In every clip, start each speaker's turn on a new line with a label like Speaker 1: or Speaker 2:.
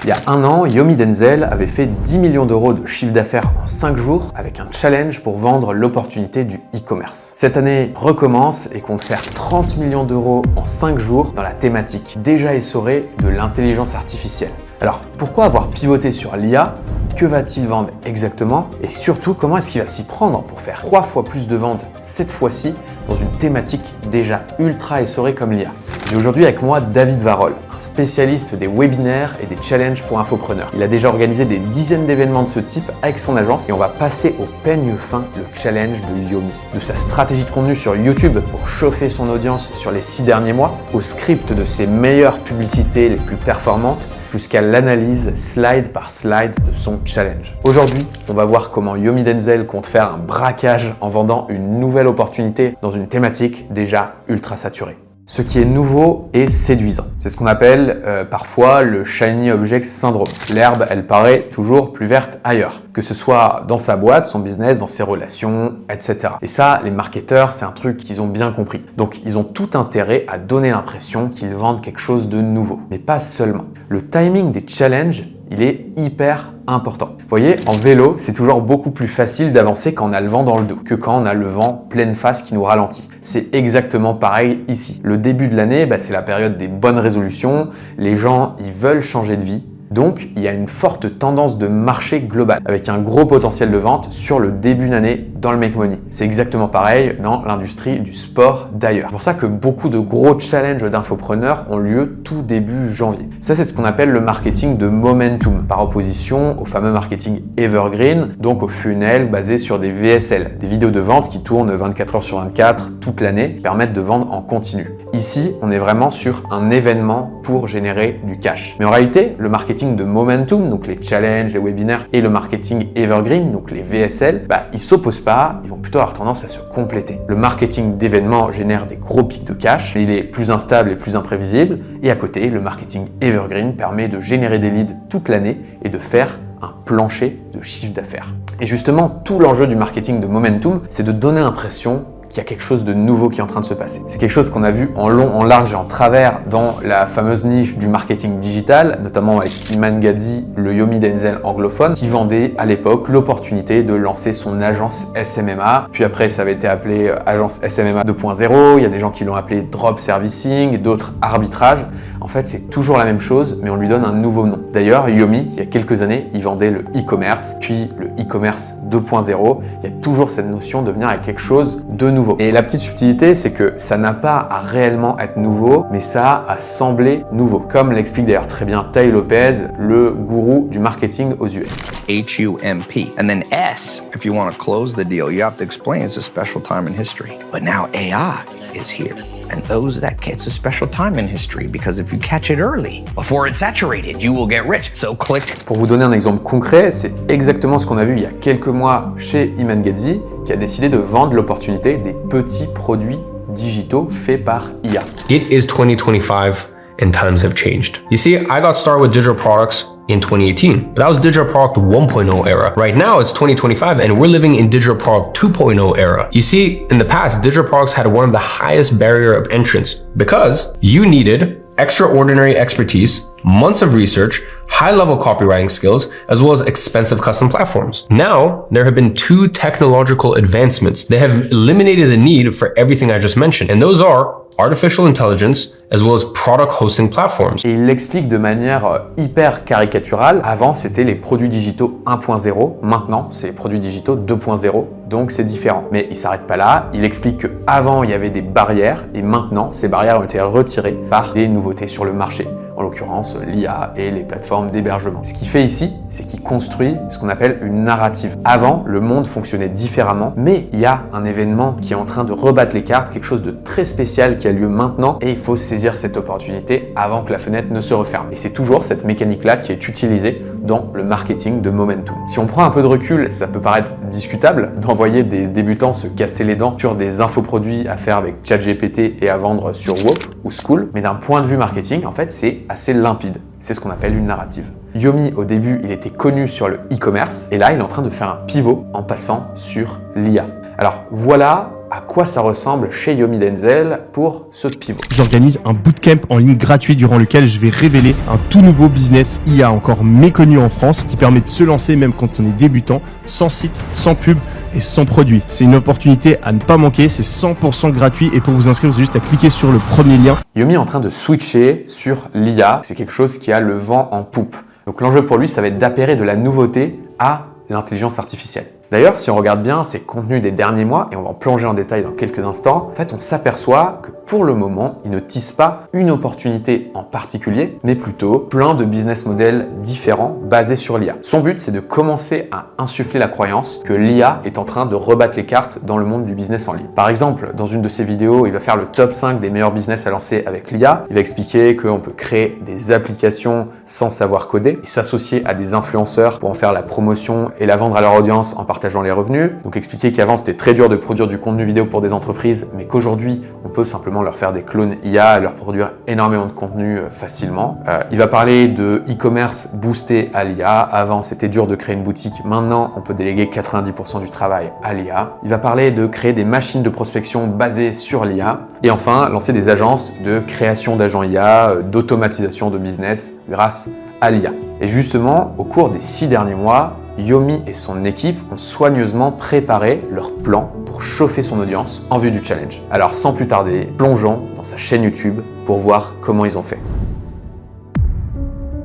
Speaker 1: Il y a un an, Yomi Denzel avait fait 10 millions d'euros de chiffre d'affaires en 5 jours avec un challenge pour vendre l'opportunité du e-commerce. Cette année recommence et compte faire 30 millions d'euros en 5 jours dans la thématique déjà essorée de l'intelligence artificielle. Alors, pourquoi avoir pivoté sur l'IA? Que va-t-il vendre exactement? Et surtout, comment est-ce qu'il va s'y prendre pour faire 3 fois plus de ventes cette fois-ci dans une thématique déjà ultra essorée comme l'IA? J'ai aujourd'hui avec moi David Varol, un spécialiste des webinaires et des challenges pour infopreneurs. Il a déjà organisé des dizaines d'événements de ce type avec son agence et on va passer au peigne fin le challenge de Yomi. De sa stratégie de contenu sur YouTube pour chauffer son audience sur les 6 derniers mois, au script de ses meilleures publicités les plus performantes, jusqu'à l'analyse slide par slide de son challenge. Aujourd'hui, on va voir comment Yomi Denzel compte faire un braquage en vendant une nouvelle opportunité dans une thématique déjà ultra saturée. Ce qui est nouveau et séduisant. C'est ce qu'on appelle parfois le shiny object syndrome. L'herbe, elle paraît toujours plus verte ailleurs, que ce soit dans sa boîte, son business, dans ses relations, etc. Et ça, les marketeurs, c'est un truc qu'ils ont bien compris. Donc, ils ont tout intérêt à donner l'impression qu'ils vendent quelque chose de nouveau. Mais pas seulement. Le timing des challenges, il est hyper important. Vous voyez, en vélo, c'est toujours beaucoup plus facile d'avancer quand on a le vent dans le dos que quand on a le vent pleine face qui nous ralentit. C'est exactement pareil ici. Le début de l'année, c'est la période des bonnes résolutions. Les gens, ils veulent changer de vie. Donc, il y a une forte tendance de marché global avec un gros potentiel de vente sur le début d'année dans le make money. C'est exactement pareil dans l'industrie du sport d'ailleurs. C'est pour ça que beaucoup de gros challenges d'infopreneurs ont lieu tout début janvier. Ça, c'est ce qu'on appelle le marketing de momentum, par opposition au fameux marketing evergreen, donc au funnel basé sur des VSL, des vidéos de vente qui tournent 24 heures sur 24 toute l'année, permettent de vendre en continu. Ici, on est vraiment sur un événement pour générer du cash. Mais en réalité, le marketing de momentum, donc les challenges, les webinaires, et le marketing evergreen, donc les VSL, ils s'opposent pas, ils vont plutôt avoir tendance à se compléter. Le marketing d'événements génère des gros pics de cash, il est plus instable et plus imprévisible, et à côté, le marketing evergreen permet de générer des leads toute l'année et de faire un plancher de chiffre d'affaires. Et justement, tout l'enjeu du marketing de momentum, c'est de donner l'impression qu'il y a quelque chose de nouveau qui est en train de se passer. C'est quelque chose qu'on a vu en long, en large et en travers dans la fameuse niche du marketing digital, notamment avec Iman Gadzhi, le Yomi Denzel anglophone, qui vendait à l'époque l'opportunité de lancer son agence SMMA. Puis après, ça avait été appelé agence SMMA 2.0. Il y a des gens qui l'ont appelé drop servicing, d'autres arbitrage. En fait, c'est toujours la même chose, mais on lui donne un nouveau nom. D'ailleurs, Yomi, il y a quelques années, il vendait le e-commerce, puis le e-commerce 2.0. Il y a toujours cette notion de venir avec quelque chose de nouveau. Et la petite subtilité, c'est que ça n'a pas à réellement être nouveau, mais ça a à sembler nouveau. Comme l'explique d'ailleurs très bien Tai Lopez, le gourou du marketing aux US.
Speaker 2: HUMP. And then S, if you want to close the deal, you have to explain it's a special time in history. But now AI is here. And those that it's a special time in history because if you catch it early, before it's saturated, you will get rich. So click.
Speaker 1: Pour vous donner un exemple concret, c'est exactement ce qu'on a vu il y a quelques mois chez Iman Gadzhi, qui a décidé de vendre l'opportunité des petits produits digitaux faits par IA.
Speaker 3: It is 2025 and times have changed. You see, I got started with digital products in 2018. But that was digital product 1.0 era. Right now it's 2025 and we're living in digital product 2.0 era. You see, in the past, digital products had one of the highest barrier of entrance because you needed extraordinary expertise, months of research, high-level copywriting skills, as well as expensive custom platforms. Now, there have been 2 technological advancements that have eliminated the need for everything I just mentioned, and those are artificial intelligence, as well as product hosting platforms.
Speaker 1: Et il l'explique de manière hyper caricaturale. Avant, c'était les produits digitaux 1.0. Maintenant, c'est les produits digitaux 2.0. Donc, c'est différent. Mais il s'arrête pas là. Il explique qu'avant, il y avait des barrières et maintenant, ces barrières ont été retirées par des nouveautés sur le marché. En l'occurrence, l'IA et les plateformes d'hébergement. Ce qu'il fait ici, c'est qu'il construit ce qu'on appelle une narrative. Avant, le monde fonctionnait différemment, mais il y a un événement qui est en train de rebattre les cartes, quelque chose de très spécial qui a lieu maintenant et il faut saisir cette opportunité avant que la fenêtre ne se referme. Et c'est toujours cette mécanique-là qui est utilisée dans le marketing de momentum. Si on prend un peu de recul, ça peut paraître discutable d'envoyer des débutants se casser les dents sur des infoproduits à faire avec ChatGPT et à vendre sur Whoop ou School, mais d'un point de vue marketing, en fait, c'est assez limpide. C'est ce qu'on appelle une narrative. Yomi, au début, il était connu sur le e-commerce et là, il est en train de faire un pivot en passant sur l'IA. Alors voilà à quoi ça ressemble chez Yomi Denzel pour ce pivot.
Speaker 4: J'organise un bootcamp en ligne gratuit durant lequel je vais révéler un tout nouveau business IA encore méconnu en France qui permet de se lancer même quand on est débutant, sans site, sans pub et sans produit. C'est une opportunité à ne pas manquer, c'est 100% gratuit et pour vous inscrire, vous avez juste à cliquer sur le premier lien.
Speaker 1: Yomi est en train de switcher sur l'IA, c'est quelque chose qui a le vent en poupe. Donc l'enjeu pour lui, ça va être d'appairer de la nouveauté à l'intelligence artificielle. D'ailleurs, si on regarde bien ses contenus des derniers mois, et on va en plonger en détail dans quelques instants, en fait, on s'aperçoit que pour le moment, il ne tisse pas une opportunité en particulier, mais plutôt plein de business models différents basés sur l'IA. Son but, c'est de commencer à insuffler la croyance que l'IA est en train de rebattre les cartes dans le monde du business en ligne. Par exemple, dans une de ses vidéos, il va faire le top 5 des meilleurs business à lancer avec l'IA. Il va expliquer qu'on peut créer des applications sans savoir coder et s'associer à des influenceurs pour en faire la promotion et la vendre à leur audience en partageant les revenus. Donc expliquer qu'avant c'était très dur de produire du contenu vidéo pour des entreprises, mais qu'aujourd'hui on peut simplement leur faire des clones IA et leur produire énormément de contenu facilement. Il va parler de e-commerce boosté à l'IA. Avant c'était dur de créer une boutique, maintenant on peut déléguer 90% du travail à l'IA. Il va parler de créer des machines de prospection basées sur l'IA. Et enfin lancer des agences de création d'agents IA, d'automatisation de business grâce à l'IA. Et justement, au cours des 6 derniers mois, Yomi et son équipe ont soigneusement préparé leur plan pour chauffer son audience en vue du challenge. Alors sans plus tarder, plongeons dans sa chaîne YouTube pour voir comment ils ont fait.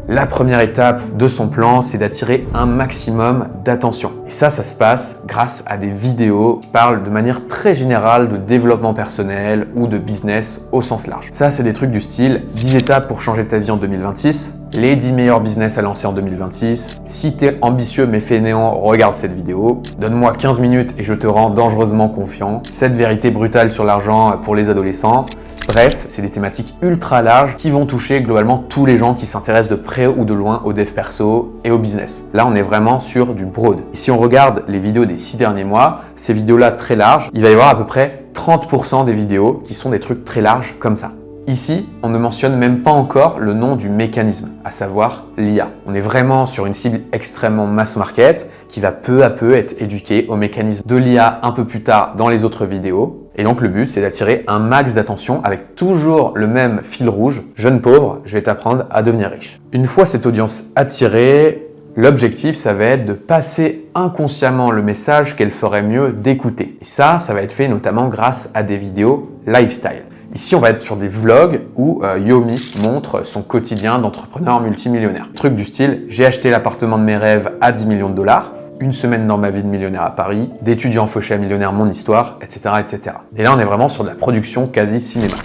Speaker 1: La première étape de son plan, c'est d'attirer un maximum d'attention. Et ça se passe grâce à des vidéos qui parlent de manière très générale de développement personnel ou de business au sens large. Ça, c'est des trucs du style 10 étapes pour changer ta vie en 2026, les 10 meilleurs business à lancer en 2026. Si t'es ambitieux mais fainéant, regarde cette vidéo. Donne-moi 15 minutes et je te rends dangereusement confiant. Cette vérité brutale sur l'argent pour les adolescents. Bref, c'est des thématiques ultra larges qui vont toucher globalement tous les gens qui s'intéressent de près ou de loin au dev perso et au business. Là, on est vraiment sur du broad. Et si on regarde les vidéos des 6 derniers mois, ces vidéos-là très larges, il va y avoir à peu près 30% des vidéos qui sont des trucs très larges comme ça. Ici, on ne mentionne même pas encore le nom du mécanisme, à savoir l'IA. On est vraiment sur une cible extrêmement mass market qui va peu à peu être éduquée au mécanisme de l'IA un peu plus tard dans les autres vidéos. Et donc le but, c'est d'attirer un max d'attention avec toujours le même fil rouge. Jeune pauvre, je vais t'apprendre à devenir riche. Une fois cette audience attirée, l'objectif, ça va être de passer inconsciemment le message qu'elle ferait mieux d'écouter. Et ça va être fait notamment grâce à des vidéos lifestyle. Ici, on va être sur des vlogs où Yomi montre son quotidien d'entrepreneur multimillionnaire. Truc du style, j'ai acheté l'appartement de mes rêves à 10 millions de dollars, une semaine dans ma vie de millionnaire à Paris, d'étudiant fauché à millionnaire mon histoire, etc., etc. Et là, on est vraiment sur de la production quasi cinéma.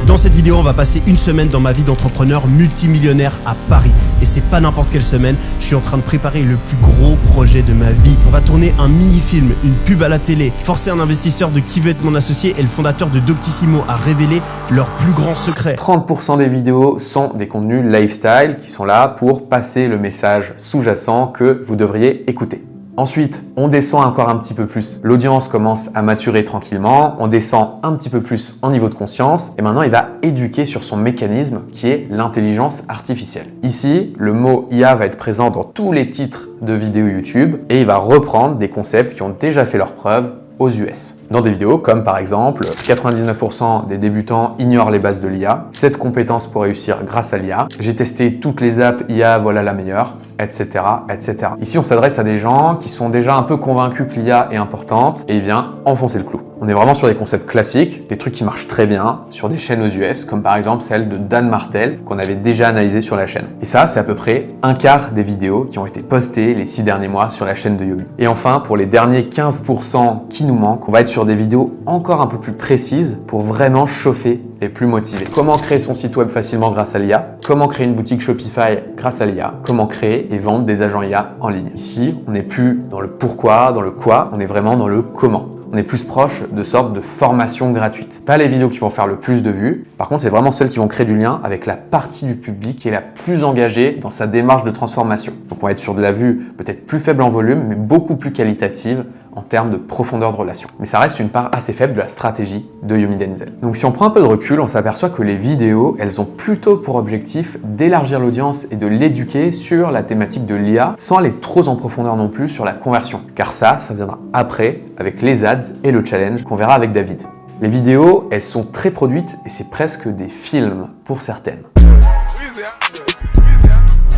Speaker 4: Dans cette vidéo, on va passer une semaine dans ma vie d'entrepreneur multimillionnaire à Paris. Et c'est pas n'importe quelle semaine, je suis en train de préparer le plus gros projet de ma vie. On va tourner un mini-film, une pub à la télé, forcer un investisseur de qui veut être mon associé et le fondateur de Doctissimo à révéler leur plus grand secret.
Speaker 1: 30% des vidéos sont des contenus lifestyle qui sont là pour passer le message sous-jacent que vous devriez écouter. Ensuite, on descend encore un petit peu plus. L'audience commence à maturer tranquillement, on descend un petit peu plus en niveau de conscience et maintenant il va éduquer sur son mécanisme qui est l'intelligence artificielle. Ici, le mot IA va être présent dans tous les titres de vidéos YouTube et il va reprendre des concepts qui ont déjà fait leurs preuves aux US. Dans des vidéos comme par exemple 99% des débutants ignorent les bases de l'IA, 7 compétences pour réussir grâce à l'IA, j'ai testé toutes les apps IA, voilà la meilleure, etc., etc. Ici, on s'adresse à des gens qui sont déjà un peu convaincus que l'IA est importante et il vient enfoncer le clou. On est vraiment sur des concepts classiques, des trucs qui marchent très bien sur des chaînes aux US, comme par exemple celle de Dan Martel qu'on avait déjà analysé sur la chaîne. Et ça, c'est à peu près un quart des vidéos qui ont été postées les 6 derniers mois sur la chaîne de Yomi. Et enfin, pour les derniers 15% qui nous manquent, on va être sur des vidéos encore un peu plus précises pour vraiment chauffer les plus motivés. Comment créer son site web facilement grâce à l'IA, comment créer une boutique Shopify grâce à l'IA, comment créer et vendre des agents IA en ligne. Ici, on n'est plus dans le pourquoi, dans le quoi, on est vraiment dans le comment. On est plus proche de sortes de formations gratuites. Pas les vidéos qui vont faire le plus de vues, par contre c'est vraiment celles qui vont créer du lien avec la partie du public qui est la plus engagée dans sa démarche de transformation. Donc on va être sur de la vue peut-être plus faible en volume, mais beaucoup plus qualitative en termes de profondeur de relation. Mais ça reste une part assez faible de la stratégie de Yomi Denzel. Donc si on prend un peu de recul, on s'aperçoit que les vidéos, elles ont plutôt pour objectif d'élargir l'audience et de l'éduquer sur la thématique de l'IA sans aller trop en profondeur non plus sur la conversion. Car ça viendra après avec les ads et le challenge qu'on verra avec David. Les vidéos, elles sont très produites et c'est presque des films pour certaines.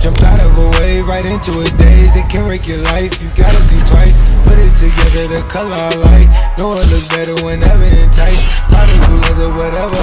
Speaker 5: Jump out of a wave right into a daze. It can wreck your life. You gotta think twice. Put it together, the color I like. No one looks better whenever enticed. Product leather, whatever.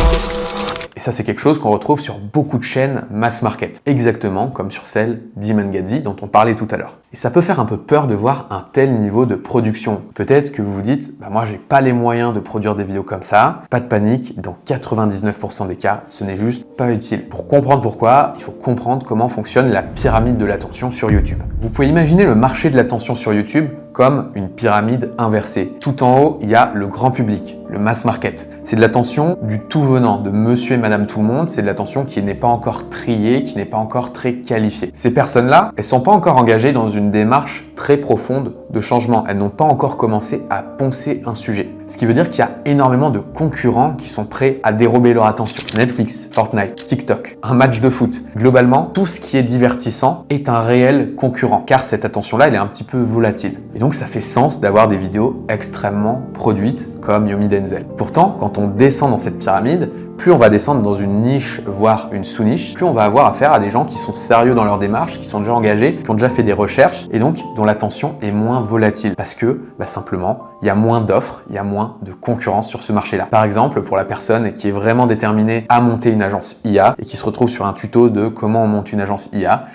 Speaker 1: Et ça, c'est quelque chose qu'on retrouve sur beaucoup de chaînes mass market, exactement comme sur celle d'Iman dont on parlait tout à l'heure. Et ça peut faire un peu peur de voir un tel niveau de production. Peut-être que vous vous dites, moi j'ai pas les moyens de produire des vidéos comme ça. Pas de panique, dans 99% des cas, ce n'est juste pas utile. Pour comprendre pourquoi, il faut comprendre comment fonctionne la pyramide de l'attention sur YouTube. Vous pouvez imaginer le marché de l'attention sur YouTube comme une pyramide inversée. Tout en haut, il y a le grand public, le mass market. C'est de l'attention du tout venant, de monsieur et madame tout le monde. C'est de l'attention qui n'est pas encore triée, qui n'est pas encore très qualifiée. Ces personnes-là, elles sont pas encore engagées dans une démarche très profonde de changement. Elles n'ont pas encore commencé à poncer un sujet. Ce qui veut dire qu'il y a énormément de concurrents qui sont prêts à dérober leur attention. Netflix, Fortnite, TikTok, un match de foot. Globalement, tout ce qui est divertissant est un réel concurrent, car cette attention-là, elle est un petit peu volatile. Et donc, ça fait sens d'avoir des vidéos extrêmement produites comme Yomi Denzel. Pourtant, quand on descend dans cette pyramide, plus on va descendre dans une niche, voire une sous-niche, plus on va avoir affaire à des gens qui sont sérieux dans leur démarche, qui sont déjà engagés, qui ont déjà fait des recherches et donc dont l'attention est moins volatile parce que simplement, il y a moins d'offres, il y a moins de concurrence sur ce marché-là. Par exemple, pour la personne qui est vraiment déterminée à monter une agence IA et qui se retrouve sur un tuto de comment on monte une agence IA,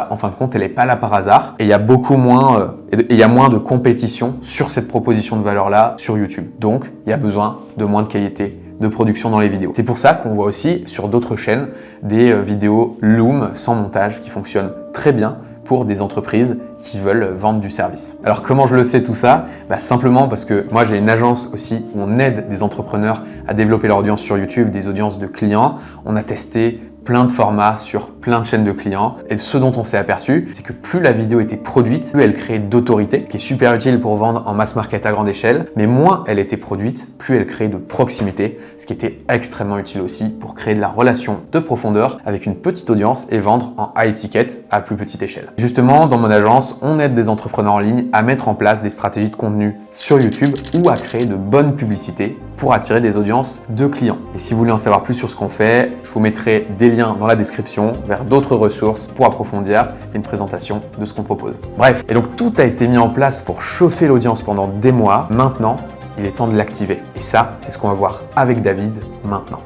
Speaker 1: en fin de compte, elle n'est pas là par hasard et il y a beaucoup moins, il y a moins de compétition sur cette proposition de valeur-là sur YouTube. Donc, il y a besoin de moins de qualité de production dans les vidéos. C'est pour ça qu'on voit aussi sur d'autres chaînes des vidéos Loom sans montage qui fonctionnent très bien pour des entreprises qui veulent vendre du service. Alors comment je le sais tout ça? Simplement parce que moi j'ai une agence aussi où on aide des entrepreneurs à développer leur audience sur YouTube, des audiences de clients. On a testé plein de formats sur plein de chaînes de clients. Et ce dont on s'est aperçu, c'est que plus la vidéo était produite, plus elle créait d'autorité, ce qui est super utile pour vendre en mass market à grande échelle, mais moins elle était produite, plus elle créait de proximité, ce qui était extrêmement utile aussi pour créer de la relation de profondeur avec une petite audience et vendre en high ticket à plus petite échelle. Justement, dans mon agence, on aide des entrepreneurs en ligne à mettre en place des stratégies de contenu sur YouTube ou à créer de bonnes publicités pour attirer des audiences de clients. Et si vous voulez en savoir plus sur ce qu'on fait, je vous mettrai des liens dans la description vers d'autres ressources pour approfondir et une présentation de ce qu'on propose. Bref, et donc tout a été mis en place pour chauffer l'audience pendant des mois. Maintenant, il est temps de l'activer. Et ça, c'est ce qu'on va voir avec David maintenant.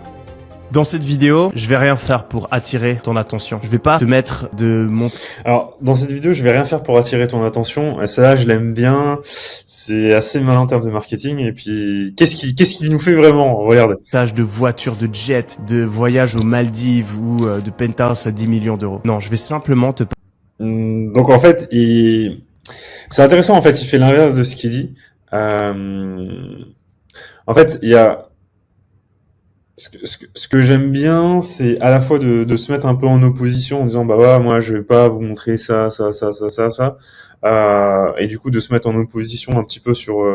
Speaker 4: Dans cette vidéo, je vais rien faire pour attirer ton attention. Je vais pas te mettre de mon...
Speaker 6: Alors, dans cette vidéo, je vais rien faire pour attirer ton attention. Et ça, je l'aime bien. C'est assez malin en termes de marketing. Et puis, qu'est-ce qui nous fait vraiment? Regardez.
Speaker 4: Tâche de voiture, de jet, de voyage aux Maldives ou de penthouse à 10 millions d'euros. Non, je vais simplement te...
Speaker 6: Donc, en fait, c'est intéressant. En fait, il fait l'inverse de ce qu'il dit. En fait, il y a... Ce que j'aime bien, c'est à la fois de se mettre un peu en opposition en disant moi je vais pas vous montrer ça, et du coup de se mettre en opposition un petit peu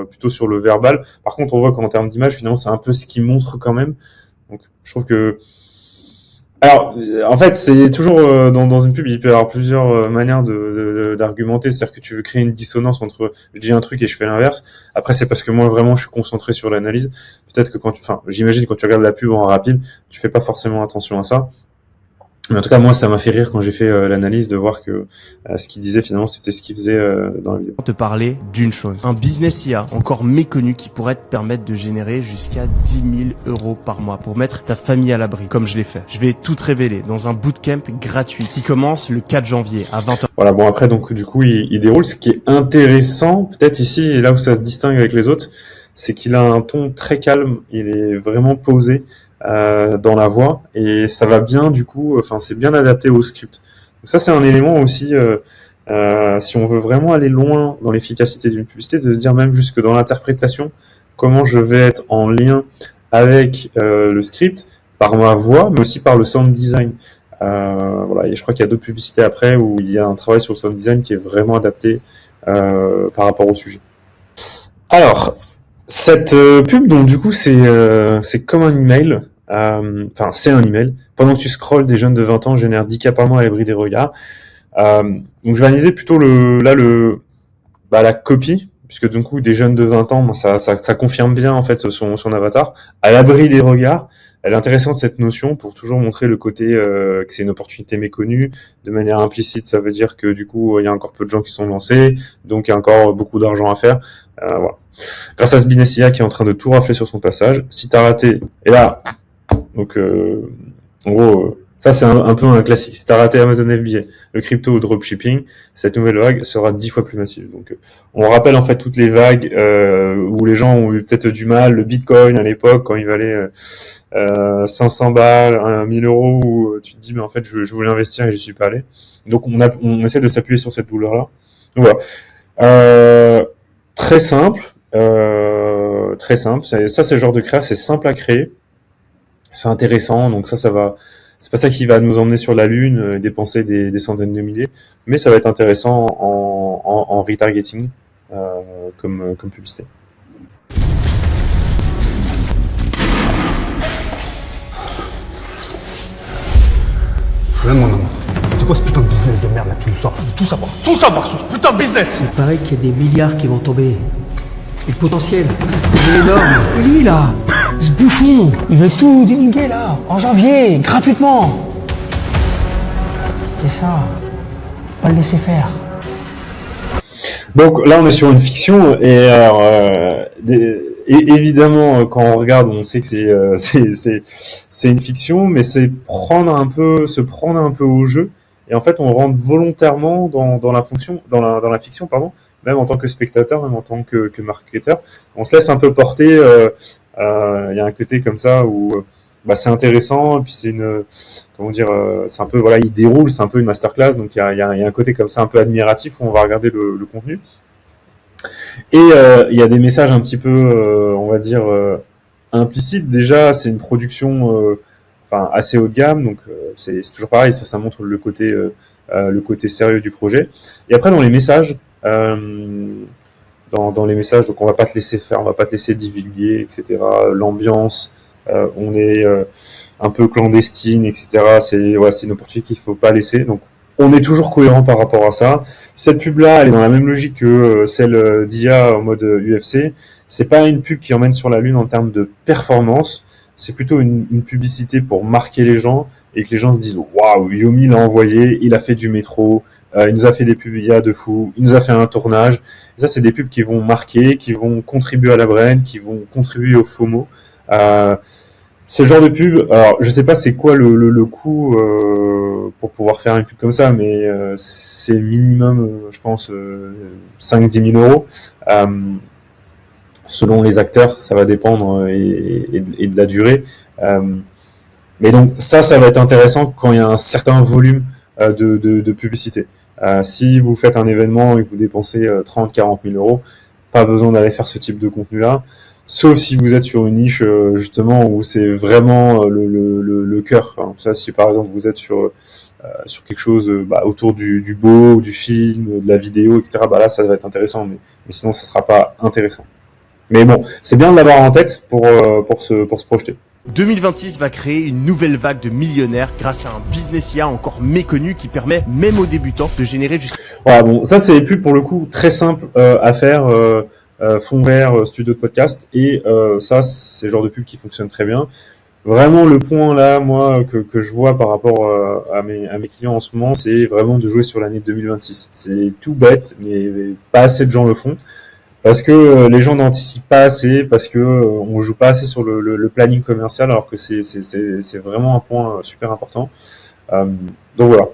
Speaker 6: plutôt sur le verbal. Par contre, on voit qu'en termes d'image, finalement, c'est un peu ce qu'il montre quand même. Donc, je trouve que alors, en fait, c'est toujours dans une pub, il peut y avoir plusieurs manières d'argumenter. C'est-à-dire que tu veux créer une dissonance entre je dis un truc et je fais l'inverse. Après, c'est parce que moi vraiment, je suis concentré sur l'analyse. Peut-être que j'imagine quand tu regardes la pub en rapide, tu fais pas forcément attention à ça. Mais en tout cas, moi, ça m'a fait rire quand j'ai fait l'analyse de voir que ce qu'il disait finalement, c'était ce qu'il faisait dans la vidéo.
Speaker 4: Te parler d'une chose. Un business IA encore méconnu qui pourrait te permettre de générer jusqu'à 10 000 € par mois pour mettre ta famille à l'abri, comme je l'ai fait. Je vais tout te révéler dans un bootcamp gratuit qui commence le 4 janvier à 20h.
Speaker 6: Voilà, bon après, donc du coup, il déroule. Ce qui est intéressant, peut-être ici, et là où ça se distingue avec les autres, c'est qu'il a un ton très calme, il est vraiment posé dans la voix et ça va bien du coup, c'est bien adapté au script. Donc ça c'est un élément aussi, si on veut vraiment aller loin dans l'efficacité d'une publicité, de se dire même jusque dans l'interprétation, comment je vais être en lien avec le script par ma voix, mais aussi par le sound design. Voilà, et je crois qu'il y a d'autres publicités après où il y a un travail sur le sound design qui est vraiment adapté par rapport au sujet. Alors, cette pub, donc du coup, c'est comme un email. Enfin, c'est un email. Pendant que tu scrolles, des jeunes de 20 ans génèrent 10 cas par mois à l'abri des regards. Donc, je vais analyser plutôt la copie, puisque du coup, des jeunes de 20 ans, ça confirme bien en fait son avatar à l'abri des regards. Elle est intéressante cette notion pour toujours montrer le côté que c'est une opportunité méconnue. De manière implicite, ça veut dire que du coup, il y a encore peu de gens qui sont lancés, donc il y a encore beaucoup d'argent à faire. Voilà. Grâce à ce business IA qui est en train de tout rafler sur son passage, si t'as raté, et là, donc en gros, ça c'est un peu un classique. Si t'as raté Amazon FBA, le crypto ou dropshipping, cette nouvelle vague sera 10 fois plus massive. Donc on rappelle en fait toutes les vagues où les gens ont eu peut-être du mal, le Bitcoin à l'époque quand il valait 500 balles, 1000 euros, où tu te dis mais en fait je voulais investir et j'y suis pas allé. Donc on essaie de s'appuyer sur cette douleur-là. Donc voilà. Très simple. C'est le genre de créa, c'est simple à créer. C'est intéressant, donc ça va. C'est pas ça qui va nous emmener sur la lune, dépenser des centaines de milliers, mais ça va être intéressant en retargeting comme publicité.
Speaker 7: Regarde mon amour, c'est quoi ce putain de business de merde là que tu nous sors? Je veux tout savoir sur ce putain de business.
Speaker 8: Il paraît qu'il y a des milliards qui vont tomber. Et le potentiel, il est énorme. Et lui là, ce bouffon, il veut tout divulguer là, en janvier, gratuitement. C'est ça, pas le laisser faire.
Speaker 6: Donc là on est sur une fiction et alors évidemment quand on regarde on sait que c'est une fiction, mais c'est se prendre un peu au jeu, et en fait on rentre volontairement dans la fiction, pardon, même en tant que spectateur, même en tant que marketeur, on se laisse un peu porter. Il y a un côté comme ça où c'est intéressant, et puis c'est c'est un peu, voilà, il déroule, c'est un peu une masterclass, donc il y a un côté comme ça un peu admiratif où on va regarder le contenu. Et il y a des messages un petit peu, on va dire, implicites. Déjà, c'est une production assez haut de gamme, donc c'est toujours pareil, ça montre le côté sérieux du projet. Et après, dans les messages, dans les messages, donc on va pas te laisser faire, on va pas te laisser divulguer, etc. L'ambiance, on est un peu clandestine, etc. C'est une opportunité qu'il faut pas laisser. Donc on est toujours cohérent par rapport à ça. Cette pub-là, elle est dans la même logique que celle d'IA en mode UFC. C'est pas une pub qui emmène sur la lune en termes de performance. C'est plutôt une publicité pour marquer les gens et que les gens se disent waouh, Yomi l'a envoyé, il a fait du métro, il nous a fait des pubs IA de fou, il nous a fait un tournage. Et ça, c'est des pubs qui vont marquer, qui vont contribuer à la brand, qui vont contribuer au FOMO. C'est le genre de pub. Alors, je sais pas c'est quoi le coût pour pouvoir faire une pub comme ça, mais c'est minimum, je pense, 5-10 000 euros. Selon les acteurs, ça va dépendre et de la durée. Mais donc ça va être intéressant quand il y a un certain volume de publicité. Si vous faites un événement et que vous dépensez 30-40 000 euros, pas besoin d'aller faire ce type de contenu-là. Sauf si vous êtes sur une niche justement où c'est vraiment le cœur. Hein. Ça, si par exemple vous êtes sur quelque chose autour du beau, du film, de la vidéo, etc. Là, ça va être intéressant, mais sinon, ça sera pas intéressant. Mais bon, c'est bien de l'avoir en tête pour se projeter.
Speaker 4: 2026 va créer une nouvelle vague de millionnaires grâce à un business IA encore méconnu qui permet même aux débutants de générer jusqu'à...
Speaker 6: Voilà, bon, ça c'est des pubs pour le coup très simple à faire. Fond vert, studio de podcast, et ça c'est le genre de pub qui fonctionne très bien. Vraiment le point là, moi, que je vois par rapport à mes clients en ce moment, c'est vraiment de jouer sur l'année 2026. C'est tout bête, mais pas assez de gens le font, parce que les gens n'anticipent pas assez, parce que on joue pas assez sur le planning commercial, alors que c'est vraiment un point super important. Donc voilà,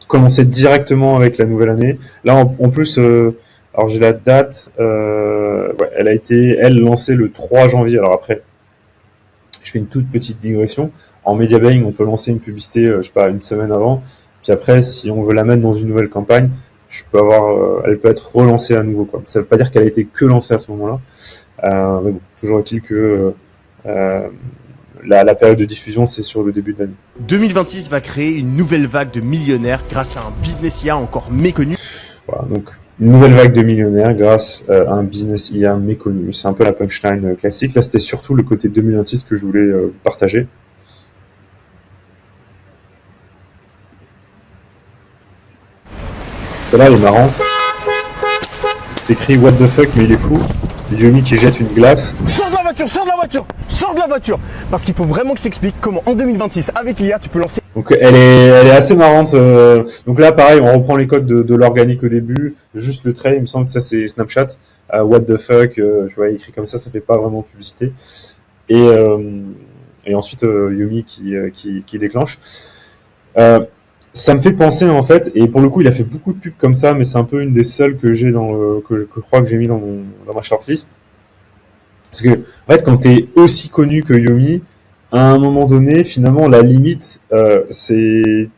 Speaker 6: commencer directement avec la nouvelle année. Là en plus alors j'ai la date, elle a été lancée le 3 janvier. Alors après, je fais une toute petite digression. En media buying, on peut lancer une publicité, je sais pas, une semaine avant. Puis après, si on veut la mettre dans une nouvelle campagne, elle peut être relancée à nouveau, quoi. Ça veut pas dire qu'elle a été que lancée à ce moment-là. Mais bon, toujours est-il que la période de diffusion, c'est sur le début de l'année.
Speaker 4: 2026 va créer une nouvelle vague de millionnaires grâce à un business IA encore méconnu.
Speaker 6: Voilà, donc une nouvelle vague de millionnaires grâce à un business IA méconnu. C'est un peu la punchline classique. Là, c'était surtout le côté 2026 que je voulais vous partager. Celle-là, elle est marrante. C'est écrit What the fuck, mais il est fou. Yomi qui jette une glace.
Speaker 7: Sors de la voiture, sors de la voiture, sors de la voiture. Parce qu'il faut vraiment que je t'explique comment en 2026, avec l'IA, tu peux lancer.
Speaker 6: Donc elle est assez marrante. Donc là, pareil, on reprend les codes de l'organique au début. Juste le trait, il me semble que ça c'est Snapchat. What the fuck, tu vois, écrit comme ça fait pas vraiment publicité. Et ensuite Yomi qui déclenche. Ça me fait penser en fait, et pour le coup, il a fait beaucoup de pubs comme ça, mais c'est un peu une des seules que j'ai que je crois que j'ai mis dans ma shortlist. Parce que en fait, quand t'es aussi connu que Yomi, à un moment donné, finalement, la limite, c'est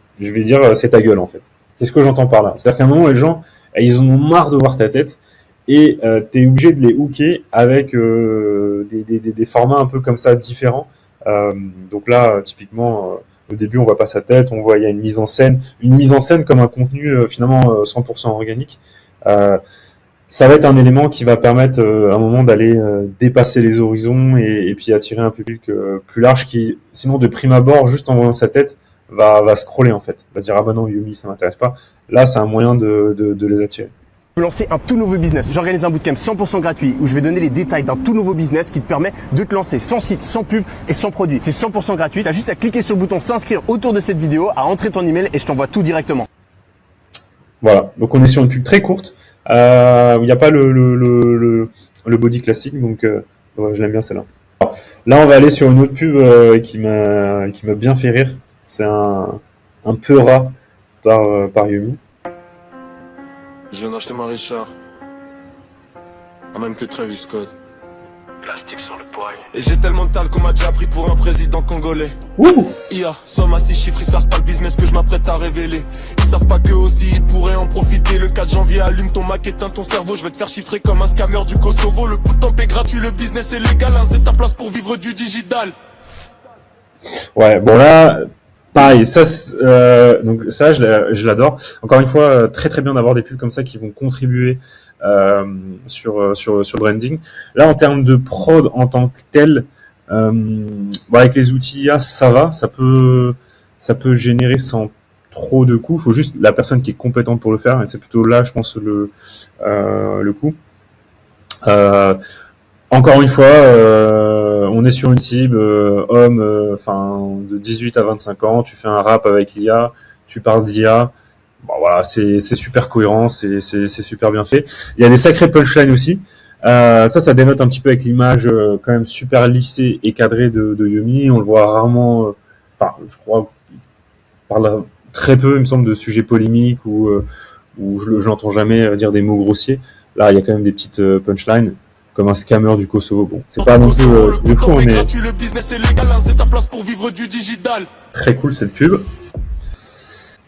Speaker 6: ta gueule en fait. Qu'est-ce que j'entends par là? C'est-à-dire qu'à un moment, les gens, ils en ont marre de voir ta tête, et t'es obligé de les hooker avec des formats un peu comme ça différents. Donc là, typiquement. Au début, on voit pas sa tête, on voit il y a une mise en scène comme un contenu finalement 100% organique. Ça va être un élément qui va permettre à un moment d'aller dépasser les horizons et puis attirer un public plus large qui, sinon de prime abord, juste en voyant sa tête, va scroller en fait, va se dire ah bah non Yomi ça m'intéresse pas. Là, c'est un moyen de les attirer.
Speaker 7: Je peux lancer un tout nouveau business. J'organise un bootcamp 100% gratuit où je vais donner les détails d'un tout nouveau business qui te permet de te lancer sans site, sans pub et sans produit. C'est 100% gratuit. Tu as juste à cliquer sur le bouton s'inscrire autour de cette vidéo, à entrer ton email et je t'envoie tout directement.
Speaker 6: Voilà. Donc on est sur une pub très courte. Il n'y a pas le body classique, donc ouais, je l'aime bien celle-là. Là, on va aller sur une autre pub qui m'a bien fait rire. C'est un peu rat par Yomi.
Speaker 9: Je viens d'acheter ma Richard. En même que Travis Scott. Plastique sur le poignet. Et j'ai tellement de talent qu'on m'a déjà pris pour un président congolais.
Speaker 6: Ouh.
Speaker 9: IA, somme à 6 chiffres, ils savent pas le business que je m'apprête à révéler. Ils savent pas que aussi ils pourraient en profiter. Le 4 janvier, allume ton Mac, éteins ton cerveau. Je vais te faire chiffrer comme un scammer du Kosovo. Le bootcamp est gratuit, le business est légal. Hein, c'est ta place pour vivre du digital.
Speaker 6: Ouais, bon là, pareil, ça, donc ça, je l'adore. Encore une fois, très très bien d'avoir des pubs comme ça qui vont contribuer sur le branding. Là, en termes de prod en tant que tel, avec les outils IA, ça va, ça peut générer sans trop de coûts. Il faut juste la personne qui est compétente pour le faire, et c'est plutôt là, je pense, le coût. Encore une fois, on est sur une cible homme, de 18 à 25 ans. Tu fais un rap avec l'IA, tu parles d'IA. Bon voilà, c'est super cohérent, c'est super bien fait. Il y a des sacrés punchlines aussi. Ça dénote un petit peu avec l'image quand même super lissée et cadrée de Yomi. On le voit rarement. Je crois qu'il parle très peu, il me semble, de sujets polémiques ou je l'entends jamais dire des mots grossiers. Là, il y a quand même des petites punchlines. Comme un scammer du Kosovo. Bon, c'est pas non plus de fou, mais très cool cette pub.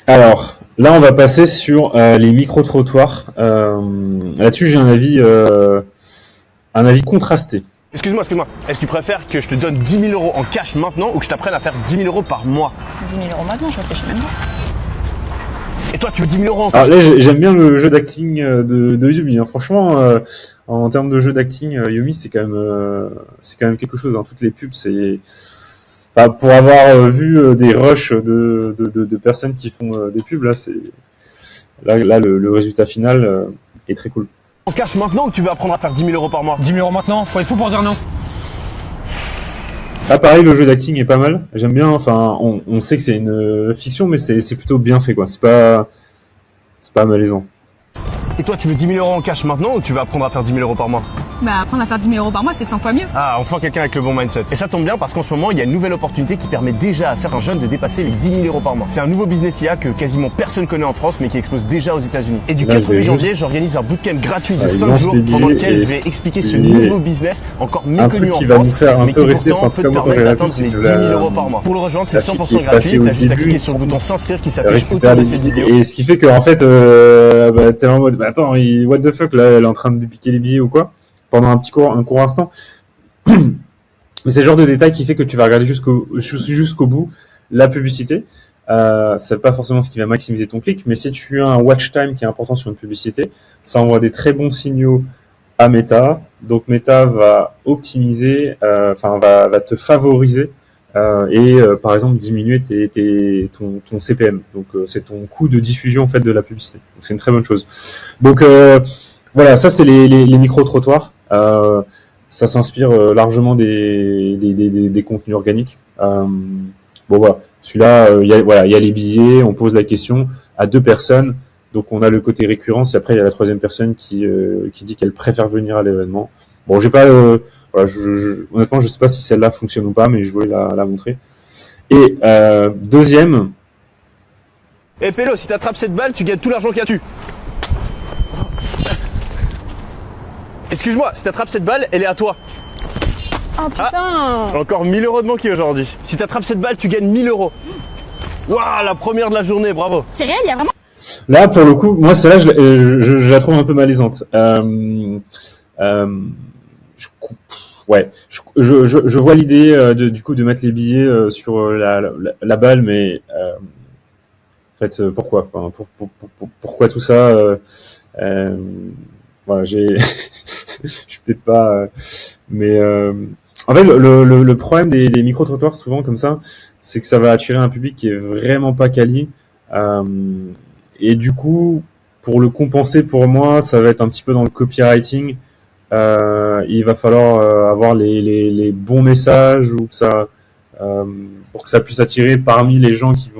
Speaker 6: Alors, là, on va passer sur les micro-trottoirs. Là-dessus, j'ai un avis contrasté.
Speaker 7: Excuse-moi. Est-ce que tu préfères que je te donne 10 000 € en cash maintenant ou que je t'apprenne à faire 10 000 € par mois?
Speaker 10: 10 000 € maintenant, je réfléchis même pas.
Speaker 7: Et toi, tu veux 10 000 € en cash?
Speaker 6: Alors là, j'aime bien le jeu d'acting de Yomi. Hein. Franchement, en termes de jeu d'acting, Yomi, c'est quand même quelque chose. Hein. Toutes les pubs, c'est pour avoir vu des rushs de personnes qui font des pubs. Là, le résultat final est très cool.
Speaker 7: En cash maintenant ou tu veux apprendre à faire 10 000 € par mois?
Speaker 8: 10 000 € maintenant, faut être fou pour dire non.
Speaker 6: Là, pareil, le jeu d'acting est pas mal. J'aime bien. Enfin, on sait que c'est une fiction, mais c'est plutôt bien fait, quoi. C'est pas malaisant.
Speaker 7: Et toi, tu veux 10 000 € en cash maintenant ou tu veux apprendre à faire 10 000 € par mois?
Speaker 10: Bah, apprendre à faire 10 000 € par mois, c'est 100 fois mieux.
Speaker 7: Ah, enfin quelqu'un avec le bon mindset. Et ça tombe bien parce qu'en ce moment, il y a une nouvelle opportunité qui permet déjà à certains jeunes de dépasser les 10 000 € par mois. C'est un nouveau business IA que quasiment personne connaît en France, mais qui explose déjà aux États-Unis. Et du 1er janvier, j'organise un bootcamp gratuit de 5 jours pendant lequel je vais expliquer ce nouveau business encore méconnu en France, mais qui pourtant peut te permettre d'atteindre les 10 000 € par mois. Pour le rejoindre, c'est 100% gratuit. T'as juste à cliquer sur le bouton s'inscrire qui s'affiche autour de cette vidéo.
Speaker 6: Et ce qui fait que en fait, t'es en mode, attends, what the fuck, là, elle est en train de lui piquer les billets ou quoi? Pendant un court instant. Mais c'est le genre de détail qui fait que tu vas regarder jusqu'au bout la publicité. c'est pas forcément ce qui va maximiser ton clic, mais si tu as un watch time qui est important sur une publicité, ça envoie des très bons signaux à Meta. Donc Meta va optimiser, va te favoriser par exemple diminuer ton CPM. Donc c'est ton coût de diffusion en fait de la publicité. Donc c'est une très bonne chose. Donc voilà, ça c'est les micro-trottoirs. Ça s'inspire largement des contenus organiques. Bon voilà, celui-là, il y a les billets, on pose la question à 2 personnes. Donc on a le côté récurrence et après il y a la 3e personne qui dit qu'elle préfère venir à l'événement. Bon, j'ai pas honnêtement je sais pas si celle-là fonctionne ou pas, mais je voulais la montrer. Et deuxième.
Speaker 7: Eh Pélo, si t'attrapes cette balle, tu gagnes tout l'argent qu'il y a dessus. Excuse-moi, si t'attrapes cette balle, elle est à toi.
Speaker 10: Oh putain.
Speaker 7: Encore 1000 € de manqué aujourd'hui. Si t'attrapes cette balle, tu gagnes 1000 €. Waouh, la première de la journée, bravo.
Speaker 10: C'est réel, il y a vraiment...
Speaker 6: Là, pour le coup, moi, celle-là, je la trouve un peu malaisante. Je vois l'idée du coup de mettre les billets sur la balle, mais en fait, pourquoi pourquoi tout ça voilà, je suis peut-être pas, mais en fait, le problème des micro-trottoirs souvent comme ça, c'est que ça va attirer un public qui est vraiment pas quali. Et du coup, pour le compenser pour moi, ça va être un petit peu dans le copywriting. Il va falloir avoir les bons messages ou que ça, pour que ça puisse attirer parmi les gens qui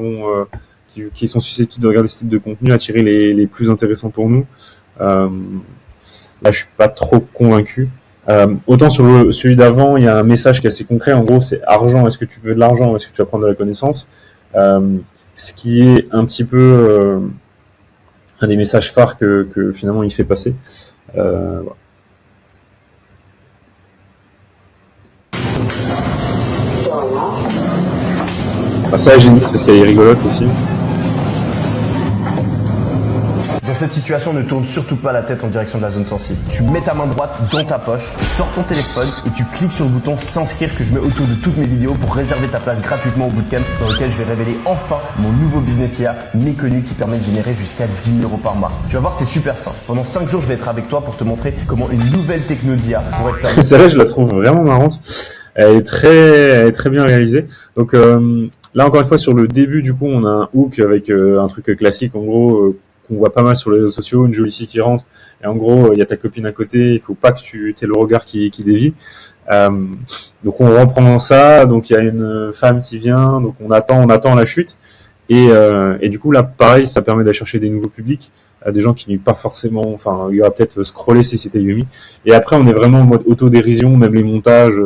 Speaker 6: sont susceptibles de regarder ce type de contenu, attirer les plus intéressants pour nous. Là, je suis pas trop convaincu. Autant sur celui d'avant, il y a un message qui est assez concret. En gros, c'est argent. Est-ce que tu veux de l'argent ou est-ce que tu vas prendre de la connaissance? Ce qui est un petit peu un des messages phares que finalement il fait passer. Voilà. Ah, ça, j'ai mis parce qu'elle est rigolote aussi.
Speaker 7: Dans cette situation, ne tourne surtout pas la tête en direction de la zone sensible. Tu mets ta main droite dans ta poche, tu sors ton téléphone et tu cliques sur le bouton s'inscrire que je mets autour de toutes mes vidéos pour réserver ta place gratuitement au bootcamp dans lequel je vais révéler enfin mon nouveau business IA méconnu qui permet de générer jusqu'à 10 000 € par mois. Tu vas voir, c'est super simple. Pendant 5 jours, je vais être avec toi pour te montrer comment une nouvelle techno d'IA pourrait te permettre...
Speaker 6: Celle-là, je la trouve vraiment marrante. Elle est très bien réalisée. Donc là, encore une fois, sur le début, du coup, on a un hook avec un truc classique, en gros, qu'on voit pas mal sur les réseaux sociaux, une jolie fille qui rentre, et en gros, il y a ta copine à côté, il faut pas que tu aies le regard qui dévie. Donc on reprend ça, donc il y a une femme qui vient, donc on attend la chute, et du coup, là, pareil, ça permet d'aller chercher des nouveaux publics, des gens qui n'ont pas forcément, enfin, il y aura peut-être scrollé si c'était Yumi. Et après, on est vraiment en mode autodérision, même les montages,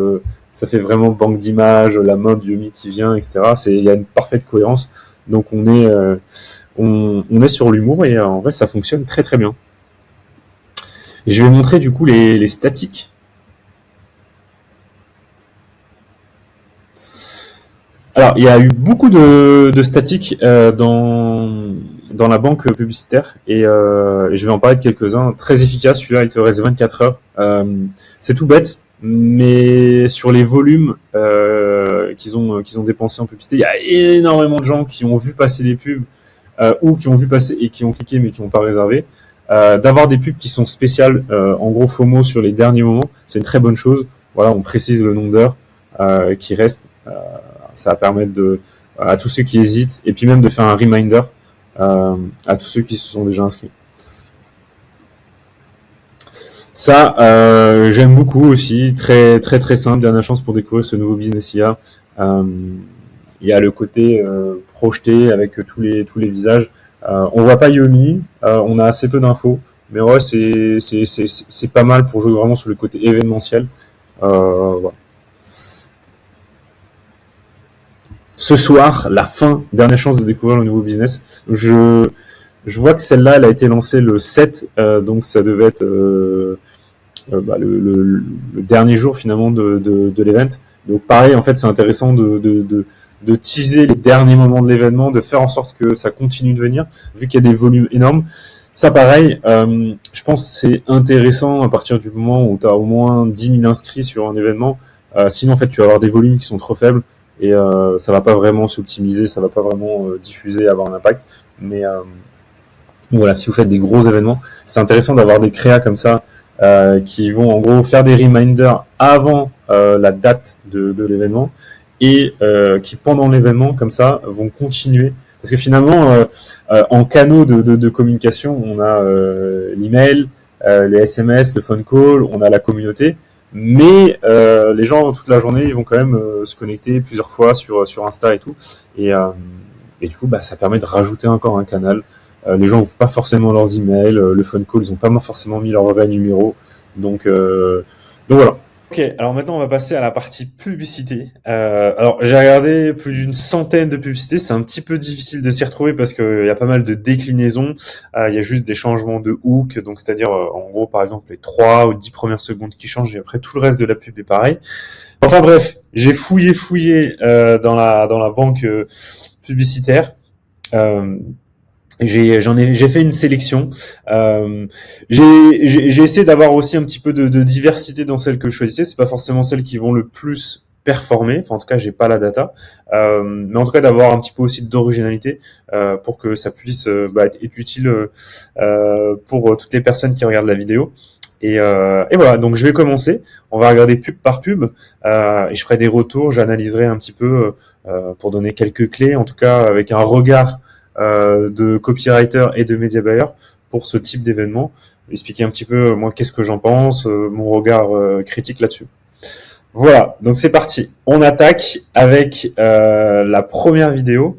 Speaker 6: ça fait vraiment banque d'images, la mode Yumi qui vient, etc. Il y a une parfaite cohérence. Donc on est sur l'humour et en vrai ça fonctionne très bien. Et je vais montrer du coup les statiques. Alors il y a eu beaucoup de statiques dans la banque publicitaire et je vais en parler de quelques-uns. Très efficace, celui-là il te reste 24 heures. C'est tout bête, mais sur les volumes qu'ils ont dépensés en publicité, il y a énormément de gens qui ont vu passer des pubs ou qui ont vu passer et qui ont cliqué mais qui n'ont pas réservé. D'avoir des pubs qui sont spéciales, en gros FOMO sur les derniers moments, c'est une très bonne chose. Voilà, on précise le nombre d'heures qui reste. Ça va permettre à tous ceux qui hésitent et puis même de faire un reminder à tous ceux qui se sont déjà inscrits. Ça, j'aime beaucoup aussi, très simple, dernière chance pour découvrir ce nouveau business IA. Il y a le côté projeté avec tous les visages. On voit pas Yumi, on a assez peu d'infos, mais ouais, c'est pas mal pour jouer vraiment sur le côté événementiel. Voilà. Ce soir, la fin, dernière chance de découvrir le nouveau business. Je vois que celle-là, elle a été lancée le 7, donc ça devait être le dernier jour finalement de l'event. Donc pareil, en fait, c'est intéressant de teaser les derniers moments de l'événement, de faire en sorte que ça continue de venir, vu qu'il y a des volumes énormes. Ça, pareil, je pense que c'est intéressant à partir du moment où tu as au moins 10 000 inscrits sur un événement. Sinon, en fait, tu vas avoir des volumes qui sont trop faibles. et ça va pas vraiment s'optimiser, ça va pas vraiment diffuser, avoir un impact. Mais voilà, si vous faites des gros événements, c'est intéressant d'avoir des créas comme ça qui vont en gros faire des reminders avant la date de l'événement et qui pendant l'événement comme ça vont continuer. Parce que finalement, en canaux de communication, on a l'email, les SMS, le phone call, on a la communauté, mais les gens toute la journée, ils vont quand même se connecter plusieurs fois sur Insta et tout, et du coup, ça permet de rajouter encore un canal. Les gens n'ouvrent pas forcément leurs emails, le phone call, ils n'ont pas forcément mis leur vrai numéro, donc voilà. Ok, alors maintenant on va passer à la partie publicité. Alors j'ai regardé plus d'une centaine de publicités, c'est un petit peu difficile de s'y retrouver parce qu'il y a pas mal de déclinaisons. Il y a juste des changements de hook, donc c'est-à-dire en gros par exemple les 3 ou 10 premières secondes qui changent et après tout le reste de la pub est pareil. Enfin bref, j'ai fouillé dans la banque publicitaire. J'ai fait une sélection. J'ai essayé d'avoir aussi un petit peu de diversité dans celles que je choisissais. C'est pas forcément celles qui vont le plus performer. Enfin, en tout cas, j'ai pas la data. Mais en tout cas, d'avoir un petit peu aussi d'originalité pour que ça puisse être utile pour toutes les personnes qui regardent la vidéo. Et voilà. Donc, je vais commencer. On va regarder pub par pub et je ferai des retours. J'analyserai un petit peu pour donner quelques clés. En tout cas, avec un regard de copywriter et de media buyer pour ce type d'événement, expliquer un petit peu moi qu'est-ce que j'en pense, mon regard critique là-dessus. Voilà, donc c'est parti. On attaque avec la première vidéo.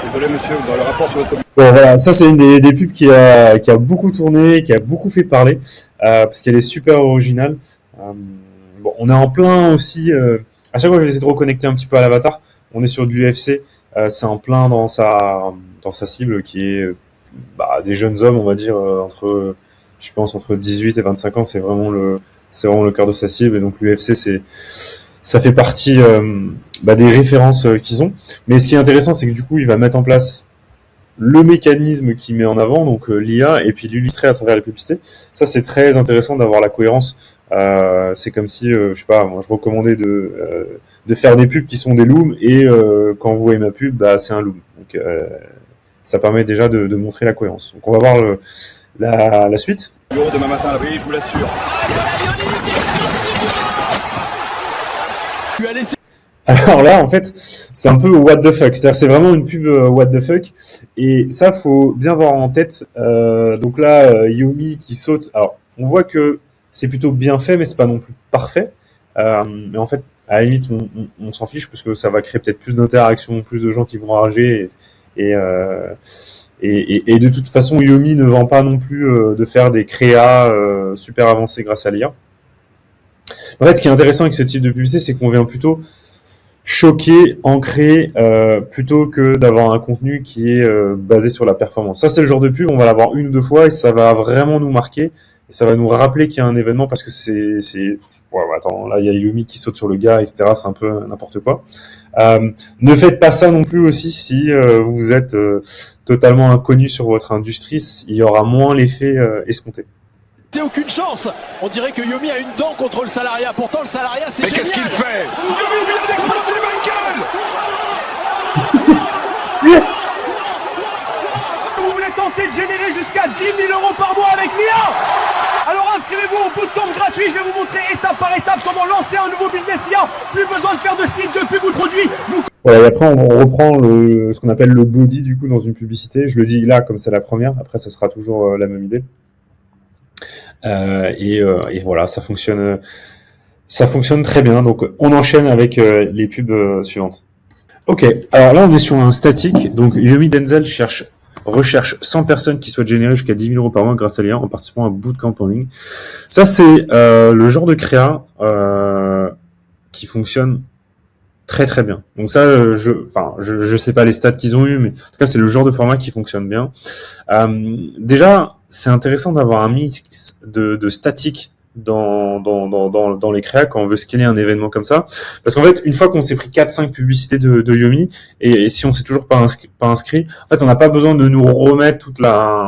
Speaker 11: Désolé monsieur, dans le rapport sur votre...
Speaker 6: Bon voilà, ça c'est une des pubs qui a beaucoup tourné, qui a beaucoup fait parler, parce qu'elle est super originale. Bon, on est en plein aussi, à chaque fois je vais essayer de reconnecter un petit peu à l'avatar, on est sur de l'UFC, c'est en plein dans sa cible qui est des jeunes hommes, on va dire, entre 18 et 25 ans, c'est vraiment le cœur de sa cible, et donc l'UFC ça fait partie des références qu'ils ont. Mais ce qui est intéressant, c'est que du coup, il va mettre en place le mécanisme qu'il met en avant, donc l'IA, et puis l'illustrer à travers les publicités. Ça, c'est très intéressant d'avoir la cohérence. C'est comme si, je sais pas, moi, je recommandais de faire des pubs qui sont des looms, et quand vous voyez ma pub, c'est un loom. Donc, ça permet déjà de montrer la cohérence. Donc, on va voir la suite.
Speaker 11: Bureau demain matin, oui, je vous l'assure.
Speaker 6: Alors là, en fait, c'est un peu what the fuck. C'est-à-dire, c'est vraiment une pub what the fuck. Et ça, faut bien avoir en tête. Donc là, Yomi qui saute. Alors, on voit que c'est plutôt bien fait, mais c'est pas non plus parfait. Mais en fait, à la limite, on s'en fiche parce que ça va créer peut-être plus d'interactions, plus de gens qui vont rager. Et de toute façon, Yomi ne vend pas non plus de faire des créas super avancés grâce à l'IA. En fait, ce qui est intéressant avec ce type de publicité, c'est qu'on vient plutôt choquer, ancrer, plutôt que d'avoir un contenu qui est basé sur la performance. Ça, c'est le genre de pub, on va l'avoir une ou deux fois et ça va vraiment nous marquer et ça va nous rappeler qu'il y a un événement parce que attends, là, il y a Yumi qui saute sur le gars, etc. C'est un peu n'importe quoi. Ne faites pas ça non plus aussi si vous êtes totalement inconnu sur votre industrie, il y aura moins l'effet escompté.
Speaker 12: C'est aucune chance. On dirait que Yomi a une dent contre le salariat. Pourtant, le salariat, c'est génial.
Speaker 11: Mais qu'est-ce qu'il fait? Yomi vient d'exploser Michael.
Speaker 12: Vous voulez tenter de générer jusqu'à 10 000 € par mois avec l'IA? Alors inscrivez-vous au bootcamp gratuit. Je vais vous montrer étape par étape comment lancer un nouveau business IA. Plus besoin de faire de site de pub ou de produit.
Speaker 6: Voilà, et après on reprend ce qu'on appelle le body du coup dans une publicité. Je le dis là comme c'est la première. Après, ce sera toujours la même idée. Et voilà, ça fonctionne très bien. Donc, on enchaîne avec les pubs suivantes. Ok, alors là, on est sur un statique. Donc, Yomi Denzel recherche 100 personnes qui souhaitent générer jusqu'à 10 000 € par mois grâce à l'IA en participant à Bootcamp en ligne. Ça, c'est le genre de créa qui fonctionne très très bien. Donc ça, je sais pas les stats qu'ils ont eu, mais en tout cas, c'est le genre de format qui fonctionne bien. Déjà, c'est intéressant d'avoir un mix de statique dans les créas quand on veut scaler un événement comme ça. Parce qu'en fait, une fois qu'on s'est pris 4-5 publicités de Yomi, et si on s'est toujours pas inscrit, en fait, on n'a pas besoin de nous remettre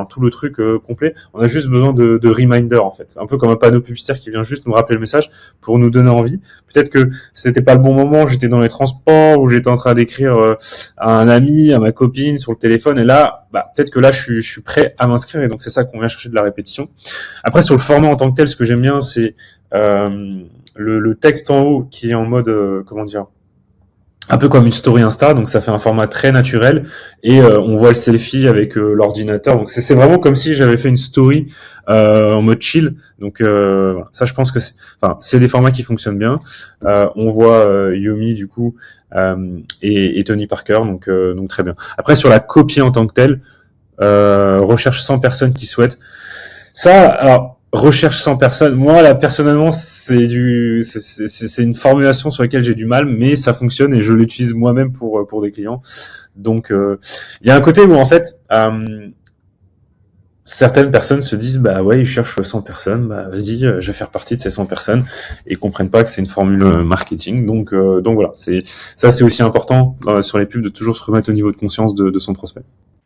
Speaker 6: tout le truc complet. On a juste besoin de reminder, en fait. Un peu comme un panneau publicitaire qui vient juste nous rappeler le message pour nous donner envie. Peut-être que c'était pas le bon moment, j'étais dans les transports, ou j'étais en train d'écrire à un ami, à ma copine sur le téléphone, et là, peut-être que là, je suis prêt à m'inscrire, et donc c'est ça qu'on vient chercher de la répétition. Après, sur le format en tant que tel, ce que j'aime bien, c'est le texte en haut qui est en mode, comment dire, un peu comme une story Insta, donc ça fait un format très naturel, et on voit le selfie avec l'ordinateur, donc c'est vraiment comme si j'avais fait une story en mode chill. Donc ça, je pense que c'est des formats qui fonctionnent bien. On voit Yomi du coup et Tony Parker, donc très bien. Après, sur la copie en tant que telle, recherche 100 personnes qui souhaitent ça. Alors, recherche 100 personnes. Moi, là, personnellement, c'est une formulation sur laquelle j'ai du mal, mais ça fonctionne et je l'utilise moi-même pour des clients. Donc, il y a un côté où, en fait, certaines personnes se disent, ouais, ils cherchent 100 personnes, vas-y, je vais faire partie de ces 100 personnes, et comprennent pas que c'est une formule marketing. Donc voilà. C'est aussi important, sur les pubs, de toujours se remettre au niveau de conscience de son prospect.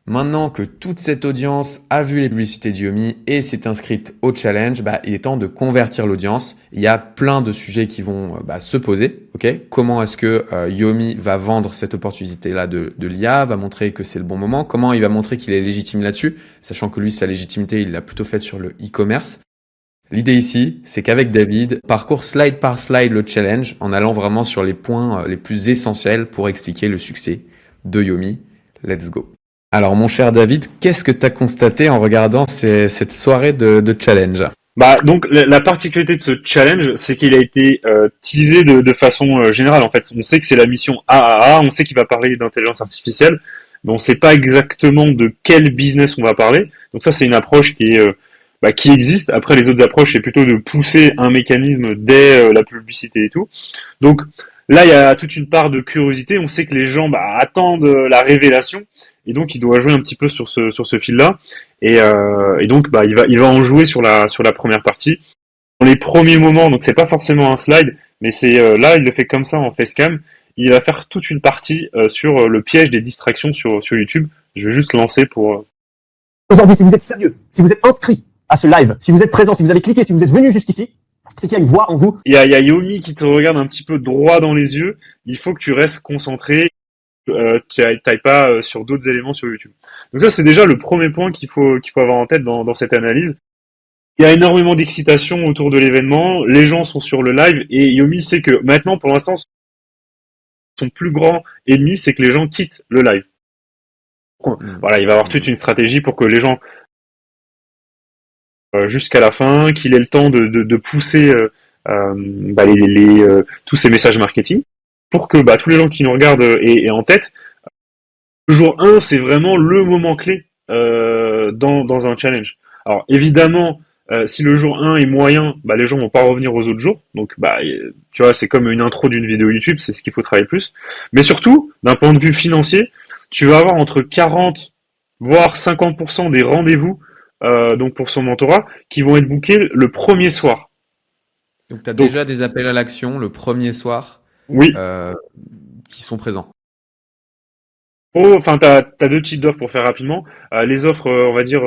Speaker 1: Maintenant que toute cette audience a vu les publicités de Yomi et s'est inscrite au challenge, il est temps de convertir l'audience. Il y a plein de sujets qui vont se poser. Comment est-ce que Yomi va vendre cette opportunité-là de l'IA, va montrer que c'est le bon moment? Comment il va montrer qu'il est légitime là-dessus, sachant que lui, sa légitimité, il l'a plutôt faite sur le e-commerce. L'idée ici, c'est qu'avec David, parcours slide par slide le challenge en allant vraiment sur les points les plus essentiels pour expliquer le succès de Yomi. Let's go. Alors, mon cher David, qu'est-ce que tu as constaté en regardant cette soirée de challenge?
Speaker 6: Donc, la particularité de ce challenge, c'est qu'il a été teasé de façon générale. En fait, on sait que c'est la mission AAA, on sait qu'il va parler d'intelligence artificielle, mais on ne sait pas exactement de quel business on va parler. Donc ça, c'est une approche qui existe. Après, les autres approches, c'est plutôt de pousser un mécanisme dès la publicité et tout. Donc là, il y a toute une part de curiosité. On sait que les gens attendent la révélation. Et donc il doit jouer un petit peu sur ce fil-là, et donc il va en jouer sur la première partie. Dans les premiers moments, donc c'est pas forcément un slide, mais c'est là il le fait comme ça en facecam. Il va faire toute une partie sur le piège des distractions sur YouTube. Je vais juste lancer pour.
Speaker 13: Aujourd'hui, si vous êtes sérieux, si vous êtes inscrit à ce live, si vous êtes présent, si vous avez cliqué, si vous êtes venu jusqu'ici, c'est qu'il y a une voix en vous.
Speaker 6: Il y a Yomi qui te regarde un petit peu droit dans les yeux. Il faut que tu restes concentré. Tu n'ailles pas sur d'autres éléments sur YouTube. Donc ça, c'est déjà le premier point qu'il faut avoir en tête dans cette analyse. Il y a énormément d'excitation autour de l'événement, les gens sont sur le live, et Yomi sait que maintenant, pour l'instant, son plus grand ennemi, c'est que les gens quittent le live. Voilà, il va avoir toute une stratégie pour que les gens jusqu'à la fin, qu'il ait le temps de pousser tous ces messages marketing, pour que tous les gens qui nous regardent aient en tête. Le jour 1, c'est vraiment le moment clé dans un challenge. Alors évidemment, si le jour 1 est moyen, les gens vont pas revenir aux autres jours. Donc tu vois, c'est comme une intro d'une vidéo YouTube, c'est ce qu'il faut travailler plus. Mais surtout, d'un point de vue financier, tu vas avoir entre 40 voire 50% des rendez-vous donc pour son mentorat qui vont être bookés le premier soir.
Speaker 1: Donc tu as déjà des appels à l'action le premier soir.
Speaker 6: Oui.
Speaker 1: Qui sont présents.
Speaker 6: Enfin, t'as deux types d'offres pour faire rapidement. Les offres, on va dire,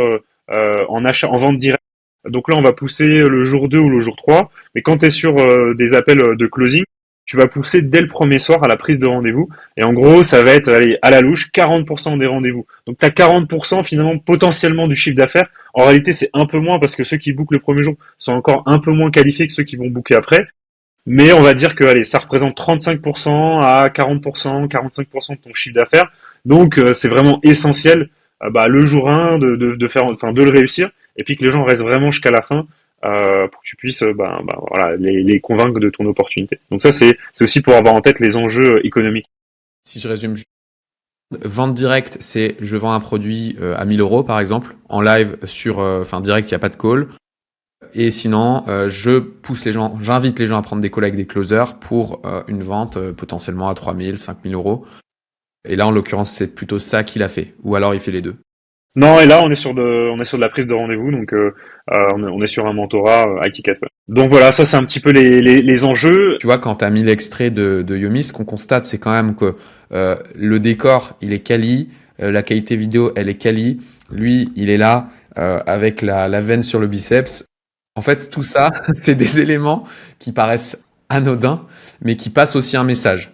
Speaker 6: en achat, en vente directe. Donc là, on va pousser le jour 2 ou le jour 3. Mais quand tu es sur des appels de closing, tu vas pousser dès le premier soir à la prise de rendez-vous. Et en gros, ça va être, à la louche, 40% des rendez-vous. Donc tu as 40% finalement potentiellement du chiffre d'affaires. En réalité, c'est un peu moins parce que ceux qui bookent le premier jour sont encore un peu moins qualifiés que ceux qui vont booker après. Mais on va dire que ça représente 35% à 40%, 45% de ton chiffre d'affaires. Donc c'est vraiment essentiel le jour 1 de le réussir, et puis que les gens restent vraiment jusqu'à la fin pour que tu puisses les convaincre de ton opportunité. Donc ça c'est aussi pour avoir en tête les enjeux économiques.
Speaker 1: Si je résume, vente directe, c'est je vends un produit à 1 000 € par exemple, en live sur direct, il n'y a pas de call. Et sinon, je pousse les gens, j'invite les gens à prendre des calls avec des closers pour une vente potentiellement à 3 000, 5 000 €. Et là, en l'occurrence, c'est plutôt ça qu'il a fait. Ou alors, il fait les deux.
Speaker 6: Non, et là, on est sur de la prise de rendez-vous, donc on est sur un mentorat IT4. Ouais. Donc voilà, ça c'est un petit peu les enjeux.
Speaker 1: Tu vois, quand tu as mis l'extrait de Yomi, ce qu'on constate, c'est quand même que le décor, il est quali, la qualité vidéo, elle est quali. Lui, il est là avec la veine sur le biceps. En fait, tout ça, c'est des éléments qui paraissent anodins, mais qui passent aussi un message.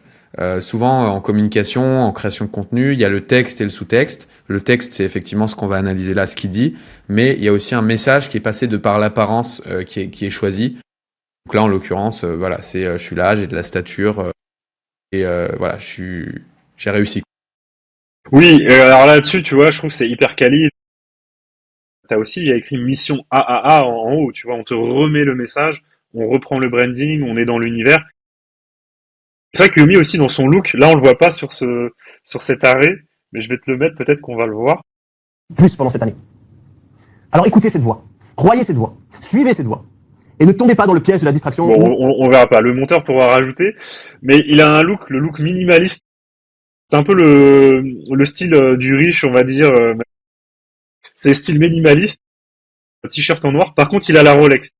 Speaker 1: Souvent, en communication, en création de contenu, il y a le texte et le sous-texte. Le texte, c'est effectivement ce qu'on va analyser là, ce qu'il dit, mais il y a aussi un message qui est passé de par l'apparence qui est choisi. Donc là, en l'occurrence, voilà, c'est je suis là, j'ai de la stature et voilà, j'ai réussi.
Speaker 6: Oui, alors là-dessus, tu vois, je trouve que c'est hyper quali. T'as aussi, il y a écrit mission AAA en haut, tu vois, on te remet le message, on reprend le branding, on est dans l'univers. C'est vrai que Yomi aussi dans son look, là on le voit pas sur cet arrêt, mais je vais te le mettre, peut-être qu'on va le voir.
Speaker 13: Plus pendant cette année. Alors écoutez cette voix, croyez cette voix, suivez cette voix, et ne tombez pas dans le piège de la distraction.
Speaker 6: Bon, on verra pas, le monteur pourra rajouter, mais il a le look minimaliste. C'est un peu le style du riche, on va dire. C'est style minimaliste, un t-shirt en noir. Par contre, il a la Rolex.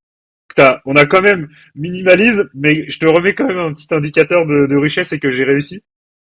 Speaker 6: On a quand même minimalise, mais je te remets quand même un petit indicateur de richesse et que j'ai réussi.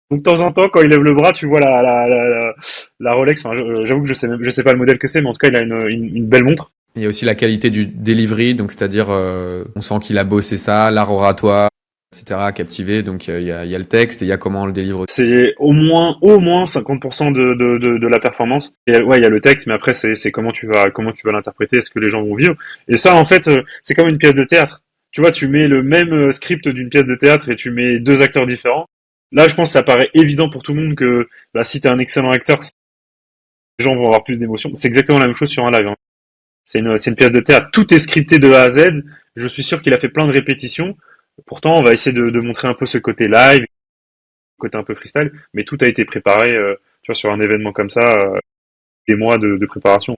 Speaker 6: Donc de temps en temps, quand il lève le bras, tu vois la Rolex. Enfin, j'avoue que je sais pas le modèle que c'est, mais en tout cas, il a une belle montre.
Speaker 1: Il y a aussi la qualité du delivery, donc c'est-à-dire on sent qu'il a bossé ça, l'art oratoire, etc., captivé. Donc il y a le texte et il y a comment on le délivre.
Speaker 6: C'est au moins 50% de la performance. Et ouais, il y a le texte, mais après c'est comment tu vas l'interpréter, est-ce que les gens vont vivre. Et ça, en fait, c'est comme une pièce de théâtre. Tu vois, tu mets le même script d'une pièce de théâtre et tu mets deux acteurs différents. Là, je pense que ça paraît évident pour tout le monde que bah, si t'es un excellent acteur, les gens vont avoir plus d'émotions. C'est exactement la même chose sur un live. Hein. C'est une pièce de théâtre. Tout est scripté de A à Z. Je suis sûr qu'il a fait plein de répétitions. Pourtant, on va essayer de montrer un peu ce côté live, côté un peu freestyle, mais tout a été préparé, tu vois, sur un événement comme ça, des mois de préparation.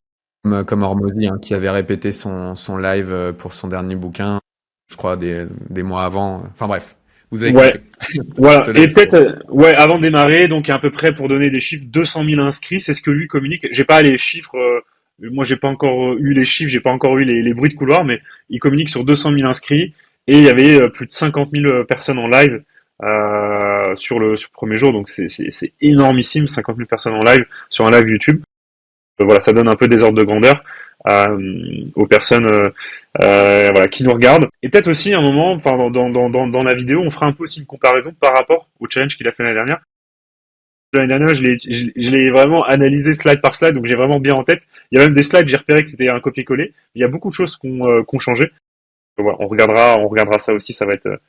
Speaker 1: Comme Hormozy, hein, qui avait répété son live pour son dernier bouquin, je crois, des mois avant. Enfin bref, vous avez compris.
Speaker 6: Voilà. Et peut-être, avant de démarrer, donc à peu près pour donner des chiffres, 200 000 inscrits, c'est ce que lui communique. J'ai pas les chiffres, moi j'ai pas encore eu les chiffres, j'ai pas encore eu les bruits de couloir, mais il communique sur 200 000 inscrits, et il y avait plus de 50 000 personnes en live sur le premier jour, donc c'est énormissime, 50 000 personnes en live sur un live YouTube. Voilà, ça donne un peu des ordres de grandeur aux personnes voilà, qui nous regardent. Et peut-être aussi un moment, enfin dans la vidéo, on fera un peu aussi une comparaison par rapport au challenge qu'il a fait l'année dernière. L'année dernière, je l'ai vraiment analysé slide par slide, donc j'ai vraiment bien en tête. Il y a même des slides, j'ai repéré que c'était un copier-coller. Il y a beaucoup de choses qu'on changé. Voilà, on regardera ça aussi, ça va être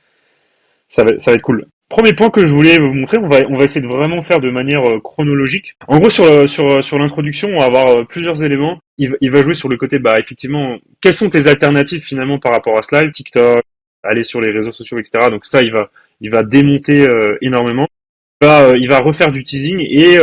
Speaker 6: cool. Premier point que je voulais vous montrer, on va essayer de vraiment faire de manière chronologique. En gros, sur l'introduction, on va avoir plusieurs éléments. Il va jouer sur le côté, bah effectivement, quelles sont tes alternatives finalement par rapport à ce live, TikTok, aller sur les réseaux sociaux, etc. Donc ça, il va démonter énormément. Il va refaire du teasing et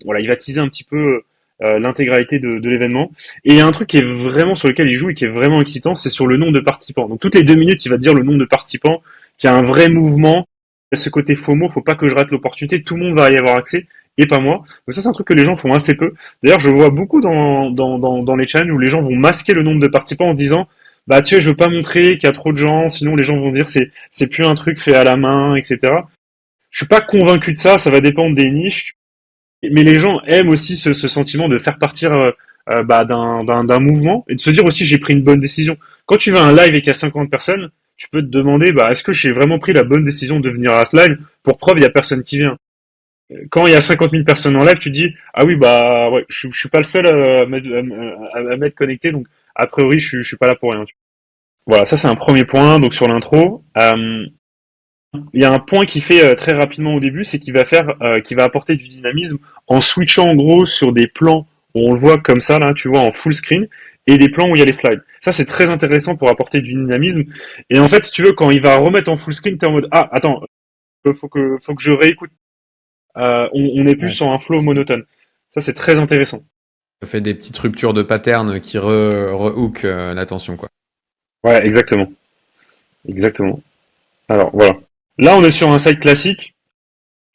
Speaker 6: voilà, il va teaser un petit peu l'intégralité de l'événement. Et il y a un truc qui est vraiment sur lequel il joue et qui est vraiment excitant, c'est sur le nombre de participants. Donc toutes les 2 minutes, il va dire le nombre de participants, qu'il y a un vrai mouvement. Ce côté FOMO, faut pas que je rate l'opportunité, tout le monde va y avoir accès, et pas moi. Donc ça, c'est un truc que les gens font assez peu. D'ailleurs, je vois beaucoup dans les challenges où les gens vont masquer le nombre de participants en disant, bah tu sais, je veux pas montrer qu'il y a trop de gens, sinon les gens vont dire c'est plus un truc fait à la main, etc. Je suis pas convaincu de ça, ça va dépendre des niches. Mais les gens aiment aussi ce sentiment de faire partir d'un mouvement et de se dire aussi j'ai pris une bonne décision. Quand tu vas à un live et qu'il y a 50 personnes, tu peux te demander est-ce que j'ai vraiment pris la bonne décision de venir à ce live? Pour preuve, il y a personne qui vient. Quand il y a 50 000 personnes en live, tu te dis ah oui ouais, je suis pas le seul à m'être connecté, donc a priori je suis pas là pour rien. Voilà, ça c'est un premier point. Donc sur l'intro, il y a un point qu'il fait très rapidement au début, c'est qu'il va apporter du dynamisme en switchant en gros sur des plans où on le voit comme ça là, tu vois, en full screen, et des plans où il y a les slides. Ça c'est très intéressant pour apporter du dynamisme. Et en fait, si tu veux, quand il va remettre en full screen, t'es en mode attends, faut que je réécoute. On est plus sur un flow monotone. Ça c'est très intéressant.
Speaker 1: Ça fait des petites ruptures de pattern qui rehook l'attention, quoi.
Speaker 6: Ouais, exactement. Alors voilà. Là, on est sur un site classique.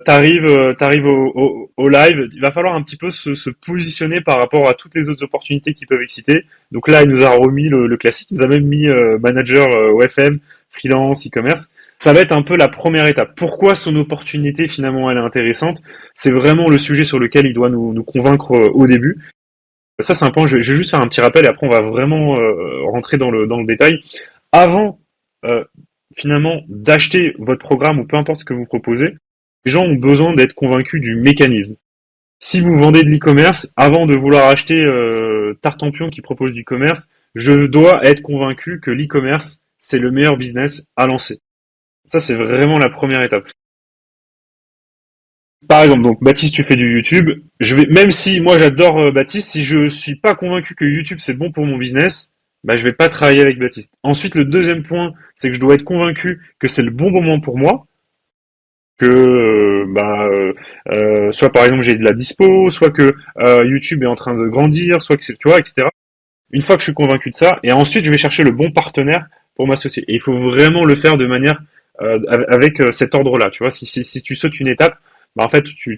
Speaker 6: t'arrives au live, il va falloir un petit peu se positionner par rapport à toutes les autres opportunités qui peuvent exciter. Donc là, il nous a remis le classique, il nous a même mis manager OFM, freelance, e-commerce. Ça va être un peu la première étape. Pourquoi son opportunité finalement elle est intéressante? C'est vraiment le sujet sur lequel il doit nous convaincre au début. Ça c'est un point, je vais juste faire un petit rappel et après on va vraiment rentrer dans le détail. Avant finalement d'acheter votre programme ou peu importe ce que vous proposez, les gens ont besoin d'être convaincus du mécanisme. Si vous vendez de l'e-commerce, avant de vouloir acheter Tartampion qui propose du e-commerce, je dois être convaincu que l'e-commerce, c'est le meilleur business à lancer. Ça, c'est vraiment la première étape. Par exemple, donc Baptiste, tu fais du YouTube. Même si moi j'adore Baptiste, si je suis pas convaincu que YouTube c'est bon pour mon business, je vais pas travailler avec Baptiste. Ensuite, le deuxième point, c'est que je dois être convaincu que c'est le bon moment pour moi. Que soit par exemple j'ai de la dispo, soit que YouTube est en train de grandir, soit que c'est, tu vois, etc. Une fois que je suis convaincu de ça, et ensuite je vais chercher le bon partenaire pour m'associer. Et il faut vraiment le faire de manière avec cet ordre-là. Tu vois, si tu sautes une étape, en fait tu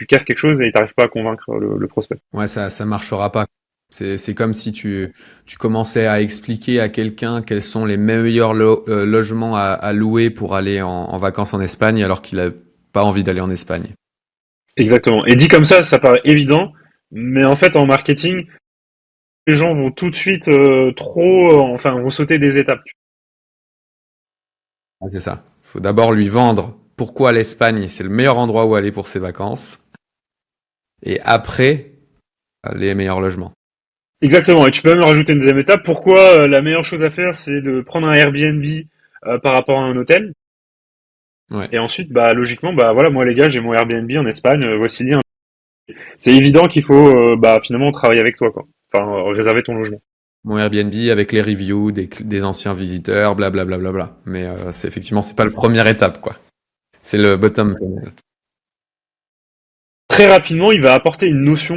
Speaker 6: casses quelque chose et t'arrives pas à convaincre le prospect.
Speaker 1: Ouais, ça marchera pas. C'est comme si tu commençais à expliquer à quelqu'un quels sont les meilleurs logements à louer pour aller en vacances en Espagne alors qu'il a pas envie d'aller en Espagne.
Speaker 6: Exactement. Et dit comme ça paraît évident, mais en fait en marketing, les gens vont tout de suite vont sauter des étapes.
Speaker 1: C'est ça. Faut d'abord lui vendre pourquoi l'Espagne c'est le meilleur endroit où aller pour ses vacances, et après les meilleurs logements.
Speaker 6: Exactement, et tu peux même rajouter une deuxième étape. Pourquoi la meilleure chose à faire, c'est de prendre un Airbnb par rapport à un hôtel.
Speaker 1: Ouais.
Speaker 6: Et ensuite, logiquement, voilà, moi les gars, j'ai mon Airbnb en Espagne, voici le lien. C'est évident qu'il faut finalement travailler avec toi, quoi. Enfin, réserver ton logement.
Speaker 1: Mon Airbnb avec les reviews des anciens visiteurs, blablabla. Mais c'est pas la première étape, quoi. C'est le bottom funnel.
Speaker 6: Très rapidement, il va apporter une notion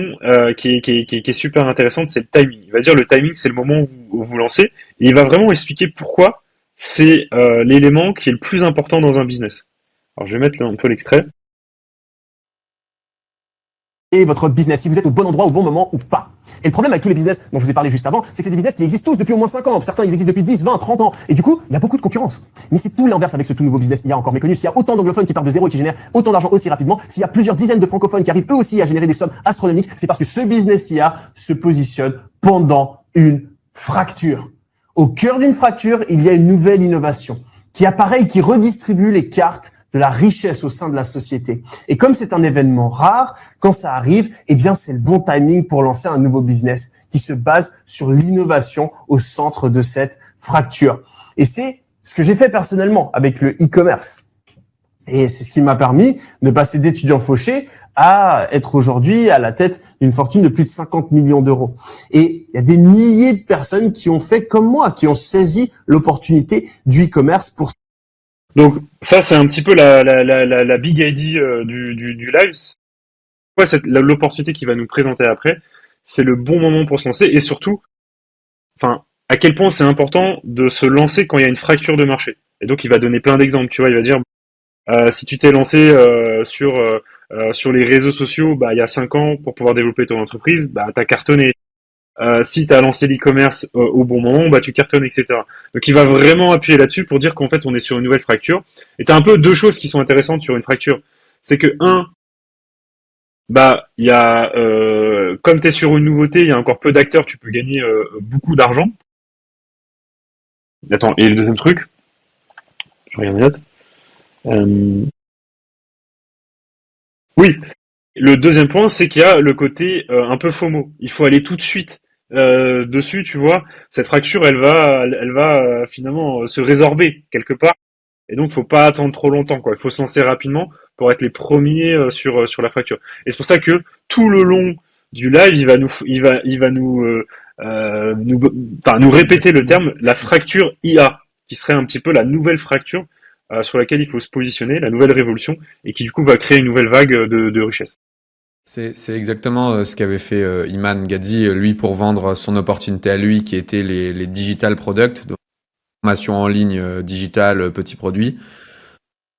Speaker 6: qui est super intéressante, c'est le timing. Il va dire le timing, c'est le moment où vous lancez, et il va vraiment expliquer pourquoi c'est l'élément qui est le plus important dans un business. Alors je vais mettre un peu l'extrait.
Speaker 13: Et votre business, si vous êtes au bon endroit, au bon moment ou pas. Et le problème avec tous les business dont je vous ai parlé juste avant, c'est que c'est des business qui existent tous depuis au moins 5 ans. Certains, ils existent depuis 10, 20, 30 ans. Et du coup, il y a beaucoup de concurrence. Mais c'est tout l'inverse avec ce tout nouveau business IA encore méconnu. S'il y a autant d'anglophones qui partent de zéro et qui génèrent autant d'argent aussi rapidement, s'il y a plusieurs dizaines de francophones qui arrivent eux aussi à générer des sommes astronomiques, c'est parce que ce business IA se positionne pendant une fracture. Au cœur d'une fracture, il y a une nouvelle innovation qui apparaît et qui redistribue les cartes de la richesse au sein de la société. Et comme c'est un événement rare, quand ça arrive, c'est le bon timing pour lancer un nouveau business qui se base sur l'innovation au centre de cette fracture. Et c'est ce que j'ai fait personnellement avec le e-commerce. Et c'est ce qui m'a permis de passer d'étudiant fauché à être aujourd'hui à la tête d'une fortune de plus de 50 millions d'euros. Et il y a des milliers de personnes qui ont fait comme moi, qui ont saisi l'opportunité du e-commerce pour...
Speaker 6: Donc ça c'est un petit peu la big idea du live. L'opportunité qu'il va nous présenter après, c'est le bon moment pour se lancer et surtout, à quel point c'est important de se lancer quand il y a une fracture de marché. Et donc il va donner plein d'exemples. Tu vois, il va dire si tu t'es lancé sur les réseaux sociaux, il y a 5 ans pour pouvoir développer ton entreprise, t'as cartonné. Si tu as lancé l'e-commerce au bon moment, tu cartonnes, etc. Donc il va vraiment appuyer là-dessus pour dire qu'en fait on est sur une nouvelle fracture. Et tu as un peu deux choses qui sont intéressantes sur une fracture. C'est que il y a comme tu es sur une nouveauté, il y a encore peu d'acteurs, tu peux gagner beaucoup d'argent. Attends, et le deuxième truc, je regarde mes notes. Oui, le deuxième point, c'est qu'il y a le côté un peu FOMO. Il faut aller tout de suite dessus, tu vois. Cette fracture, elle va finalement se résorber quelque part. Et donc, faut pas attendre trop longtemps, quoi. Il faut se lancer rapidement pour être les premiers sur la fracture. Et c'est pour ça que tout le long du live, il va nous répéter le terme la fracture IA, qui serait un petit peu la nouvelle fracture sur laquelle il faut se positionner, la nouvelle révolution, et qui du coup va créer une nouvelle vague de richesse.
Speaker 1: C'est exactement ce qu'avait fait Iman Gadzhi, lui, pour vendre son opportunité à lui, qui était les digital products, donc formation en ligne digitale, petits produits.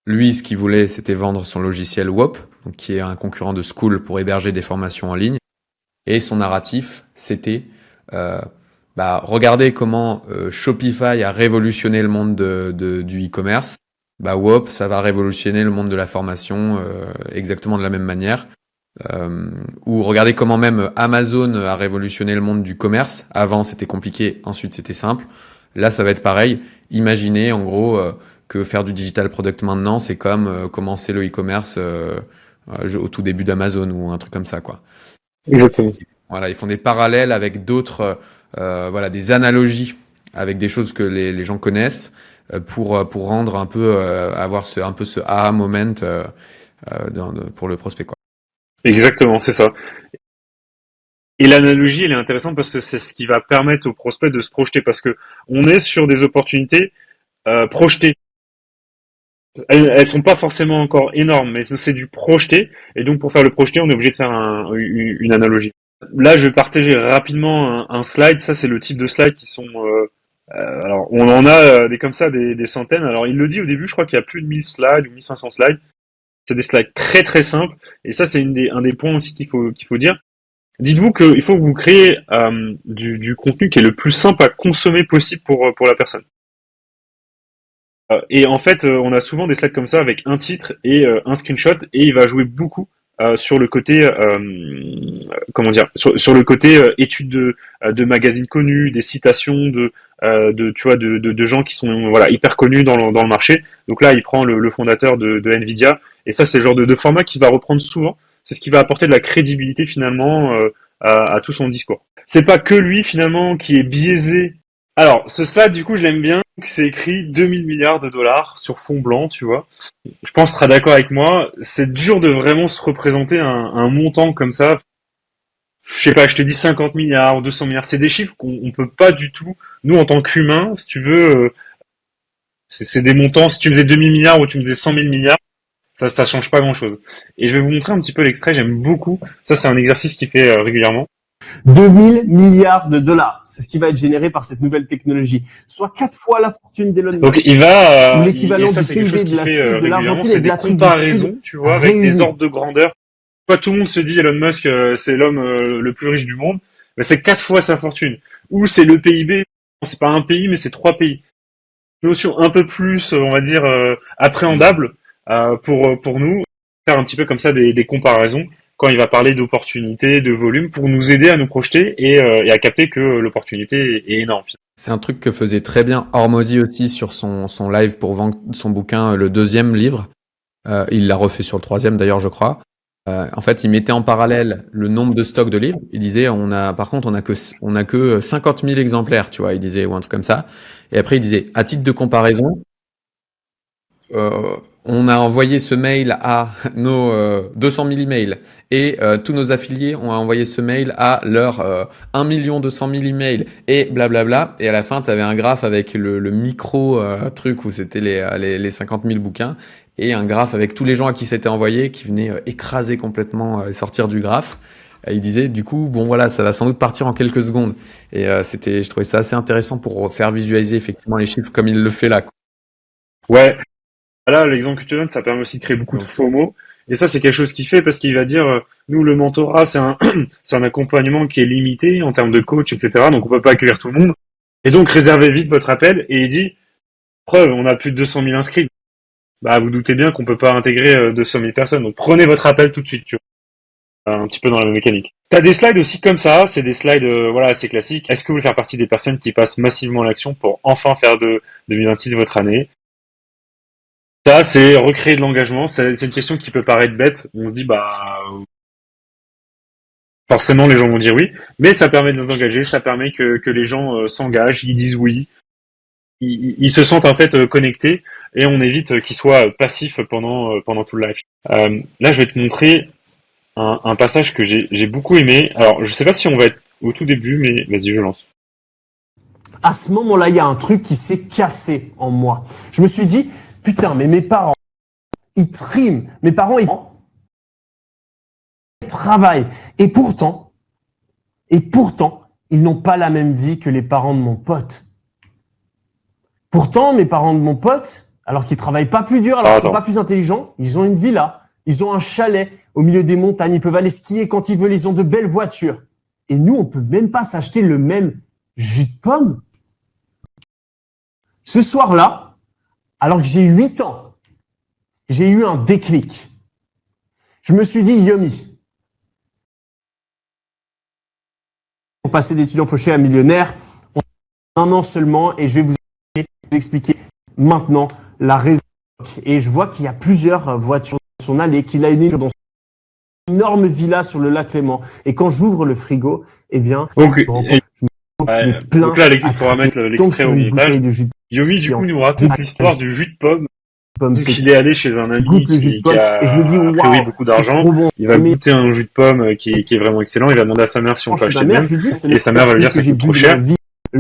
Speaker 1: Lui, ce qu'il voulait, c'était vendre son logiciel WOP, donc qui est un concurrent de Skool pour héberger des formations en ligne. Et son narratif, c'était regardez comment Shopify a révolutionné le monde du e-commerce. WOP, ça va révolutionner le monde de la formation exactement de la même manière. Ou regardez comment même Amazon a révolutionné le monde du commerce. Avant, c'était compliqué, ensuite c'était simple. Là, ça va être pareil. Imaginez, en gros, que faire du digital product maintenant, c'est comme commencer le e-commerce au tout début d'Amazon ou un truc comme ça, quoi.
Speaker 6: Exactement.
Speaker 1: Voilà, ils font des parallèles avec d'autres, des analogies avec des choses que les gens connaissent pour rendre un peu, avoir ce aha moment pour le prospect, quoi.
Speaker 6: Exactement, c'est ça. Et l'analogie, elle est intéressante parce que c'est ce qui va permettre au prospect de se projeter, parce que on est sur des opportunités projetées. Elles sont pas forcément encore énormes, mais c'est du projeté. Et donc, pour faire le projeté, on est obligé de faire une analogie. Là, je vais partager rapidement un slide. Ça, c'est le type de slide qui sont... alors, on en a des comme ça, des centaines. Alors, il le dit au début, je crois qu'il y a plus de 1000 slides ou 1500 slides. C'est des slides très très simples. Et ça, c'est un des points aussi qu'il faut dire. Dites-vous qu'il faut que vous créez du contenu qui est le plus simple à consommer possible pour la personne. Et en fait, on a souvent des slides comme ça avec un titre et un screenshot, et il va jouer beaucoup sur le côté, sur le côté études de magazines connus, des citations de gens qui sont hyper connus dans le marché. Donc là, il prend le fondateur de Nvidia, et ça, c'est le genre de format qu'il va reprendre souvent. C'est ce qui va apporter de la crédibilité finalement à tout son discours. C'est pas que lui finalement qui est biaisé. Alors, ce slide, du coup, je l'aime bien. C'est écrit 2000 milliards de dollars sur fond blanc, tu vois. Je pense que tu seras d'accord avec moi. C'est dur de vraiment se représenter un montant comme ça. Je sais pas, je te dis 50 milliards, 200 milliards. C'est des chiffres qu'on peut pas du tout. Nous, en tant qu'humains, si tu veux, c'est des montants. Si tu me faisais 2000 milliards ou tu me faisais 100 000 milliards, ça change pas grand chose. Et je vais vous montrer un petit peu l'extrait. J'aime beaucoup. Ça, c'est un exercice qu'il fait régulièrement.
Speaker 13: 2000 milliards de dollars, c'est ce qui va être généré par cette nouvelle technologie, soit 4 fois la fortune d'Elon Musk.
Speaker 6: Donc il va
Speaker 13: ou l'équivalent du PIB de la Suisse, de l'Argentine et de l'Afrique du Sud,
Speaker 6: tu vois, avec des ordres de grandeur. Pas tout le monde se dit Elon Musk c'est l'homme le plus riche du monde, mais c'est 4 fois sa fortune. Ou c'est le PIB, c'est pas un pays mais c'est 3 pays. Une notion un peu plus, on va dire appréhendable pour nous, faire un petit peu comme ça des comparaisons quand il va parler d'opportunités, de volume, pour nous aider à nous projeter et à capter que l'opportunité est énorme.
Speaker 1: C'est un truc que faisait très bien Hormozy aussi sur son live pour vendre son bouquin, le 2e livre. Il l'a refait sur le 3e d'ailleurs, je crois. En fait, il mettait en parallèle le nombre de stocks de livres. Il disait, on a que 50 000 exemplaires, tu vois. Il disait, ou un truc comme ça. Et après, il disait, à titre de comparaison, on a envoyé ce mail à nos 200 000 emails et tous nos affiliés ont envoyé ce mail à leurs 1 200 000 emails et blablabla. Et à la fin, tu avais un graphe avec le micro truc où c'était les 50 000 bouquins et un graphe avec tous les gens à qui c'était envoyé qui venaient écraser complètement et sortir du graphe. Et il disait, du coup, bon voilà, ça va sans doute partir en quelques secondes. Et je trouvais ça assez intéressant pour faire visualiser effectivement les chiffres comme il le fait là.
Speaker 6: Ouais. Là, l'exemple que tu donnes, ça permet aussi de créer beaucoup de FOMO. Et ça, c'est quelque chose qu'il fait parce qu'il va dire, nous, le mentorat, c'est un accompagnement qui est limité en termes de coach, etc. Donc, on peut pas accueillir tout le monde. Et donc, réservez vite votre appel. Et il dit, preuve, on a plus de 200 000 inscrits. Bah, vous doutez bien qu'on peut pas intégrer 200 000 personnes. Donc, prenez votre appel tout de suite, tu vois. Un petit peu dans la même mécanique. T'as des slides aussi comme ça. C'est des slides, assez classiques. Est-ce que vous voulez faire partie des personnes qui passent massivement à l'action pour enfin faire de 2026 votre année? Ça, c'est recréer de l'engagement. C'est une question qui peut paraître bête. On se dit, forcément, les gens vont dire oui. Mais ça permet de les engager. Ça permet que les gens s'engagent. Ils disent oui. Ils se sentent en fait connectés. Et on évite qu'ils soient passifs pendant tout le live. Là, je vais te montrer un passage que j'ai beaucoup aimé. Alors, je sais pas si on va être au tout début, mais vas-y, je lance.
Speaker 13: À ce moment-là, il y a un truc qui s'est cassé en moi. Je me suis dit, putain, mais mes parents, ils triment. Mes parents, ils travaillent. Et pourtant, ils n'ont pas la même vie que les parents de mon pote. Pourtant, mes parents de mon pote, alors qu'ils travaillent pas plus dur, alors qu'ils sont pas plus intelligents, ils ont une villa, ils ont un chalet au milieu des montagnes, ils peuvent aller skier quand ils veulent, ils ont de belles voitures. Et nous, on peut même pas s'acheter le même jus de pomme. Ce soir-là, alors que j'ai 8 ans, j'ai eu un déclic. Je me suis dit, Yomi, pour passer d'étudiant fauché à millionnaire, en 1 an seulement, et je vais vous expliquer maintenant la raison. Et je vois qu'il y a plusieurs voitures dans son allée, qu'il a une dans son énorme villa sur le lac Léman. Et quand j'ouvre le frigo, eh bien,
Speaker 6: donc,
Speaker 13: je me rends compte qu'il est plein.
Speaker 6: Donc là, il faudra mettre l'extrait au montage. Yomi, du coup, nous raconte l'histoire du jus de pomme. Donc, il est allé chez un ami qui a
Speaker 13: et je me dis,
Speaker 6: a priori beaucoup d'argent.
Speaker 13: Bon.
Speaker 6: Il va goûter un jus de pomme qui est vraiment excellent. Il va demander à sa mère si on peut acheter le même. Et sa mère va lui dire ça coûte trop cher.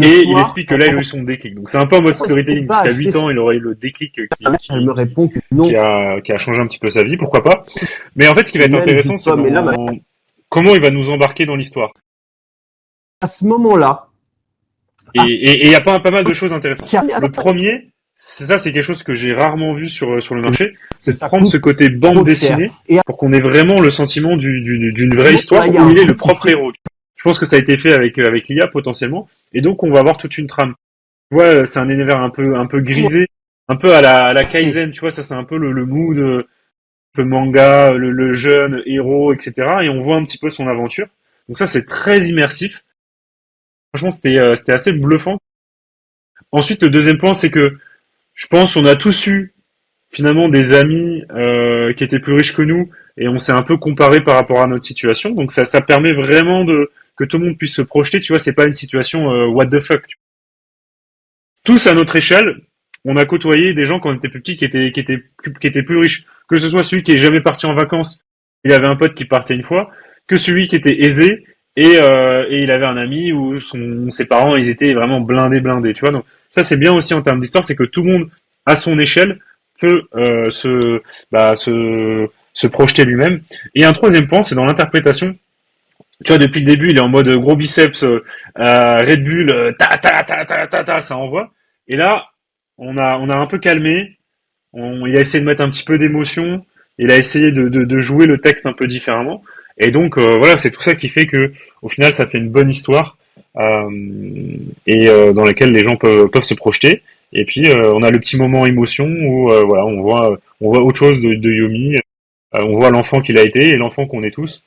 Speaker 6: Et il explique que là, il a eu son déclic. Donc, c'est un peu en mode storytelling, parce qu'à 8 ans, il aurait eu le déclic
Speaker 13: Elle me répond que non.
Speaker 6: qui a changé un petit peu sa vie, pourquoi pas. Mais en fait, ce qui va être intéressant, c'est comment il va nous embarquer dans l'histoire.
Speaker 13: À ce moment-là.
Speaker 6: Et il y a pas mal de choses intéressantes. Le premier, c'est quelque chose que j'ai rarement vu sur le marché, c'est de prendre ce côté bande dessinée pour qu'on ait vraiment le sentiment d'une vraie histoire où il est le propre héros. Je pense que ça a été fait avec l'IA potentiellement, et donc on va avoir toute une trame. Tu vois, c'est un univers un peu grisé, un peu à la Kaizen, tu vois, ça c'est un peu le mood, un peu manga, le jeune héros, etc. Et on voit un petit peu son aventure. Donc ça c'est très immersif. Franchement, c'était assez bluffant. Ensuite, le deuxième point, c'est que je pense on a tous eu finalement des amis qui étaient plus riches que nous, et on s'est un peu comparé par rapport à notre situation. Donc ça permet vraiment que tout le monde puisse se projeter. Tu vois, c'est pas une situation what the fuck. Tous à notre échelle, on a côtoyé des gens quand on était plus petits qui étaient plus riches. Que ce soit celui qui est jamais parti en vacances, il avait un pote qui partait une fois, que celui qui était aisé et il avait un ami où ses parents ils étaient vraiment blindés. Tu vois, donc ça c'est bien aussi en termes d'histoire, c'est que tout le monde à son échelle peut se projeter lui-même. Et un troisième point, c'est dans l'interprétation. Tu vois, depuis le début, il est en mode gros biceps, Red Bull, ça envoie. Et là, on a un peu calmé. Il a essayé de mettre un petit peu d'émotion. Il a essayé de jouer le texte un peu différemment. Et donc, voilà, c'est tout ça qui fait que, au final, ça fait une bonne histoire dans laquelle les gens peuvent se projeter. Et puis, on a le petit moment émotion où, voilà, on voit autre chose de Yomi. On voit l'enfant qu'il a été et l'enfant qu'on est tous.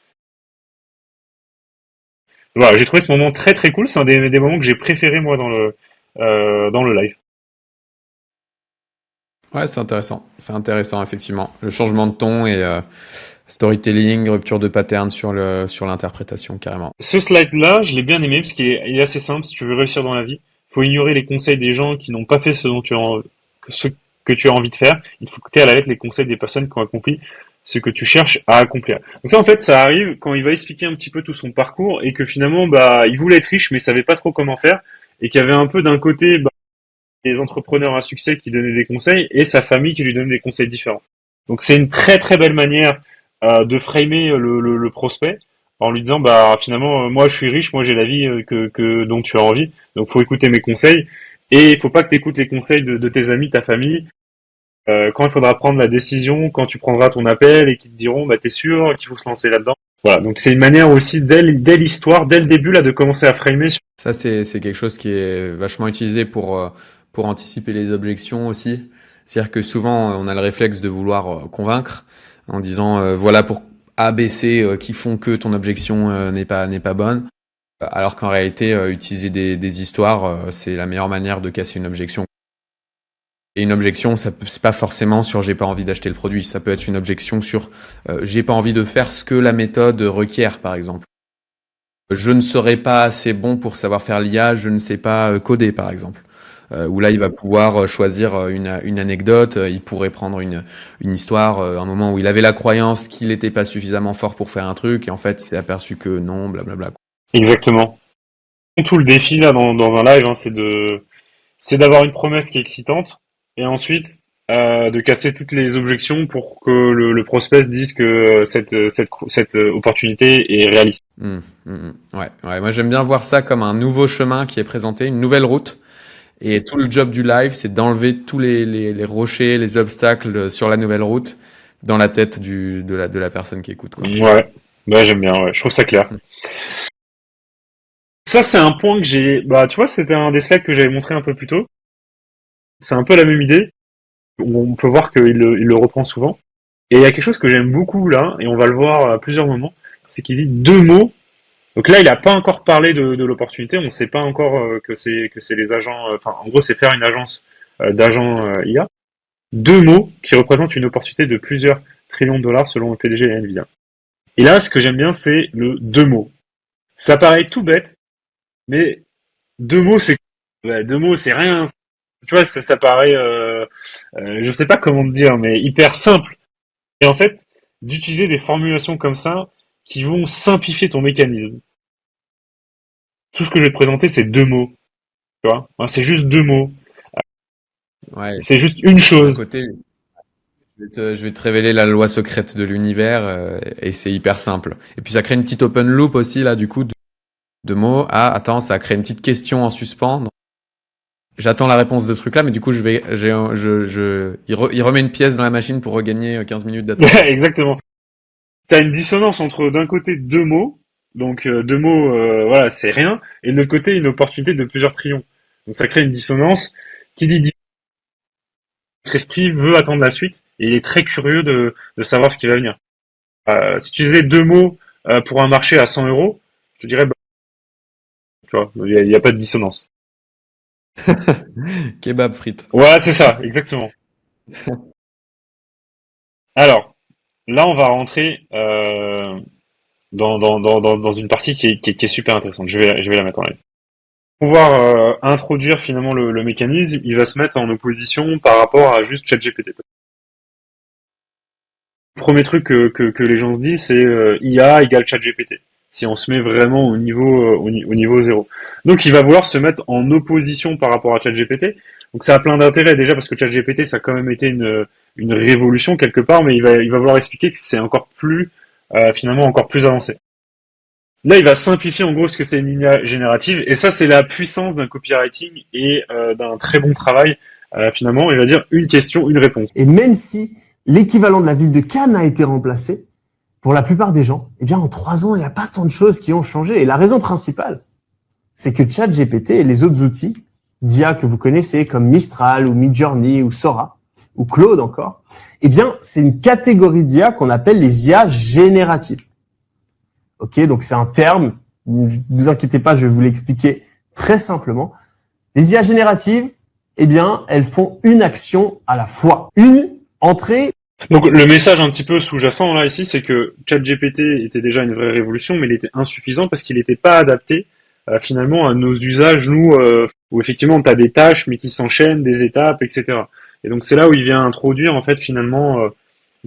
Speaker 6: Voilà, j'ai trouvé ce moment très très cool. C'est un des moments que j'ai préféré moi dans le live.
Speaker 1: Ouais, c'est intéressant. C'est intéressant effectivement. Le changement de ton et storytelling, rupture de pattern sur l'interprétation carrément.
Speaker 6: Ce slide-là, je l'ai bien aimé parce qu'il est assez simple. Si tu veux réussir dans la vie, faut ignorer les conseils des gens qui n'ont pas fait ce que tu as envie de faire. Il faut écouter à la lettre les conseils des personnes qui ont accompli ce que tu cherches à accomplir. Donc ça, en fait, ça arrive quand il va expliquer un petit peu tout son parcours et que finalement, il voulait être riche, mais il savait pas trop comment faire, et qu'il y avait un peu d'un côté des entrepreneurs à succès qui donnaient des conseils et sa famille qui lui donnait des conseils différents. Donc c'est une très très belle manière de framer le prospect en lui disant finalement moi je suis riche, moi j'ai la vie dont tu as envie, donc faut écouter mes conseils et il faut pas que tu écoutes les conseils de tes amis, ta famille. Quand il faudra prendre la décision, quand tu prendras ton appel et qu'ils te diront t'es sûr qu'il faut se lancer là-dedans. Voilà, donc c'est une manière aussi dès l'histoire, dès le début là, de commencer à framer.
Speaker 1: Ça c'est quelque chose qui est vachement utilisé pour anticiper les objections aussi. C'est-à-dire que souvent on a le réflexe de vouloir convaincre en disant voilà pour A, B, C qui font que ton objection n'est pas bonne. Alors qu'en réalité utiliser des histoires c'est la meilleure manière de casser une objection. Et une objection, c'est pas forcément sur j'ai pas envie d'acheter le produit. Ça peut être une objection sur j'ai pas envie de faire ce que la méthode requiert, par exemple. Je ne serai pas assez bon pour savoir faire l'IA, je ne sais pas coder, par exemple. Où là, il va pouvoir choisir une anecdote. Il pourrait prendre une histoire, un moment où il avait la croyance qu'il n'était pas suffisamment fort pour faire un truc, et en fait, il s'est aperçu que non, blablabla.
Speaker 6: Exactement. Tout le défi là dans un live, c'est d'avoir une promesse qui est excitante. Et ensuite, de casser toutes les objections pour que le prospect se dise que cette opportunité est réaliste.
Speaker 1: Ouais. Moi, j'aime bien voir ça comme un nouveau chemin qui est présenté, une nouvelle route. Et tout le job du live, c'est d'enlever tous les rochers, les obstacles sur la nouvelle route dans la tête de la personne qui écoute, quoi.
Speaker 6: Ouais, j'aime bien, ouais. Je trouve ça clair. Ça, c'est un point que j'ai... Bah, tu vois, c'était un des slides que j'avais montré un peu plus tôt. C'est un peu la même idée. On peut voir qu'il le reprend souvent. Et il y a quelque chose que j'aime beaucoup, là, et on va le voir à plusieurs moments, c'est qu'il dit 2 mots. Donc là, il n'a pas encore parlé de l'opportunité. On ne sait pas encore que c'est les agents... Enfin, en gros, c'est faire une agence d'agents IA. 2 mots qui représentent une opportunité de plusieurs trillions de dollars selon le PDG et Nvidia. Et là, ce que j'aime bien, c'est le 2 mots. Ça paraît tout bête, mais 2 mots, c'est 2 mots, c'est rien. Tu vois, ça paraît, je sais pas comment te dire, mais hyper simple. Et en fait, d'utiliser des formulations comme ça qui vont simplifier ton mécanisme. Tout ce que je vais te présenter, c'est 2 mots. Tu vois, c'est juste 2 mots.
Speaker 1: Ouais.
Speaker 6: C'est juste une chose.
Speaker 1: Côté, je vais te révéler la loi secrète de l'univers et c'est hyper simple. Et puis ça crée une petite open loop aussi là du coup de mots. Ah attends, ça crée une petite question en suspens. J'attends la réponse de ce truc-là, mais du coup il remet une pièce dans la machine pour regagner 15 minutes d'attente.
Speaker 6: Exactement. T'as une dissonance entre d'un côté 2 mots, donc 2 mots, voilà, c'est rien, et de l'autre côté une opportunité de plusieurs trillions. Donc ça crée une dissonance qui dit votre esprit veut attendre la suite et il est très curieux de savoir ce qui va venir. Si tu disais 2 mots pour un marché à 100 €, je te dirais, tu vois, il y a pas de dissonance.
Speaker 1: Kebab frites.
Speaker 6: Ouais, c'est ça, exactement. Alors, là, on va rentrer dans une partie qui est super intéressante. Je vais la mettre en live. Pour pouvoir introduire finalement le mécanisme, il va se mettre en opposition par rapport à juste ChatGPT. Le premier truc que les gens se disent, c'est IA égale ChatGPT. Si on se met vraiment au niveau 0. Donc il va vouloir se mettre en opposition par rapport à ChatGPT. Donc ça a plein d'intérêts déjà parce que ChatGPT ça a quand même été une révolution quelque part, mais il va vouloir expliquer que c'est encore plus finalement encore plus avancé. Là, il va simplifier en gros ce que c'est une IA générative, et ça c'est la puissance d'un copywriting et d'un très bon travail. Finalement, il va dire une question, une réponse.
Speaker 13: Et même si l'équivalent de la ville de Cannes a été remplacé, pour la plupart des gens, eh bien en 3 ans, il n'y a pas tant de choses qui ont changé. Et la raison principale, c'est que ChatGPT et les autres outils d'IA que vous connaissez comme Mistral ou Midjourney ou Sora ou Claude encore, eh bien c'est une catégorie d'IA qu'on appelle les IA génératives. Ok, donc c'est un terme, ne vous inquiétez pas, je vais vous l'expliquer très simplement. Les IA génératives, eh bien, elles font une action à la fois. Une entrée.
Speaker 6: Donc le message un petit peu sous-jacent là ici, c'est que ChatGPT était déjà une vraie révolution, mais il était insuffisant parce qu'il n'était pas adapté finalement à nos usages, nous, où effectivement tu as des tâches mais qui s'enchaînent, des étapes, etc. Et donc c'est là où il vient introduire en fait finalement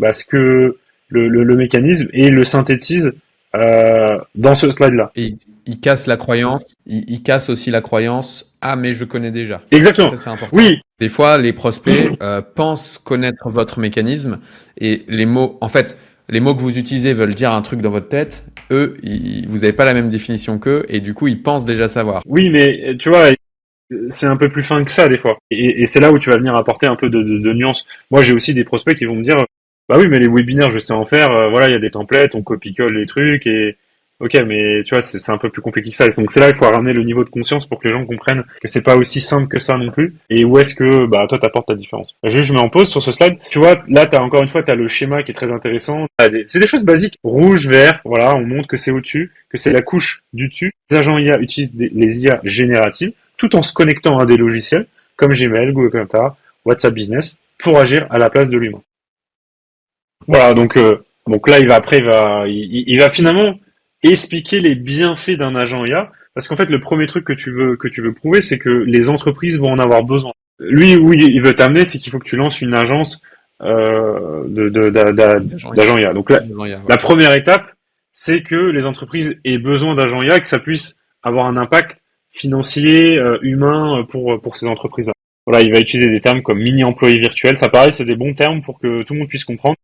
Speaker 6: ce que le mécanisme et le synthétise dans ce slide-là.
Speaker 1: Et il casse la croyance, il casse aussi la croyance « Ah, mais je connais déjà ».
Speaker 6: Exactement.
Speaker 1: Ça, c'est important.
Speaker 6: Oui.
Speaker 1: Des fois, les prospects pensent connaître votre mécanisme et les mots que vous utilisez veulent dire un truc dans votre tête. Eux, vous n'avez pas la même définition qu'eux et du coup, ils pensent déjà savoir.
Speaker 6: Oui, mais tu vois, c'est un peu plus fin que ça des fois. Et c'est là où tu vas venir apporter un peu de nuances. Moi, j'ai aussi des prospects qui vont me dire bah oui, mais les webinaires, je sais en faire. Voilà, il y a des templates, on copie-colle les trucs et ok, mais tu vois, c'est un peu plus compliqué que ça. Et donc c'est là qu'il faut ramener le niveau de conscience pour que les gens comprennent que c'est pas aussi simple que ça non plus. Et où est-ce que toi t'apportes ta différence. Je mets en pause sur ce slide. Tu vois, là t'as encore une fois t'as le schéma qui est très intéressant. C'est des choses basiques. Rouge, vert. Voilà, on montre que c'est au-dessus, que c'est la couche du dessus. Les agents IA utilisent les IA génératives tout en se connectant à des logiciels comme Gmail, Google Contact, WhatsApp Business pour agir à la place de l'humain. Voilà, donc là il va finalement expliquer les bienfaits d'un agent IA, parce qu'en fait le premier truc que tu veux prouver, c'est que les entreprises vont en avoir besoin. Lui, où il veut t'amener, c'est qu'il faut que tu lances une agence d'agents IA. Donc là, la première étape, c'est que les entreprises aient besoin d'agents IA, que ça puisse avoir un impact financier, humain pour ces entreprises-là. Voilà, il va utiliser des termes comme mini-employé virtuel. Ça pareil, c'est des bons termes pour que tout le monde puisse comprendre.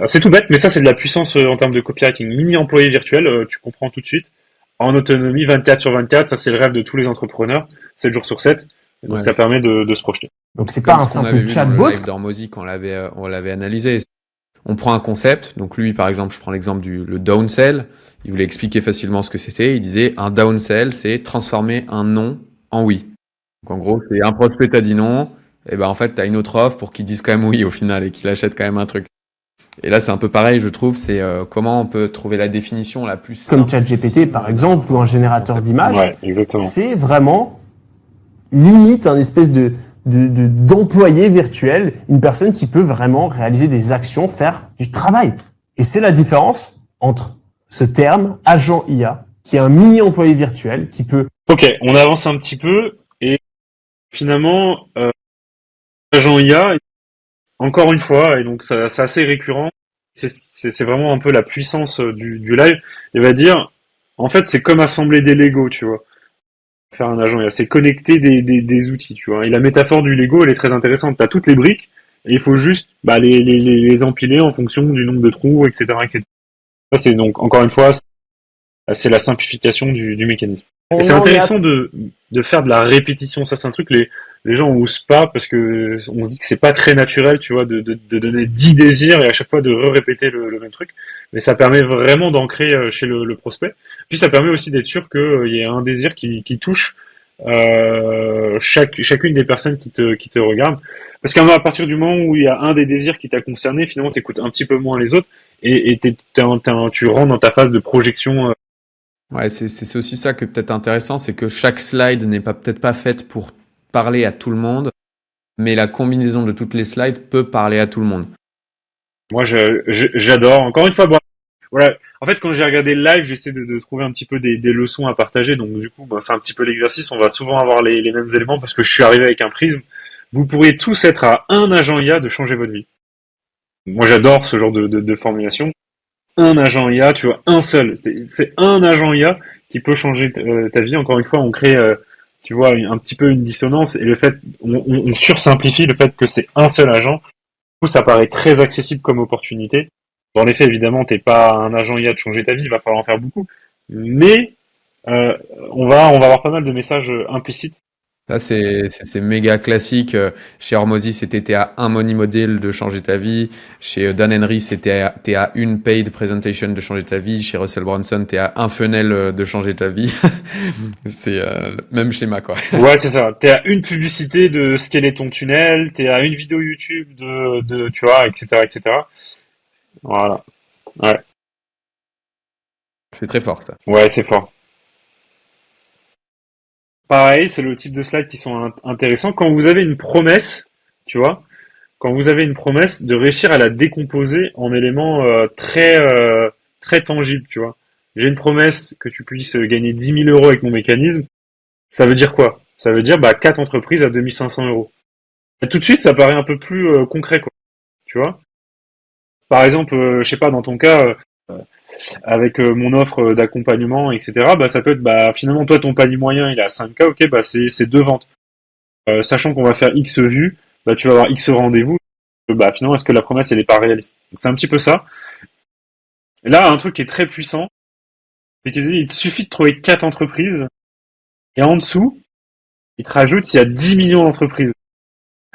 Speaker 6: C'est tout bête, mais ça c'est de la puissance en termes de copywriting. Mini-employé virtuel, tu comprends tout de suite. En autonomie, 24/24, ça c'est le rêve de tous les entrepreneurs, 7 jours sur 7. Donc
Speaker 1: Ouais.
Speaker 6: ça permet de se projeter.
Speaker 13: Donc c'est
Speaker 1: Comme
Speaker 13: pas un
Speaker 1: ce qu'on
Speaker 13: simple
Speaker 1: avait vu dans le
Speaker 13: chatbot.
Speaker 1: live d'Hormozy quand on l'avait analysé. On prend un concept, donc lui par exemple, je prends l'exemple le downsell, il voulait expliquer facilement ce que c'était, il disait un downsell c'est transformer un non en oui. Donc en gros, c'est un prospect t'a dit non, et ben en fait t'as une autre offre pour qu'il dise quand même oui au final et qu'il achète quand même un truc. Et là c'est un peu pareil je trouve, c'est comment on peut trouver la définition la plus
Speaker 13: Comme
Speaker 1: simple
Speaker 13: ChatGPT
Speaker 1: possible.
Speaker 13: par exemple, ou un générateur d'images.
Speaker 6: Ouais, exactement.
Speaker 13: C'est vraiment limite un espèce d'employé virtuel, une personne qui peut vraiment réaliser des actions, faire du travail. Et c'est la différence entre ce terme agent IA, qui est un mini employé virtuel qui peut...
Speaker 6: Ok, on avance un petit peu et finalement, agent IA, encore une fois, et donc c'est assez récurrent, c'est vraiment un peu la puissance du live, il va dire, en fait c'est comme assembler des Lego, tu vois. Faire un agent IA, c'est connecter des outils, tu vois. Et la métaphore du Lego, elle est très intéressante. T'as toutes les briques, et il faut juste les empiler en fonction du nombre de trous, etc., etc. Ça, c'est donc, encore une fois, c'est la simplification du mécanisme. Et c'est intéressant de faire de la répétition. Ça, c'est un truc, les gens osent pas parce que on se dit que c'est pas très naturel, tu vois, de donner 10 désirs et à chaque fois de répéter le même truc. Mais ça permet vraiment d'ancrer chez le prospect. Puis ça permet aussi d'être sûr qu'il y ait un désir qui touche chacune des personnes qui te regardent. Parce qu'à partir du moment où il y a un des désirs qui t'a concerné, finalement, t'écoutes un petit peu moins les autres et tu rentres dans ta phase de projection.
Speaker 1: Ouais, c'est aussi ça qui est peut-être intéressant, c'est que chaque slide n'est peut-être pas faite pour parler à tout le monde, mais la combinaison de toutes les slides peut parler à tout le monde.
Speaker 6: Moi, j'adore. Encore une fois, bon, voilà. En fait, quand j'ai regardé le live, j'essaie de trouver un petit peu des leçons à partager. Donc, du coup, c'est un petit peu l'exercice. On va souvent avoir les mêmes éléments parce que je suis arrivé avec un prisme. Vous pourriez tous être à un agent IA de changer votre vie. Moi, j'adore ce genre de formulation. Un agent IA, tu vois, un seul. C'est un agent IA qui peut changer ta vie. Encore une fois, on crée, tu vois, un petit peu une dissonance et le fait, on sursimplifie le fait que c'est un seul agent. Du coup, ça paraît très accessible comme opportunité. Dans les faits, évidemment, t'es pas un agent IA de changer ta vie, il va falloir en faire beaucoup. Mais on va avoir pas mal de messages implicites.
Speaker 1: Ça, c'est méga classique. Chez Hormozy, c'était t'es à un money model de changer ta vie. Chez Dan Henry, t'es à une paid presentation de changer ta vie. Chez Russell Brunson, t'es à un funnel de changer ta vie. C'est même schéma, quoi.
Speaker 6: Ouais, c'est ça. T'es à une publicité de scaler ton tunnel, t'es à une vidéo YouTube tu vois, etc., etc. Voilà. Ouais.
Speaker 1: C'est très fort, ça.
Speaker 6: Ouais, c'est fort. Pareil, c'est le type de slides qui sont intéressants. Quand vous avez une promesse, tu vois, quand vous avez une promesse, de réussir à la décomposer en éléments très tangibles, tu vois. J'ai une promesse que tu puisses gagner 10 000 euros avec mon mécanisme. Ça veut dire quoi? Ça veut dire 4 entreprises à 2500 euros. Et tout de suite, ça paraît un peu plus concret, quoi. Tu vois? Par exemple, je sais pas, dans ton cas, avec mon offre d'accompagnement, etc., ça peut être, finalement, toi, ton panier moyen, il est à 5K, ok, c'est 2 ventes. Sachant qu'on va faire X vues, tu vas avoir X rendez-vous, finalement, est-ce que la promesse, elle est pas réaliste? Donc, c'est un petit peu ça. Et là, un truc qui est très puissant, c'est qu'il te suffit de trouver 4 entreprises, et en dessous, il te rajoute, il y a 10 millions d'entreprises.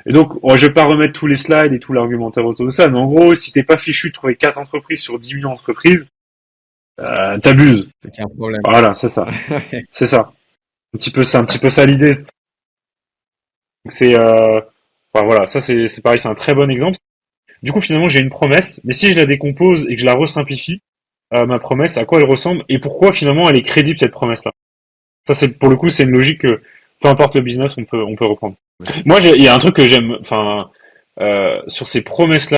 Speaker 6: Et donc, je vais pas remettre tous les slides et tout l'argumentaire autour de ça, mais en gros, si t'es pas fichu de trouver 4 entreprises sur 10 millions d'entreprises, t'abuses.
Speaker 1: C'est qu'il y a un problème.
Speaker 6: Voilà, c'est ça. C'est ça. C'est un petit peu ça l'idée. C'est, voilà, ça c'est pareil, c'est un très bon exemple. Du coup, finalement, j'ai une promesse, mais si je la décompose et que je la resimplifie, ma promesse, à quoi elle ressemble et pourquoi finalement elle est crédible cette promesse-là. Ça, c'est pour le coup, c'est une logique que peu importe le business, on peut reprendre. Moi, il y a un truc que j'aime, sur ces promesses-là.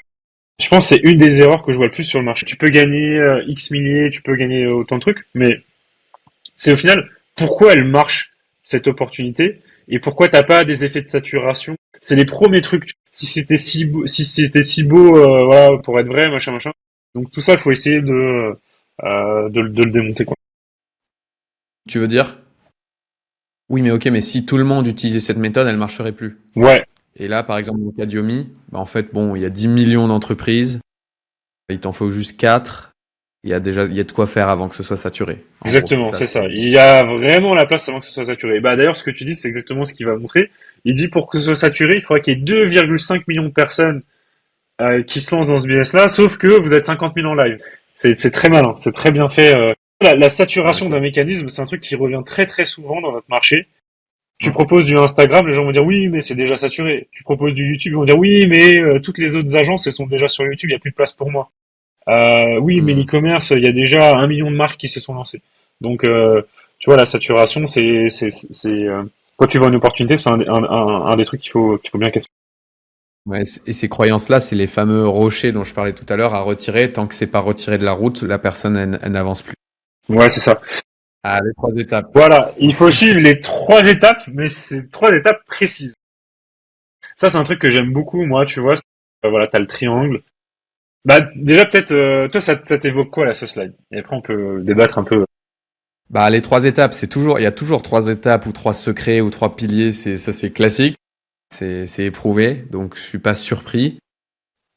Speaker 6: Je pense que c'est une des erreurs que je vois le plus sur le marché. Tu peux gagner X milliers, tu peux gagner autant de trucs, mais c'est au final pourquoi elle marche cette opportunité et pourquoi t'as pas des effets de saturation. C'est les premiers trucs. Si c'était si beau, voilà, pour être vrai, machin. Donc tout ça, il faut essayer de le démonter, quoi.
Speaker 1: Tu veux dire? Oui, mais ok, mais si tout le monde utilisait cette méthode, elle marcherait plus.
Speaker 6: Ouais.
Speaker 1: Et là, par exemple, dans le cas d'Yomi, en fait, il y a 10 millions d'entreprises, il t'en faut juste 4, il y a de quoi faire avant que ce soit saturé.
Speaker 6: Exactement, c'est ça. Il y a vraiment la place avant que ce soit saturé. D'ailleurs, ce que tu dis, c'est exactement ce qu'il va montrer. Il dit pour que ce soit saturé, il faudrait qu'il y ait 2,5 millions de personnes qui se lancent dans ce business-là, sauf que vous êtes 50 000 en live. C'est très malin, c'est très bien fait. La saturation d'un mécanisme, c'est un truc qui revient très très souvent dans notre marché. Tu proposes du Instagram, les gens vont dire oui, mais c'est déjà saturé. Tu proposes du YouTube, ils vont dire oui, mais toutes les autres agences, elles sont déjà sur YouTube, il n'y a plus de place pour moi. Oui, mais l'e-commerce, il y a déjà 1 million de marques qui se sont lancées. Donc, tu vois, la saturation, quand tu vois une opportunité, c'est un des trucs qu'il faut bien casser.
Speaker 1: Ouais, et ces croyances-là, c'est les fameux rochers dont je parlais tout à l'heure à retirer. Tant que c'est pas retiré de la route, la personne, elle n'avance plus.
Speaker 6: Ouais, c'est ça.
Speaker 1: Ah, les 3 étapes.
Speaker 6: Voilà, il faut suivre les 3 étapes, mais c'est 3 étapes précises. Ça, c'est un truc que j'aime beaucoup, moi, tu vois. Voilà, t'as le triangle. Bah, déjà, peut-être, toi, ça t'évoque quoi, là, ce slide? Et après, on peut débattre un peu.
Speaker 1: Bah, les 3 étapes, il y a toujours 3 étapes ou 3 secrets ou 3 piliers. C'est classique. C'est éprouvé, donc je suis pas surpris.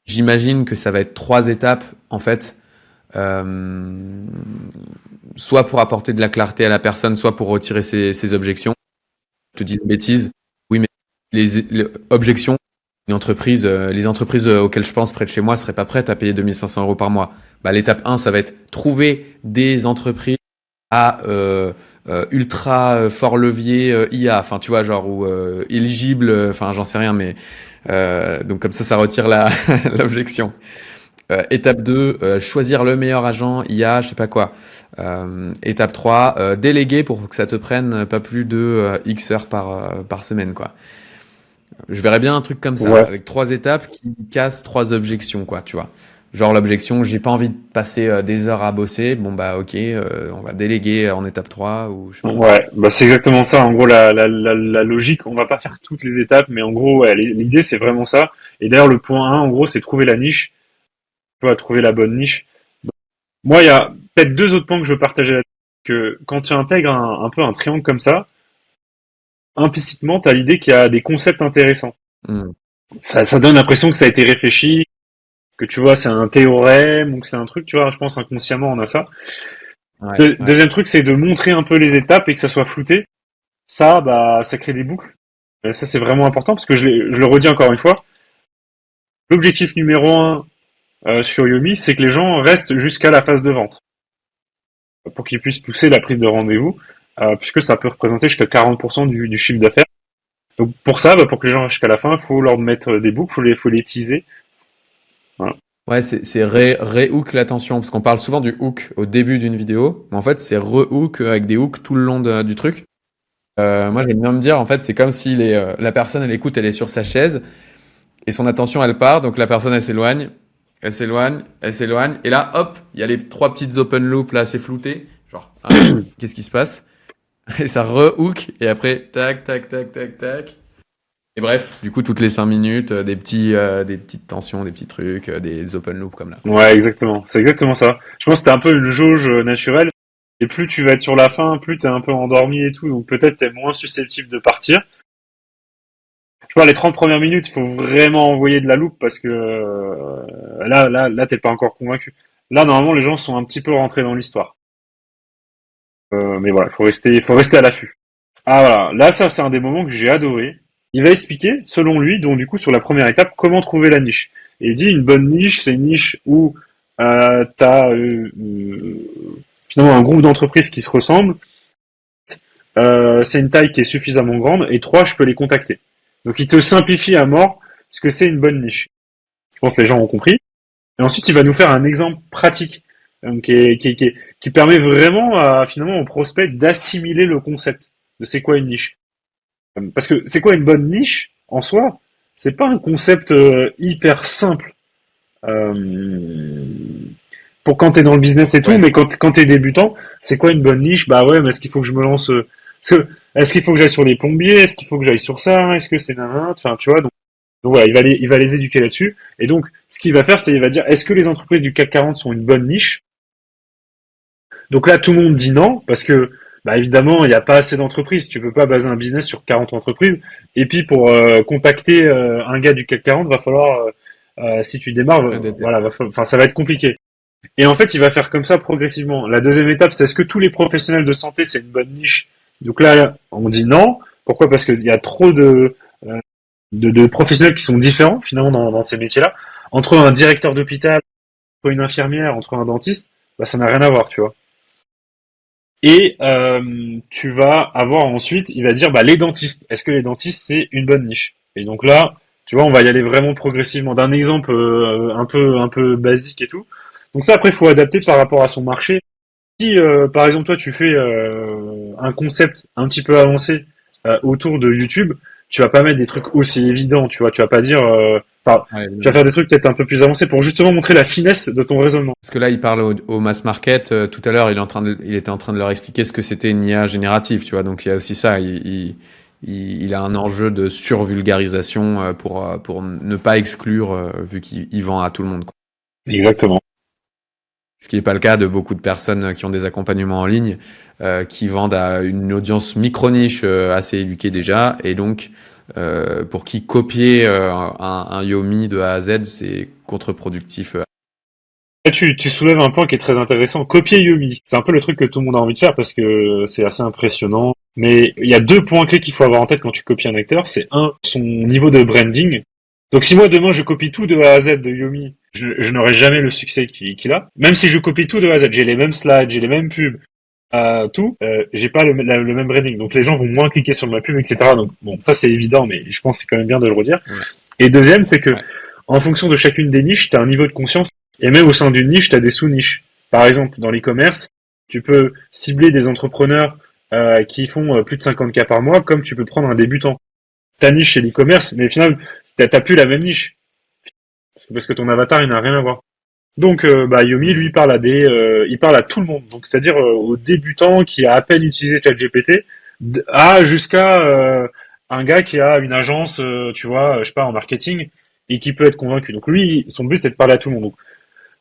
Speaker 1: J'imagine que ça va être 3 étapes, en fait, soit pour apporter de la clarté à la personne, soit pour retirer ses objections. Je te dis une bêtise, oui, mais les objections, les entreprises auxquelles je pense près de chez moi seraient pas prêtes à payer 2 500 € par mois. Bah, l'étape 1, ça va être trouver des entreprises à ultra fort levier IA, enfin tu vois, genre ou éligible, enfin j'en sais rien, mais donc comme ça retire l'objection. Étape 2, choisir le meilleur agent IA, je sais pas quoi. Étape 3, déléguer pour que ça te prenne pas plus de X heures par semaine, quoi. Je verrais bien un truc comme ça,
Speaker 6: Ouais.
Speaker 1: avec 3 étapes qui cassent 3 objections, quoi, tu vois. Genre l'objection, j'ai pas envie de passer des heures à bosser, bon bah ok, on va déléguer en étape 3 ou je sais pas.
Speaker 6: Ouais, bah c'est exactement ça. En gros, la logique, on va pas faire toutes les étapes, mais en gros, ouais, l'idée c'est vraiment ça. Et d'ailleurs, le point 1, en gros, c'est trouver la niche. Tu vois, trouver la bonne niche. Moi, il y a peut-être 2 autres points que je veux partager là-dessus. Que quand tu intègres un peu un triangle comme ça, implicitement, tu as l'idée qu'il y a des concepts intéressants. Ça donne l'impression que ça a été réfléchi, que tu vois, c'est un théorème ou que c'est un truc, tu vois, je pense inconsciemment on a ça.
Speaker 1: Ouais,
Speaker 6: Deuxième truc, c'est de montrer un peu les étapes et que ça soit flouté. Ça, bah, ça crée des boucles. Ça, c'est vraiment important parce que je le redis encore une fois. L'objectif numéro 1 sur Yomi, c'est que les gens restent jusqu'à la phase de vente pour qu'ils puissent pousser la prise de rendez-vous, puisque ça peut représenter jusqu'à 40% du chiffre d'affaires. Donc pour ça, bah, pour que les gens restent jusqu'à la fin, il faut leur mettre des boucles, faut les teaser. Voilà.
Speaker 1: Ouais, c'est re-hook l'attention, parce qu'on parle souvent du hook au début d'une vidéo, mais en fait c'est re-hook avec des hooks tout le long du truc. Moi j'aime bien me dire, en fait c'est comme si la personne elle écoute, elle est sur sa chaise, et son attention elle part, donc la personne elle s'éloigne, et là hop, il y a les 3 petites open loops là assez floutées, genre qu'est-ce qui se passe? Et ça re-hook, et après tac, tac, tac, tac, tac. Et bref, du coup, toutes les 5 minutes, des petites tensions, des petits trucs, des open loops comme là.
Speaker 6: Ouais, exactement. C'est exactement ça. Je pense que t'as un peu une jauge naturelle. Et plus tu vas être sur la fin, plus t'es un peu endormi et tout. Donc peut-être t'es moins susceptible de partir. Je vois, les 30 premières minutes, il faut vraiment envoyer de la loupe parce que là, t'es pas encore convaincu. Là, normalement, les gens sont un petit peu rentrés dans l'histoire. Mais voilà, il faut rester à l'affût. Ah voilà, là, ça, c'est un des moments que j'ai adoré. Il va expliquer, selon lui, donc du coup sur la première étape, comment trouver la niche. Et il dit une bonne niche, c'est une niche où t'as finalement un groupe d'entreprises qui se ressemblent. C'est une taille qui est suffisamment grande. Et 3, je peux les contacter. Donc il te simplifie à mort ce que c'est une bonne niche. Je pense que les gens ont compris. Et ensuite, il va nous faire un exemple pratique donc, qui permet vraiment finalement aux prospects d'assimiler le concept de c'est quoi une niche. Parce que c'est quoi une bonne niche en soi? C'est pas un concept hyper simple pour quand t'es dans le business et tout, mais quand t'es débutant, c'est quoi une bonne niche? Bah ouais, mais est-ce qu'il faut que je me lance est-ce qu'il faut que j'aille sur les plombiers? Est-ce qu'il faut que j'aille sur ça? Est-ce que c'est nanana? Enfin, tu vois, donc voilà, il va les éduquer là-dessus. Et donc, ce qu'il va faire, c'est il va dire est-ce que les entreprises du CAC 40 sont une bonne niche? Donc là, tout le monde dit non, parce que bah évidemment, il n'y a pas assez d'entreprises. Tu peux pas baser un business sur 40 entreprises. Et puis pour contacter un gars du CAC 40, va falloir, si tu démarres, voilà, enfin ça va être compliqué. Et en fait, il va faire comme ça progressivement. La deuxième étape, c'est est-ce que tous les professionnels de santé c'est une bonne niche? Donc là, on dit non. Pourquoi? Parce qu'il y a trop de de professionnels qui sont différents finalement dans ces métiers-là. Entre un directeur d'hôpital, entre une infirmière, entre un dentiste, bah, ça n'a rien à voir, tu vois. Et tu vas avoir ensuite, il va dire, bah, les dentistes. Est-ce que les dentistes, c'est une bonne niche? Et donc là, tu vois, on va y aller vraiment progressivement. D'un exemple un peu basique et tout. Donc ça, après, il faut adapter par rapport à son marché. Si, par exemple, toi, tu fais un concept un petit peu avancé autour de YouTube, tu vas pas mettre des trucs aussi évidents, tu vois. Tu vas pas dire... tu vas faire des trucs peut-être un peu plus avancés pour justement montrer la finesse de ton raisonnement.
Speaker 1: Parce que là, il parle au mass market. Tout à l'heure, il était en train de leur expliquer ce que c'était une IA générative, tu vois. Donc il y a aussi ça. Il a un enjeu de survulgarisation pour ne pas exclure, vu qu'il vend à tout le monde, quoi.
Speaker 6: Exactement.
Speaker 1: Ce qui n'est pas le cas de beaucoup de personnes qui ont des accompagnements en ligne, qui vendent à une audience micro-niche assez éduquée déjà, et donc pour qui copier un Yomi de A à Z, c'est contre-productif.
Speaker 6: Là, tu soulèves un point qui est très intéressant. Copier Yomi, c'est un peu le truc que tout le monde a envie de faire parce que c'est assez impressionnant. Mais il y a 2 points clés qu'il faut avoir en tête quand tu copies un acteur. C'est son niveau de branding. Donc si moi demain je copie tout de A à Z de Yomi, je n'aurai jamais le succès qu'il a. Même si je copie tout de A à Z, j'ai les mêmes slides, j'ai les mêmes pubs, j'ai pas le même branding. Donc les gens vont moins cliquer sur ma pub, etc. Donc bon, ça c'est évident, mais je pense que c'est quand même bien de le redire. Ouais. Et deuxième, c'est que en fonction de chacune des niches, tu as un niveau de conscience. Et même au sein d'une niche, tu as des sous-niches. Par exemple, dans l'e-commerce, tu peux cibler des entrepreneurs qui font plus de 50K par mois, comme tu peux prendre un débutant. Ta niche c'est l'e-commerce, mais au final, t'as plus la même niche. Parce que ton avatar, il n'a rien à voir. Donc, Yomi, lui, il parle à tout le monde. Donc, c'est-à-dire aux débutants qui a à peine utilisé ChatGPT, jusqu'à un gars qui a une agence, tu vois, je sais pas, en marketing, et qui peut être convaincu. Donc, lui, son but, c'est de parler à tout le monde. Donc,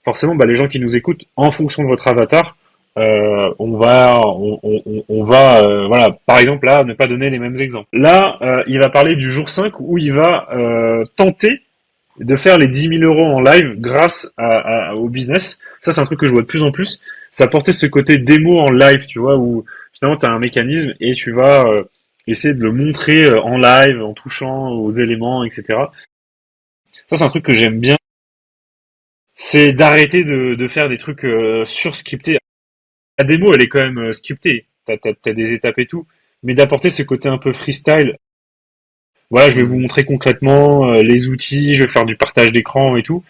Speaker 6: forcément, les gens qui nous écoutent, en fonction de votre avatar, on va, voilà, par exemple, là, ne pas donner les mêmes exemples. Là, il va parler du jour 5 où il va tenter de faire les 10 000 euros en live grâce au business. Ça, c'est un truc que je vois de plus en plus. Ça apporter ce côté démo en live, tu vois, où finalement, tu as un mécanisme et tu vas essayer de le montrer en live, en touchant aux éléments, etc. Ça, c'est un truc que j'aime bien. C'est d'arrêter de faire des trucs surscriptés. La démo, elle est quand même scriptée. T'as des étapes et tout. Mais d'apporter ce côté un peu freestyle. Voilà, je vais vous montrer concrètement les outils, je vais faire du partage d'écran et tout.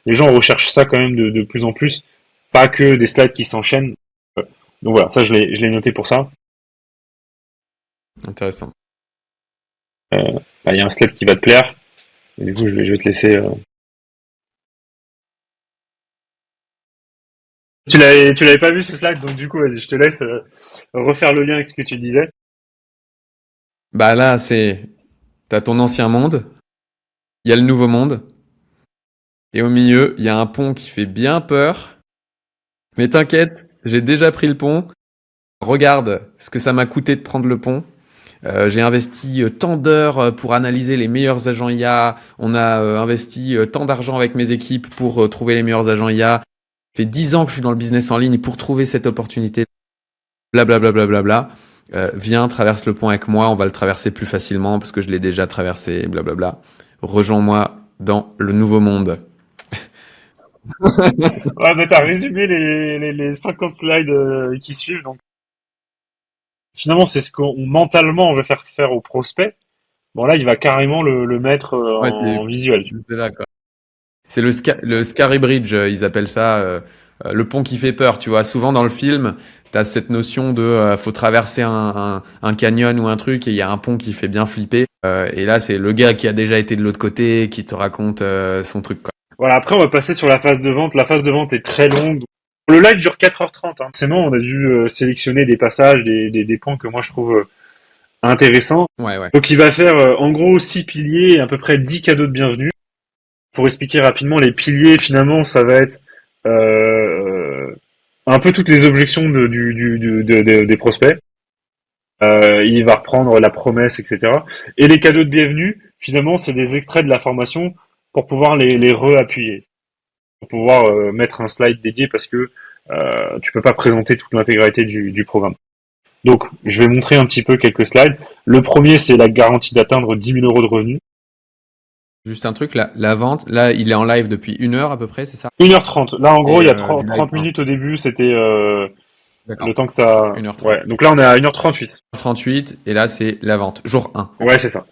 Speaker 6: Les gens recherchent ça quand même de plus en plus. Pas que des slides qui s'enchaînent. Donc voilà, ça je l'ai noté pour ça.
Speaker 1: Intéressant.
Speaker 6: Il y a un slide qui va te plaire. Et du coup, je vais te laisser... Tu l'avais pas vu ce slide, donc du coup, vas-y, je te laisse refaire le lien avec ce que tu disais.
Speaker 1: Bah là, t'as ton ancien monde, il y a le nouveau monde, et au milieu, il y a un pont qui fait bien peur. Mais t'inquiète, j'ai déjà pris le pont. Regarde ce que ça m'a coûté de prendre le pont. J'ai investi tant d'heures pour analyser les meilleurs agents IA. On a investi tant d'argent avec mes équipes pour trouver les meilleurs agents IA. Ça fait 10 ans que je suis dans le business en ligne pour trouver cette opportunité. Blablabla. Viens, traverse le pont avec moi, on va le traverser plus facilement parce que je l'ai déjà traversé, blablabla. Rejoins-moi dans le nouveau monde.
Speaker 6: Ouais, mais t'as résumé les 50 slides qui suivent, donc finalement c'est ce qu'on mentalement on veut faire au prospect. Bon là, il va carrément le mettre en visuel.
Speaker 1: C'est là, quoi. C'est le Scary Bridge, ils appellent ça le pont qui fait peur, tu vois. Souvent dans le film, t'as cette notion de faut traverser un canyon ou un truc et il y a un pont qui fait bien flipper. Et là, c'est le gars qui a déjà été de l'autre côté qui te raconte son truc, quoi.
Speaker 6: Voilà, après on va passer sur la phase de vente. La phase de vente est très longue. Le live dure 4h30. Hein. Sinon, on a dû sélectionner des passages, des points que moi je trouve intéressants.
Speaker 1: Ouais.
Speaker 6: Donc il va faire en gros 6 piliers et à peu près 10 cadeaux de bienvenue. Pour expliquer rapidement, les piliers, finalement, ça va être un peu toutes les objections des prospects. Il va reprendre la promesse, etc. Et les cadeaux de bienvenue, finalement, c'est des extraits de la formation pour pouvoir les re-appuyer. Pour pouvoir mettre un slide dédié parce que tu peux pas présenter toute l'intégralité du programme. Donc, je vais montrer un petit peu quelques slides. Le premier, c'est la garantie d'atteindre 10 000 euros de revenus.
Speaker 1: Juste un truc, la vente, là, il est en live depuis 1 heure à peu près, c'est ça?
Speaker 6: 1h30. Là, en gros,
Speaker 1: Et,
Speaker 6: il y a
Speaker 1: du
Speaker 6: 30
Speaker 1: live,
Speaker 6: minutes au début, c'était
Speaker 1: D'accord.
Speaker 6: le temps que ça...
Speaker 1: 1h30.
Speaker 6: Ouais, donc là, on est à 1h38.
Speaker 1: 38, et là, c'est la vente. Jour 1.
Speaker 6: Ouais, c'est ça.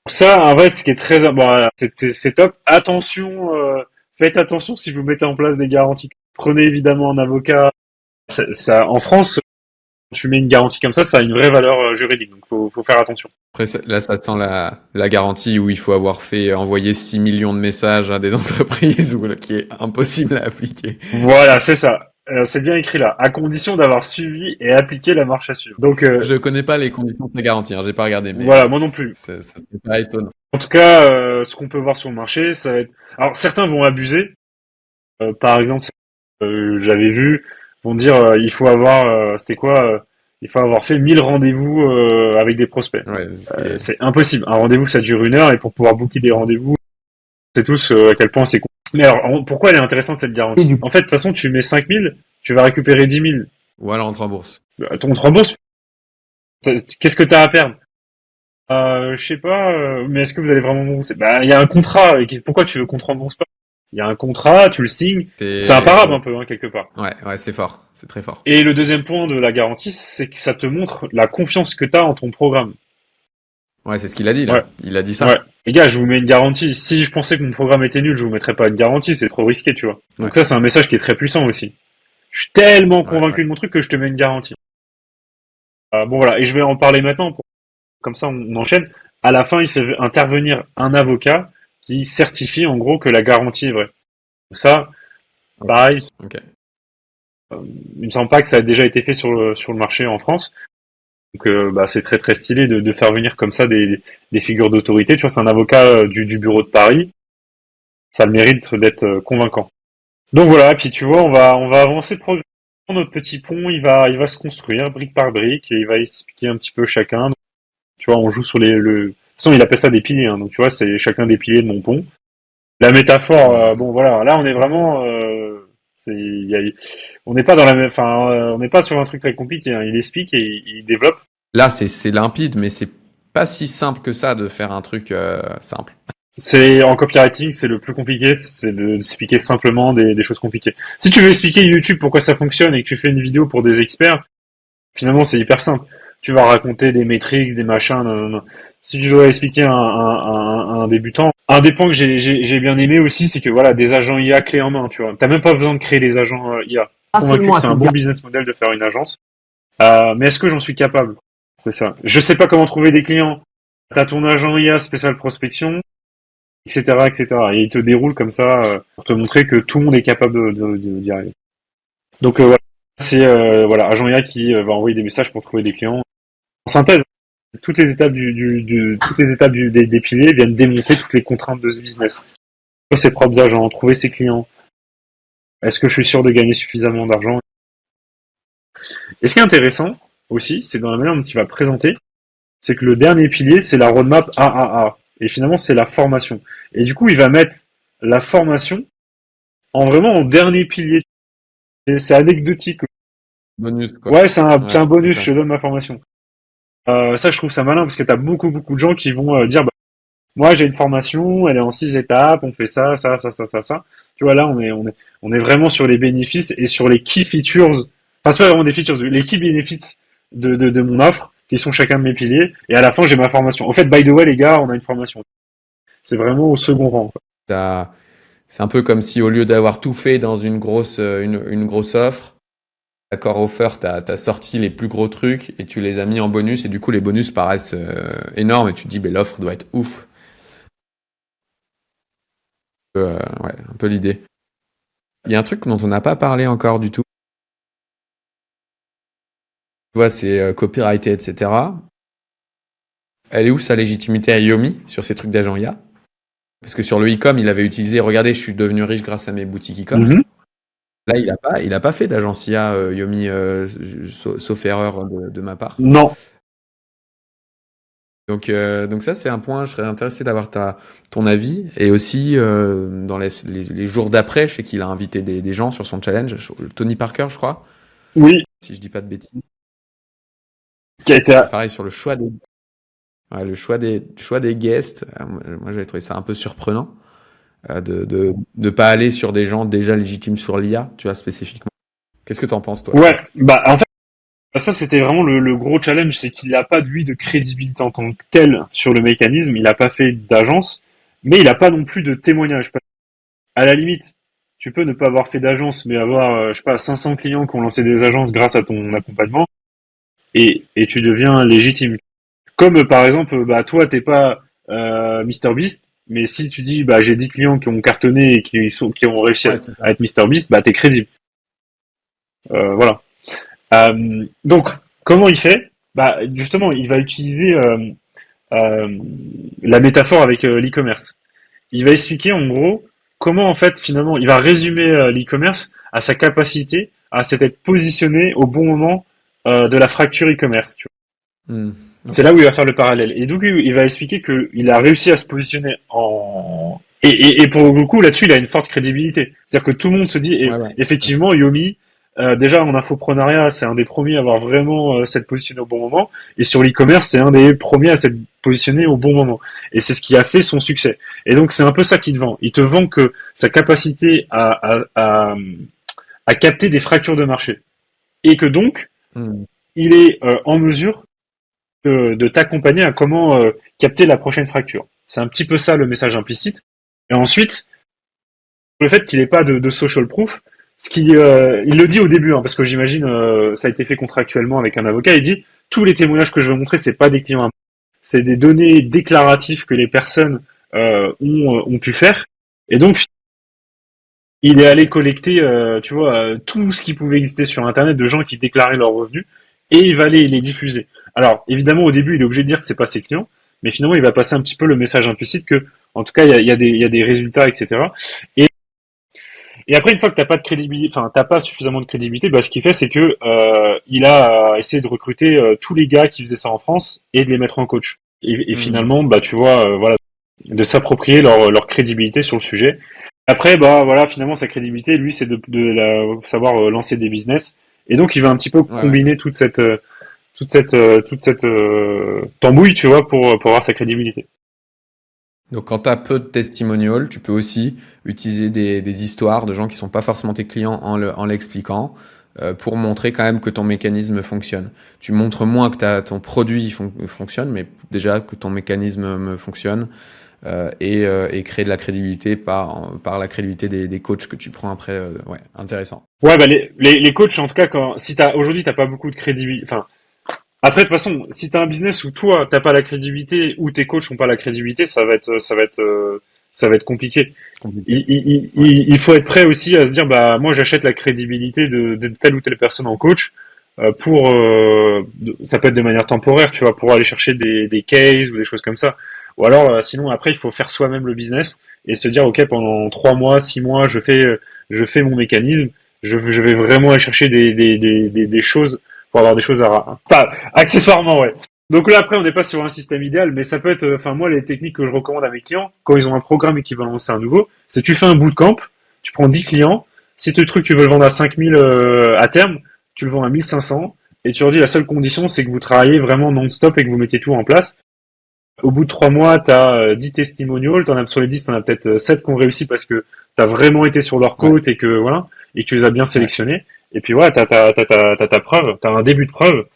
Speaker 6: Ça, en fait, ce qui est très... Bon, voilà, c'est top. Attention, faites attention si vous mettez en place des garanties. Prenez évidemment un avocat. Ça, en France, quand tu mets une garantie comme ça a une vraie valeur juridique, donc faut faire attention.
Speaker 1: Après, là, ça sent la garantie où il faut avoir envoyer 6 millions de messages à des entreprises, ou qui est impossible à appliquer.
Speaker 6: Voilà, c'est ça. C'est bien écrit là, à condition d'avoir suivi et appliqué la marche à suivre. Donc,
Speaker 1: je connais pas les conditions de la garantie, j'ai pas regardé, mais
Speaker 6: voilà, moi non plus.
Speaker 1: Ça c'est pas étonnant.
Speaker 6: En tout cas, ce qu'on peut voir sur le marché, ça va être... Alors, certains vont abuser. Par exemple, j'avais vu, vont dire, il faut avoir... c'était quoi il faut avoir fait 1000 rendez-vous avec des prospects.
Speaker 1: Ouais,
Speaker 6: c'est impossible. Un rendez-vous, ça dure 1 heure, et pour pouvoir booker des rendez-vous, c'est tous à quel point c'est con. Mais alors, pourquoi elle est intéressante, cette garantie? En fait, de toute façon, tu mets 5000, tu vas récupérer 10 000.
Speaker 1: Ou alors on te rembourse.
Speaker 6: On te rembourse. Qu'est-ce que t'as à perdre? Je sais pas, mais est-ce que vous allez vraiment me rembourser? Bah, il y a un contrat, et pourquoi tu veux qu'on te rembourse pas? Il y a un contrat, tu le signes, c'est imparable un peu, hein, quelque part.
Speaker 1: Ouais, c'est fort, c'est très fort.
Speaker 6: Et le deuxième point de la garantie, c'est que ça te montre la confiance que t'as en ton programme.
Speaker 1: Ouais, c'est ce qu'il a dit, là.
Speaker 6: Ouais.
Speaker 1: Il a dit ça.
Speaker 6: Ouais. Les gars, je vous mets une garantie. Si je pensais que mon programme était nul, je vous mettrais pas une garantie, c'est trop risqué, tu vois. Donc ça, c'est un message qui est très puissant aussi. Je suis tellement convaincu de mon truc que je te mets une garantie. Bon voilà, et je vais en parler maintenant, comme ça on enchaîne. À la fin, il fait intervenir un avocat qui certifie en gros que la garantie est vraie. Ça, pareil.
Speaker 1: Okay.
Speaker 6: Il me semble pas que ça a déjà été fait sur le marché en France. Donc c'est très très stylé de faire venir comme ça des figures d'autorité. Tu vois, c'est un avocat du bureau de Paris. Ça a le mérite d'être convaincant. Donc voilà, puis tu vois, on va avancer progressivement. Notre petit pont, il va se construire brique par brique, et il va expliquer un petit peu chacun. Donc, tu vois, on joue sur de toute façon, il appelle ça des piliers, hein. Donc tu vois, c'est chacun des piliers de mon pont. La métaphore, bon voilà, là on est vraiment, on n'est pas dans on n'est pas sur un truc très compliqué, hein. Il explique et il développe.
Speaker 1: Là, c'est limpide, mais c'est pas si simple que ça de faire un truc simple.
Speaker 6: C'est en copywriting, c'est le plus compliqué, c'est d'expliquer simplement des choses compliquées. Si tu veux expliquer YouTube pourquoi ça fonctionne et que tu fais une vidéo pour des experts, finalement c'est hyper simple. Tu vas raconter des métriques, des machins, non. Si tu dois expliquer un débutant, un des points que j'ai bien aimé aussi, c'est que voilà, des agents IA clés en main, tu vois. T'as même pas besoin de créer des agents IA. Convaincu que c'est un bon business model de faire une agence. Mais est-ce que j'en suis capable? C'est ça. Je sais pas comment trouver des clients. T'as ton agent IA spécial prospection, etc., etc. Et il te déroule comme ça pour te montrer que tout le monde est capable d'y arriver. Donc voilà, c'est agent IA qui va envoyer des messages pour trouver des clients. En synthèse, toutes les étapes des piliers viennent démonter toutes les contraintes de ce business. Ses propres agents, trouver ses clients. Est-ce que je suis sûr de gagner suffisamment d'argent? Et ce qui est intéressant aussi, c'est dans la manière dont il va présenter, c'est que le dernier pilier, c'est la roadmap AAA. Et finalement, c'est la formation. Et du coup, il va mettre la formation en dernier pilier. Et c'est anecdotique.
Speaker 1: Bonus, quoi.
Speaker 6: Ouais, c'est un bonus, je te donne ma formation. Ça, je trouve ça malin, parce que t'as beaucoup de gens qui vont dire, moi, j'ai une formation, elle est en 6 étapes, on fait ça. Tu vois, là, on est vraiment sur les bénéfices et sur les key features. Enfin, c'est pas vraiment des features, les key benefits de mon offre, qui sont chacun de mes piliers, et à la fin, j'ai ma formation. En fait, by the way, les gars, on a une formation. C'est vraiment au second rang, quoi.
Speaker 1: C'est un peu comme si, au lieu d'avoir tout fait dans une grosse offre, d'accord, offer, t'as sorti les plus gros trucs et tu les as mis en bonus, et du coup, les bonus paraissent énormes, et tu te dis, l'offre doit être ouf. Un peu l'idée. Il y a un truc dont on n'a pas parlé encore du tout. Tu vois, c'est copyrighté, etc. Elle est où sa légitimité à Yomi sur ces trucs d'agent IA? Parce que sur le e-com, il avait utilisé, regardez, je suis devenu riche grâce à mes boutiques e-com.
Speaker 6: Mm-hmm.
Speaker 1: Là, il a pas fait d'agence IA Yomi, sauf erreur de ma part.
Speaker 6: Non.
Speaker 1: Donc ça, c'est un point, je serais intéressé d'avoir ton avis. Et aussi, dans les jours d'après, je sais qu'il a invité des gens sur son challenge. Tony Parker, je crois.
Speaker 6: Oui.
Speaker 1: Si je dis pas de bêtises.
Speaker 6: Qui a été...
Speaker 1: Pareil, sur le choix des... Ouais, le choix des guests, moi j'avais trouvé ça un peu surprenant de pas aller sur des gens déjà légitimes sur l'IA, tu vois, spécifiquement. Qu'est-ce que t'en penses, toi?
Speaker 6: Ouais, bah en fait, ça c'était vraiment le gros challenge, c'est qu'il n'a pas lui de crédibilité en tant que tel sur le mécanisme, il n'a pas fait d'agence, mais il n'a pas non plus de témoignage. À la limite, tu peux ne pas avoir fait d'agence, mais avoir, je sais pas, 500 clients qui ont lancé des agences grâce à ton accompagnement, et tu deviens légitime. Comme par exemple, bah toi t'es pas MrBeast, mais si tu dis bah j'ai 10 clients qui ont cartonné et qui ont réussi à être MrBeast, bah t'es crédible. Voilà. Donc comment il fait? Bah justement, il va utiliser la métaphore avec l'e-commerce. Il va expliquer en gros comment en fait finalement il va résumer l'e-commerce à sa capacité à s'être positionné au bon moment de la fracture e-commerce. Tu vois. C'est là où il va faire le parallèle. Et donc il va expliquer qu'il a réussi à se positionner en et pour le coup là-dessus il a une forte crédibilité. C'est-à-dire que tout le monde se dit effectivement Yomi déjà en infoprenariat c'est un des premiers à avoir vraiment s'être positionné au bon moment et sur l'e-commerce c'est un des premiers à s'être positionné au bon moment et c'est ce qui a fait son succès. Et donc c'est un peu ça qu'il te vend. Il te vend que sa capacité à capter des fractures de marché et que donc il est en mesure de t'accompagner à comment capter la prochaine fracture. C'est un petit peu ça le message implicite. Et ensuite, le fait qu'il n'ait pas de social proof, il le dit au début, hein, parce que j'imagine ça a été fait contractuellement avec un avocat, il dit tous les témoignages que je vais montrer, c'est pas des clients à moi, c'est des données déclaratives que les personnes ont pu faire. Et donc, il est allé collecter, tu vois, tout ce qui pouvait exister sur Internet de gens qui déclaraient leurs revenus, et il va aller les diffuser. Alors, évidemment, au début, il est obligé de dire que c'est pas ses clients, mais finalement, il va passer un petit peu le message implicite que, en tout cas, il y a des résultats, etc. Et après, une fois que t'as pas de crédibilité, enfin, t'as pas suffisamment de crédibilité, bah, ce qu'il fait, c'est que il a essayé de recruter tous les gars qui faisaient ça en France et de les mettre en coach. Et finalement, bah, tu vois, voilà, de s'approprier leur crédibilité sur le sujet. Après, bah, voilà, finalement, sa crédibilité, lui, c'est de savoir lancer des business. Et donc, il va un petit peu combiner toute cette tambouille, tu vois, pour avoir sa crédibilité.
Speaker 1: Donc quand tu as peu de testimonials, tu peux aussi utiliser des histoires de gens qui sont pas forcément tes clients en l'expliquant pour montrer quand même que ton mécanisme fonctionne. Tu montres moins que ton produit fonctionne, mais déjà que ton mécanisme fonctionne et créer de la crédibilité par la crédibilité des coachs que tu prends après. Ouais, intéressant.
Speaker 6: Ouais, bah les coachs, en tout cas, si aujourd'hui t'as pas beaucoup de crédibilité, enfin. Après, de toute façon, si t'as un business où toi t'as pas la crédibilité, ou tes coachs ont pas la crédibilité, ça va être compliqué. Il faut être prêt aussi à se dire, bah moi j'achète la crédibilité de telle ou telle personne en coach pour, ça peut être de manière temporaire, tu vois, pour aller chercher des cases ou des choses comme ça. Ou alors, sinon après il faut faire soi-même le business et se dire, ok, pendant 3 mois, 6 mois, je fais mon mécanisme, je vais vraiment aller chercher des choses pour avoir des choses pas accessoirement, ouais. Donc là, après, on n'est pas sur un système idéal, mais ça peut être, enfin, moi, les techniques que je recommande à mes clients, quand ils ont un programme et qu'ils veulent lancer un nouveau, c'est tu fais un bootcamp, tu prends 10 clients, si le truc, tu veux le vendre à 5000 à terme, tu le vends à 1500, et tu leur dis la seule condition, c'est que vous travaillez vraiment non-stop et que vous mettez tout en place. Au bout de 3 mois, t'as 10 testimonials, sur les 10, t'en as peut-être 7 qui ont réussi parce que t'as vraiment été sur leur côte et que, voilà, et que tu les as bien sélectionnés. Et puis voilà, t'as ta preuve, t'as un début de preuve.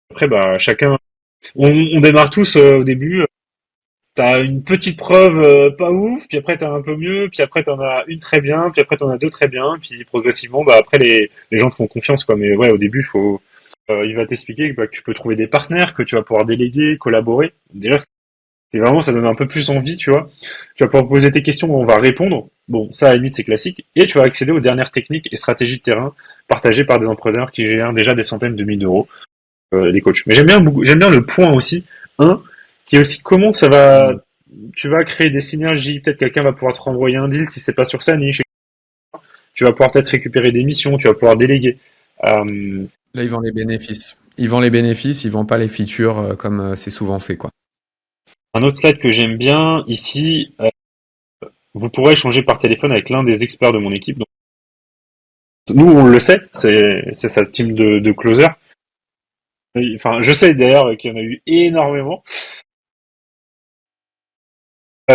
Speaker 6: Après, bah chacun, on démarre tous au début. T'as une petite preuve pas ouf, puis après t'as un peu mieux, puis après t'en as une très bien, puis après t'en as deux très bien, puis progressivement, bah après les gens te font confiance, quoi. Mais ouais, au début, il va t'expliquer que tu peux trouver des partenaires, que tu vas pouvoir déléguer, collaborer. Déjà, c'est vraiment, ça donne un peu plus envie, tu vois. Tu vas pouvoir poser tes questions, on va répondre. Bon, ça, à la limite, c'est classique. Et tu vas accéder aux dernières techniques et stratégies de terrain partagées par des entrepreneurs qui gèrent déjà des centaines de milliers d'euros, des coachs. Mais j'aime bien le point aussi, qui est aussi comment tu vas créer des synergies. Peut-être quelqu'un va pouvoir te renvoyer un deal si c'est pas sur sa niche. Tu vas pouvoir peut-être récupérer des missions, tu vas pouvoir déléguer.
Speaker 1: Là, ils vendent les bénéfices. Ils vendent pas les features comme c'est souvent fait, quoi.
Speaker 6: Un autre slide que j'aime bien ici, vous pourrez échanger par téléphone avec l'un des experts de mon équipe. Donc, nous, on le sait, c'est sa team de closers. Enfin, je sais d'ailleurs qu'il y en a eu énormément.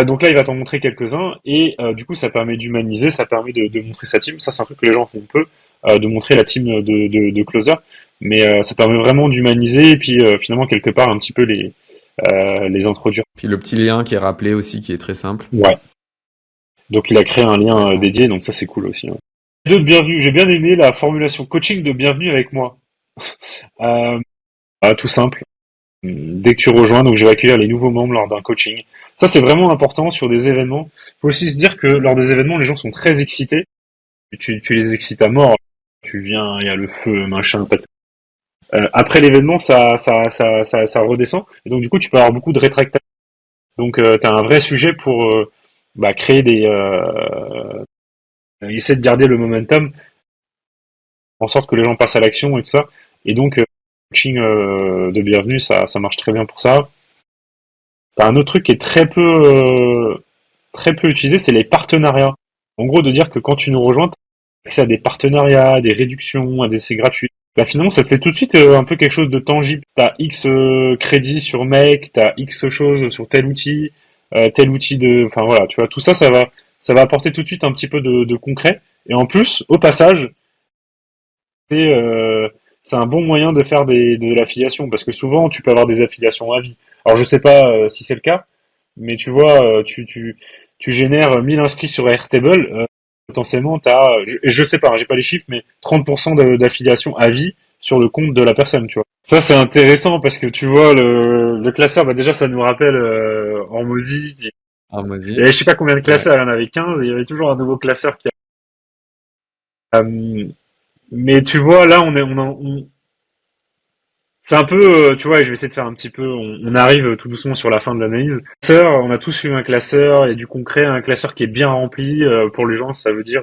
Speaker 6: Donc là, il va t'en montrer quelques-uns et du coup, ça permet d'humaniser, ça permet de montrer sa team. Ça, c'est un truc que les gens font peu, de montrer la team de closer. Mais ça permet vraiment d'humaniser et puis finalement, quelque part, un petit peu les introduire.
Speaker 1: Puis le petit lien qui est rappelé aussi, qui est très simple.
Speaker 6: Ouais. Donc il a créé un lien dédié, donc ça, c'est cool aussi. Ouais. De bienvenue, j'ai bien aimé la formulation coaching de bienvenue avec moi. Tout simple. Dès que tu rejoins, donc je vais accueillir les nouveaux membres lors d'un coaching. Ça, c'est vraiment important sur des événements. Il faut aussi se dire que lors des événements, les gens sont très excités. Tu les excites à mort. Tu viens, il y a le feu, machin, après l'événement, ça redescend. Et donc, du coup, tu peux avoir beaucoup de rétractations. Donc, tu as un vrai sujet pour créer essayer de garder le momentum en sorte que les gens passent à l'action et tout ça. Et donc, coaching de bienvenue, ça marche très bien pour ça. T'as un autre truc qui est très peu utilisé, c'est les partenariats. En gros, de dire que quand tu nous rejoins, t'as accès à des partenariats, des réductions, à des essais gratuits. Bah, finalement, ça te fait tout de suite un peu quelque chose de tangible. T'as X crédits sur Make, t'as X choses sur tel outil enfin voilà, tu vois, tout ça, ça va apporter tout de suite un petit peu de concret. Et en plus, au passage, c'est un bon moyen de faire de l'affiliation, parce que souvent, tu peux avoir des affiliations à vie. Alors, je sais pas si c'est le cas, mais tu vois, tu génères 1000 inscrits sur Airtable, potentiellement, je sais pas, hein, j'ai pas les chiffres, mais 30% d'affiliation à vie sur le compte de la personne, tu vois. Ça, c'est intéressant, parce que tu vois, le classeur, bah déjà, ça nous rappelle Hormozy.
Speaker 1: Hormozy.
Speaker 6: Et je sais pas combien de classeurs, il y en avait 15, et il y avait toujours un nouveau classeur qui mais tu vois, là, c'est un peu, tu vois, et je vais essayer de faire un petit peu, on arrive tout doucement sur la fin de l'analyse. On a tous eu un classeur, et du concret, un classeur qui est bien rempli, pour les gens, ça veut dire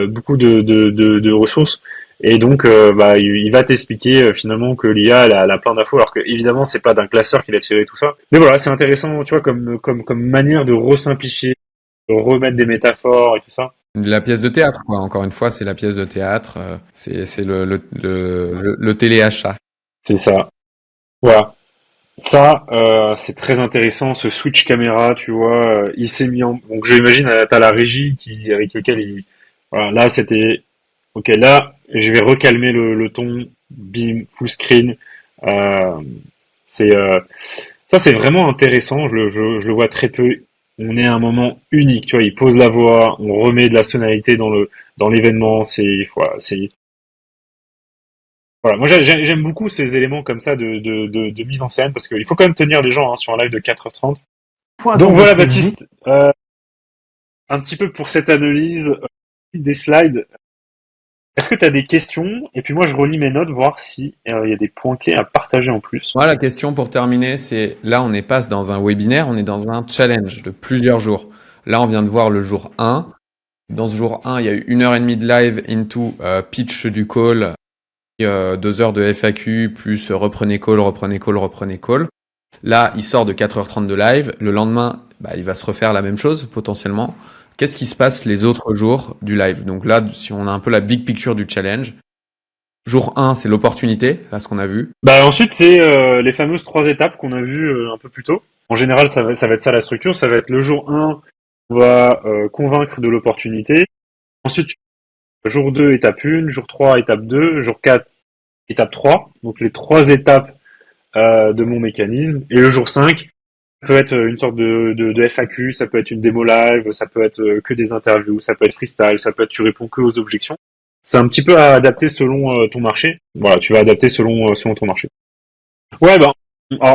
Speaker 6: beaucoup de ressources. Et donc, il va t'expliquer finalement que l'IA, elle a plein d'infos, alors que évidemment, c'est pas d'un classeur qu'il a tiré tout ça. Mais voilà, c'est intéressant, tu vois, comme manière de resimplifier, de remettre des métaphores et tout ça.
Speaker 1: La pièce de théâtre, quoi. Encore une fois, c'est la pièce de théâtre. C'est le téléachat.
Speaker 6: C'est ça. Voilà. Ça, c'est très intéressant, ce switch caméra, tu vois. Il s'est mis en... Donc, j'imagine, t'as la régie avec lequel il... Voilà, là, c'était... Ok, là, je vais recalmer le ton. Bim, full screen. Ça, c'est vraiment intéressant. Je le vois très peu. On est à un moment unique, tu vois. Il pose la voix, on remet de la sonorité dans l'événement. Voilà, moi j'aime beaucoup ces éléments comme ça de mise en scène, parce qu'il faut quand même tenir les gens sur un live de 4h30. Donc voilà, Baptiste, un petit peu pour cette analyse des slides. Est-ce que tu as des questions? Et puis moi je relis mes notes, voir si y a des points clés à partager en plus.
Speaker 1: Moi, la question pour terminer, c'est là, on n'est pas dans un webinaire, on est dans un challenge de plusieurs jours. Là, on vient de voir le jour 1. Dans ce jour 1, il y a eu 1h30 de live into pitch du call, 2 heures de FAQ, plus reprenez call. Là, il sort de 4h30 de live. Le lendemain, il va se refaire la même chose, potentiellement. Qu'est-ce qui se passe les autres jours du live? Donc là, si on a un peu la big picture du challenge, jour 1, c'est l'opportunité, là, ce qu'on a vu.
Speaker 6: Ensuite, c'est les fameuses 3 étapes qu'on a vues un peu plus tôt. En général, ça va être ça la structure. Ça va être le jour 1, on va convaincre de l'opportunité. Ensuite, jour 2, étape 1, jour 3, étape 2, jour 4, étape 3. Donc les 3 étapes de mon mécanisme. Et le jour 5, ça peut être une sorte de FAQ, ça peut être une démo live, ça peut être que des interviews, ça peut être freestyle, ça peut être tu réponds que aux objections. C'est un petit peu à adapter selon ton marché. Voilà, tu vas adapter selon ton marché. Ouais, alors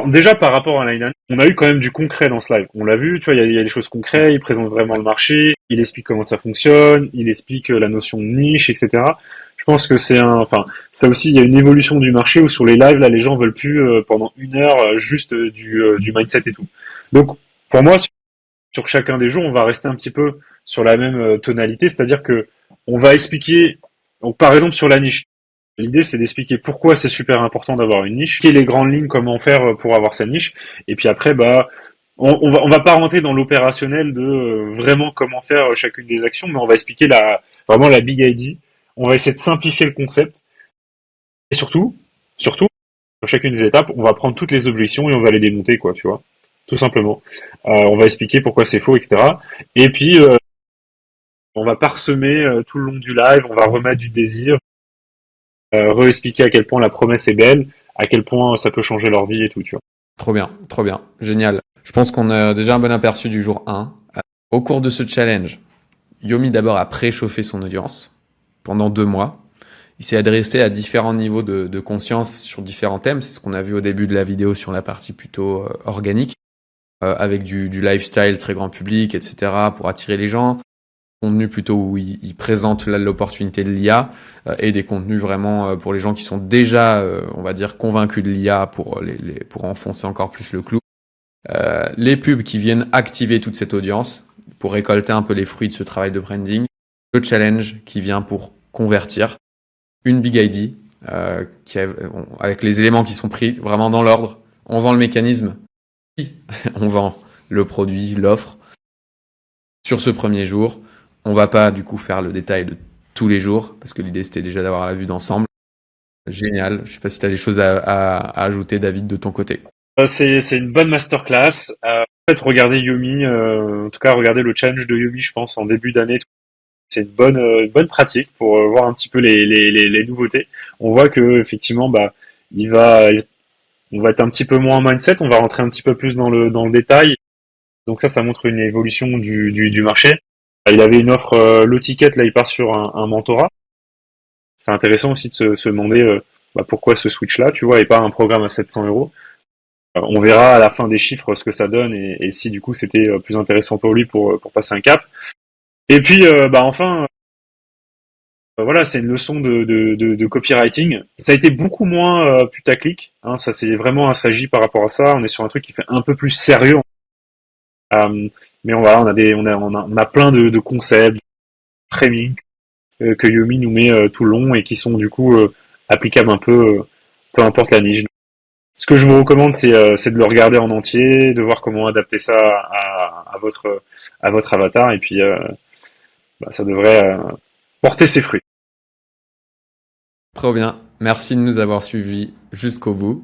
Speaker 6: déjà par rapport à l'année dernière, on a eu quand même du concret dans ce live. On l'a vu, tu vois, il y a des choses concrètes, il présente vraiment le marché, il explique comment ça fonctionne, il explique la notion de niche, etc. Je pense que ça aussi, il y a une évolution du marché où sur les lives, là, les gens veulent plus pendant 1 heure juste du mindset et tout. Donc, pour moi, sur chacun des jours, on va rester un petit peu sur la même tonalité, c'est-à-dire que on va expliquer, donc par exemple sur la niche, l'idée c'est d'expliquer pourquoi c'est super important d'avoir une niche, quelles les grandes lignes, comment faire pour avoir sa niche, et puis après, on va pas rentrer dans l'opérationnel de vraiment comment faire chacune des actions, mais on va expliquer vraiment la big idea. On va essayer de simplifier le concept. Et surtout, sur chacune des étapes, on va prendre toutes les objections et on va les démonter, quoi, tu vois. tout simplement. On va expliquer pourquoi c'est faux, etc. Et puis, on va parsemer tout le long du live, on va remettre du désir, re-expliquer à quel point la promesse est belle, à quel point ça peut changer leur vie et tout, tu vois.
Speaker 1: Trop bien, génial. Je pense qu'on a déjà un bon aperçu du jour 1. Au cours de ce challenge, Yomi d'abord a préchauffé son audience pendant 2 mois. Il s'est adressé à différents niveaux de conscience sur différents thèmes. C'est ce qu'on a vu au début de la vidéo sur la partie plutôt organique, avec du lifestyle très grand public, etc. pour attirer les gens. Contenus plutôt où il présente l'opportunité de l'IA et des contenus vraiment pour les gens qui sont déjà, on va dire, convaincus de l'IA pour enfoncer encore plus le clou. Les pubs qui viennent activer toute cette audience pour récolter un peu les fruits de ce travail de branding. Le challenge qui vient pour convertir. Une big ID avec les éléments qui sont pris vraiment dans l'ordre. On vend le mécanisme, on vend le produit, l'offre. Sur ce premier jour, on va pas du coup faire le détail de tous les jours parce que l'idée c'était déjà d'avoir la vue d'ensemble. Génial. Je sais pas si tu as des choses à ajouter, David, de ton côté.
Speaker 6: C'est une bonne masterclass. En fait, regardez Yomi, en tout cas regardez le challenge de Yomi, je pense, en début d'année. C'est une bonne pratique pour voir un petit peu les nouveautés. On voit que effectivement, on va être un petit peu moins en mindset, on va rentrer un petit peu plus dans le détail. Donc ça montre une évolution du marché. Il avait une offre low ticket, là il part sur un mentorat. C'est intéressant aussi de se demander pourquoi ce switch-là, tu vois, et pas un programme à 700 €. On verra à la fin des chiffres ce que ça donne et si du coup c'était plus intéressant pour lui pour passer un cap. Et puis, enfin, voilà, c'est une leçon de copywriting. Ça a été beaucoup moins putaclic. Hein, ça c'est vraiment assagi par rapport à ça. On est sur un truc qui fait un peu plus sérieux. Mais on a plein de concepts, de framing que Yomi nous met tout le long et qui sont du coup applicables un peu importe la niche. Ce que je vous recommande, c'est de le regarder en entier, de voir comment adapter ça à votre avatar et puis ça devrait porter ses fruits.
Speaker 1: Trop bien. Merci de nous avoir suivis jusqu'au bout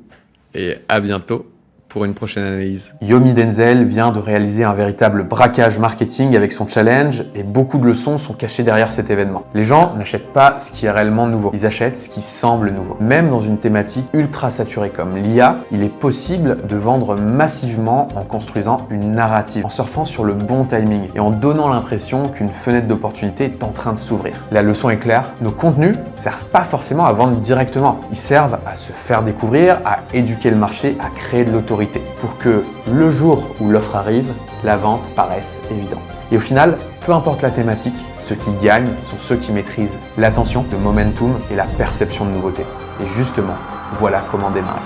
Speaker 1: et à bientôt pour une prochaine analyse. Yomi Denzel vient de réaliser un véritable braquage marketing avec son challenge et beaucoup de leçons sont cachées derrière cet événement. Les gens n'achètent pas ce qui est réellement nouveau, ils achètent ce qui semble nouveau. Même dans une thématique ultra saturée comme l'IA, il est possible de vendre massivement en construisant une narrative, en surfant sur le bon timing et en donnant l'impression qu'une fenêtre d'opportunité est en train de s'ouvrir. La leçon est claire, nos contenus ne servent pas forcément à vendre directement, ils servent à se faire découvrir, à éduquer le marché, à créer de l'autorité pour que le jour où l'offre arrive, la vente paraisse évidente. Et au final, peu importe la thématique, ceux qui gagnent sont ceux qui maîtrisent l'attention, le momentum et la perception de nouveauté. Et justement, voilà comment démarrer.